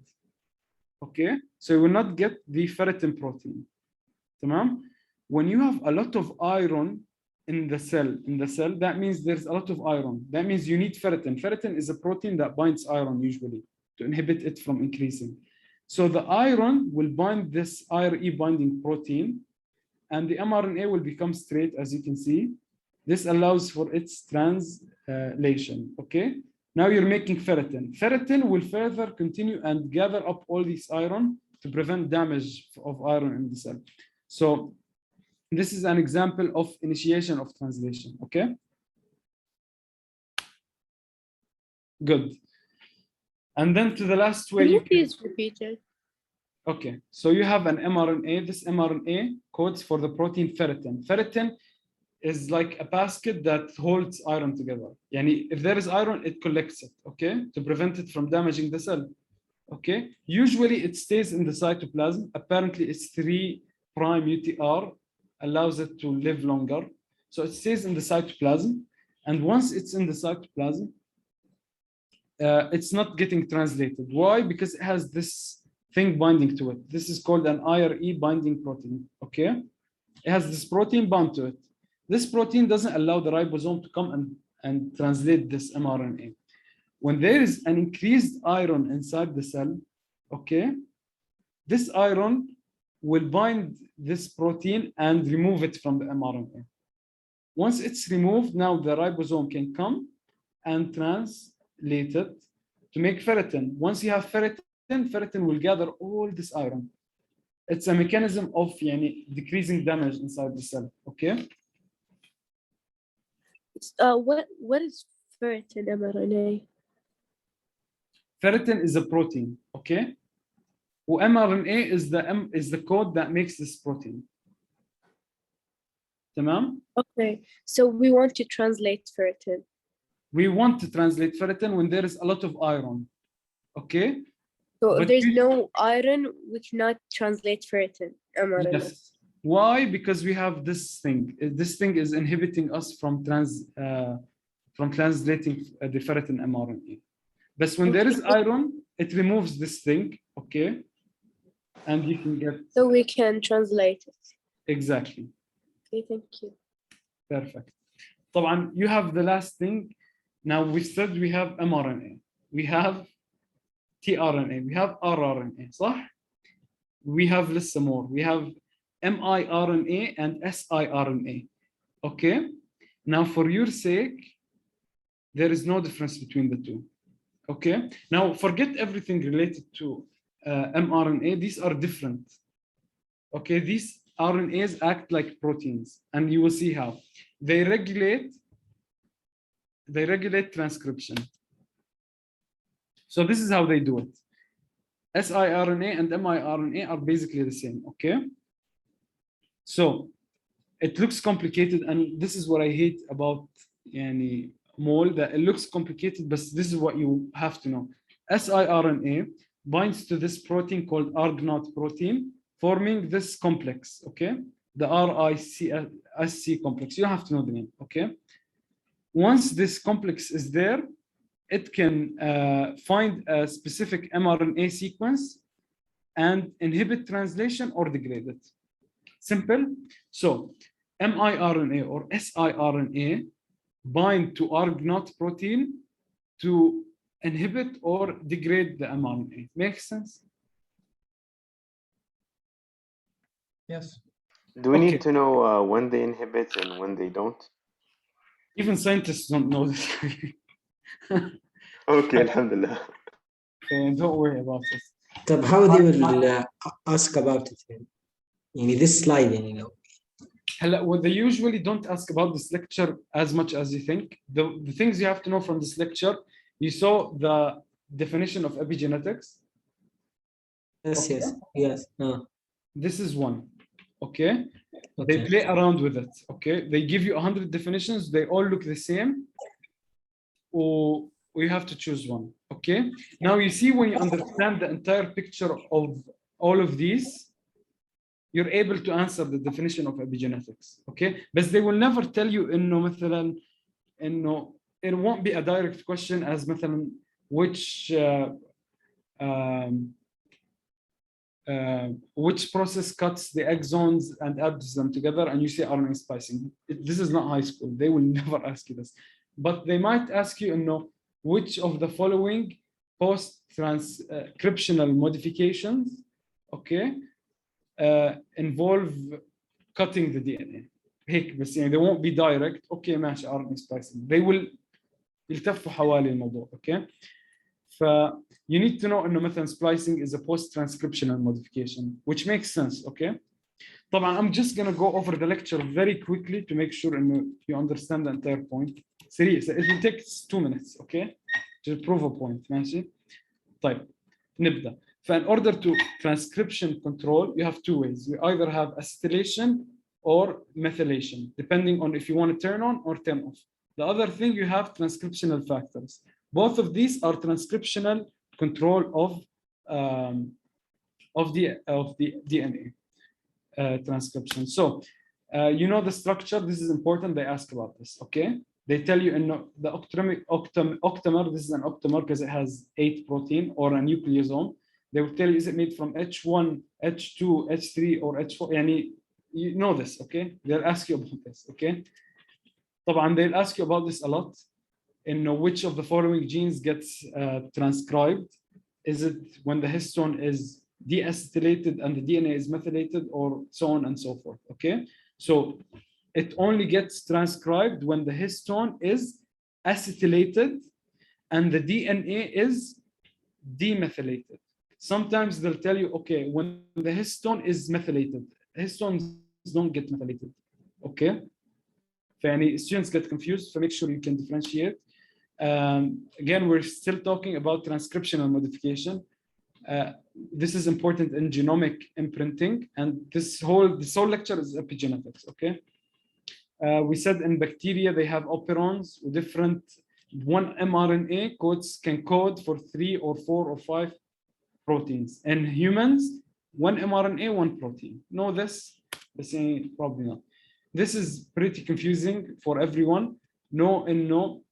okay? So you will not get the ferritin protein, tamam? When you have a lot of iron in the cell, that means there's a lot of iron. That means you need ferritin. Ferritin is a protein that binds iron usually to inhibit it from increasing. So the iron will bind this IRE binding protein and the mRNA will become straight, as you can see. This allows for its translation, okay? Now you're making ferritin. Ferritin will further continue and gather up all this iron to prevent damage of iron in the cell. So this is an example of initiation of translation, okay? Good. And then to the last way Can you you please repeat it? Okay, so you have an mRNA. This mRNA codes for the protein ferritin. Ferritin is like a basket that holds iron together. Yani if there is iron, it collects it, okay, to prevent it from damaging the cell, okay? Usually it stays in the cytoplasm. Apparently it's 3' UTR allows it to live longer. So it stays in the cytoplasm. And once it's in the cytoplasm, it's not getting translated. Why? Because it has this thing binding to it. This is called an IRE binding protein, okay? It has this protein bound to it. This protein doesn't allow the ribosome to come and translate this mRNA. When there is an increased iron inside the cell, okay, this iron will bind this protein and remove it from the mRNA. Once it's removed, now the ribosome can come and translate it to make ferritin. Once you have ferritin, ferritin will gather all this iron. It's a mechanism of decreasing damage inside the cell, okay? What is ferritin mRNA? Ferritin is a protein, okay? mRNA is the code that makes this protein. Tamam? Okay, so we want to translate ferritin. We want to translate ferritin when there is a lot of iron, okay? So But if there's no iron, we cannot translate ferritin mRNA. Yes. Why? Because we have this thing. This thing is inhibiting us from translating the ferritin mRNA. But when there is iron, it removes this thing, okay? And you can get... So we can translate it. Exactly. Okay, thank you. Perfect. طبعا, you have the last thing. Now we said we have mRNA. We have tRNA. We have rRNA, صح? We have listen more. We have miRNA and siRNA. Okay? Now, for your sake, there is no difference between the two. Okay? Now, forget everything related to mRNA. These are different. Okay? These RNAs act like proteins, and you will see how. They regulate transcription. So this is how they do it. siRNA and miRNA are basically the same, okay? So it looks complicated, and this is what I hate about MOL, that it looks complicated, but this is what you have to know. siRNA binds to this protein called argnot protein, forming this complex, okay? The RICSC complex. You don't have to know the name, okay? Once this complex is there, it can find a specific mRNA sequence and inhibit translation or degrade it. Simple. So miRNA or siRNA bind to argnot protein to inhibit or degrade the mRNA. Makes sense? Yes. Do we need to know when they inhibit and when they don't? Even scientists don't know this. Okay, alhamdulillah. Don't worry about it. طب how they will ask about it يعني this slide Well, they usually don't ask about this lecture as much as you think. The things you have to know from this lecture, You saw the definition of epigenetics. Yes, Okay. yes, yes. This is one. Okay. They Okay. play around with it. Okay. They give you 100 definitions. They all look the same. Or you have to choose one. Okay. Now you see, when you understand the entire picture of all of these, you're able to answer the definition of epigenetics. Okay. But they will never tell you إنه مثلا إنه it won't be a direct question as مثلا which process cuts the exons and adds them together, and you say RNA splicing. This is not high school. They will never ask you this. But they might ask you, which of the following post-transcriptional modifications, okay, involve cutting the DNA. هيك بس يعني they won't be direct. Okay, ماشي RNA splicing. They will يلتفوا حوالي الموضوع. Okay. You need to know إنه مثلا splicing is a post-transcriptional modification, which makes sense. Okay. طبعا I'm just gonna go over the lecture very quickly to make sure إنه you understand the entire point. Serious. It will take 2 minutes. Okay. To prove a point. ماشي. طيب نبدأ. In order to transcription control, you have two ways. You either have acetylation or methylation, depending on if you want to turn on or turn off. The other thing, you have transcriptional factors. Both of these are transcriptional control of the DNA transcription. So you know the structure. This is important. They ask about this. Okay. They tell you in the octamer. This is an octamer because it has 8 protein or a nucleosome. They will tell you, is it made from H1, H2, H3, or H4? You know this, okay? They'll ask you about this, okay? طبعا they'll ask you about this a lot. Which of the following genes gets transcribed? Is it when the histone is deacetylated and the DNA is methylated, or so on and so forth, okay? So it only gets transcribed when the histone is acetylated and the DNA is demethylated. Sometimes they'll tell you, okay, when the histone is methylated, histones don't get methylated, okay? Students get confused, so make sure you can differentiate. Again, we're still talking about transcriptional modification. This is important in genomic imprinting, and this whole lecture is epigenetics, okay? We said in bacteria, they have operons with different, one mRNA can code for 3 or 4 or 5 proteins. In humans, one mRNA, one protein. Know this? Probably not. This is pretty confusing for everyone. You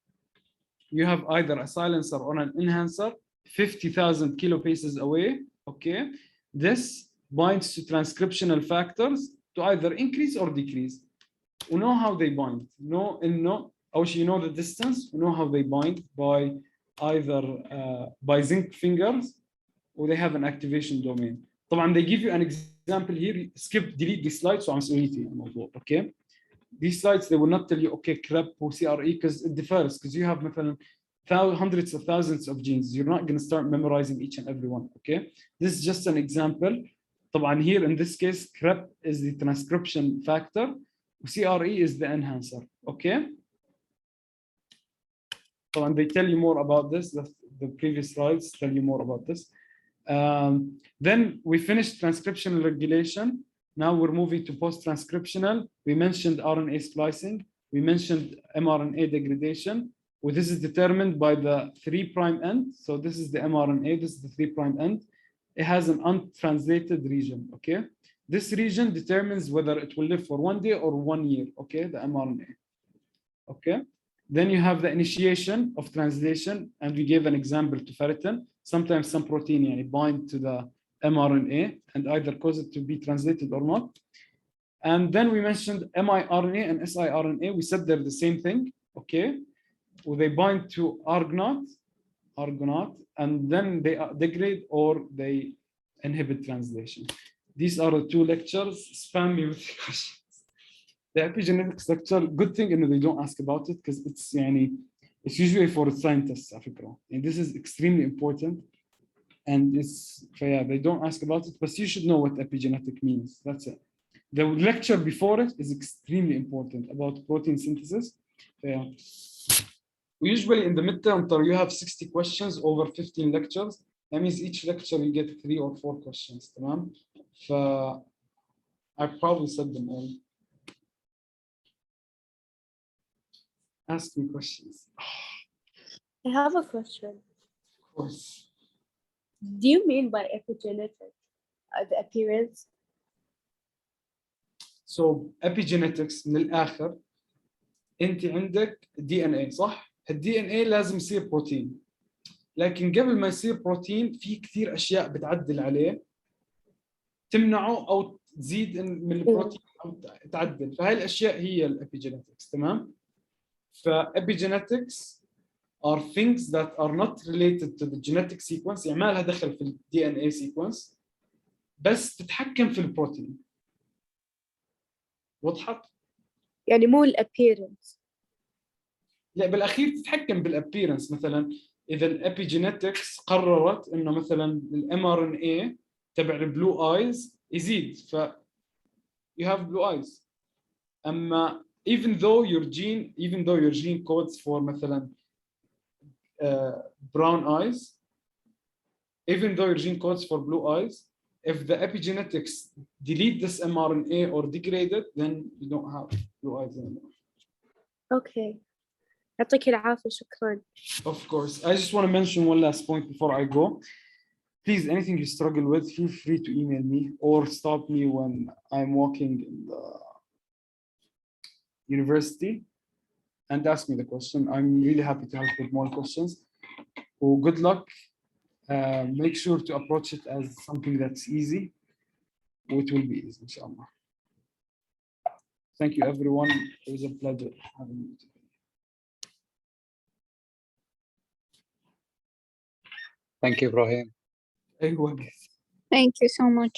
have either a silencer or an enhancer 50,000 kilobases away. Okay. This binds to transcriptional factors to either increase or decrease. We know how they bind. You know the distance. You know how they bind by either by zinc fingers, or they have an activation domain. طبعا they give you an example here. Delete this slide so I'm سويتي الموضوع. Okay. These slides, they will not tell you, okay, CREP or CRE, because it differs, because you have مثلا hundreds of thousands of genes. You're not going to start memorizing each and every one. Okay. This is just an example. طبعا here in this case, CREP is the transcription factor. CRE is the enhancer. Okay. طبعا they tell you more about this. The previous slides tell you more about this. Then we finished transcriptional regulation. Now we're moving to post-transcriptional. We mentioned RNA splicing. We mentioned mRNA degradation. Well, this is determined by the 3' end. So this is the mRNA. This is the 3' end. It has an untranslated region. Okay. This region determines whether it will live for 1 day or 1 year. Okay. The mRNA. Okay. Then you have the initiation of translation, and we gave an example to ferritin. Sometimes some protein bind to the mRNA and either cause it to be translated or not. And then we mentioned miRNA and siRNA. We said they're the same thing, okay? Well, they bind to argonate, and then they degrade or they inhibit translation. These are the 2 lectures. Spam me with questions. The epigenetics lecture, good thing they don't ask about it, because it's usually for scientists, and this is extremely important. And they don't ask about it, but you should know what epigenetic means. That's it. The lecture before it is extremely important about protein synthesis. Usually in the midterm, you have 60 questions over 15 lectures. That means each lecture you get 3 or 4 questions. تمام؟ I probably said them all. Ask me questions. I have a question. Of course. Do you mean by epigenetic the appearance? So epigenetics من الآخر أنت عندك DNA صح؟ الدي ان اي لازم يصير بروتين. لكن قبل ما يصير بروتين في كثير أشياء بتعدل عليه تمنعه أو تزيد من البروتين أو تعدل. فهاي الأشياء هي الابيجينetics. تمام؟ فابيجينetics are things that are not related to the genetic sequence. يعني ما لها دخل في الدي ان اي sequence بس تتحكم في البروتين. وضحت؟ يعني مو الابيرنس. لا بالاخير تتحكم بالابيرنس. مثلا اذا الابيجينetics قررت انه مثلا الام ار ان اي تبع البلو ايز يزيد ف you have blue eyes. اما even though your gene codes for مثلا brown eyes, even though your gene codes for blue eyes, if the epigenetics delete this mRNA or degrade it, then you don't have blue eyes anymore. Okay. يعطيك العافية. شكرا. Of course. I just want to mention one last point before I go. Please, anything you struggle with, feel free to email me or stop me when I'm walking in the university and ask me the question. I'm really happy to help with more questions. Well, good luck. Make sure to approach it as something that's easy. It will be easy, inshallah. Thank you, everyone. It was a pleasure having you today. Thank you, Ibrahim. Thank you so much.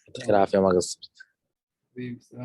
يعطيك العافية ما قصرت.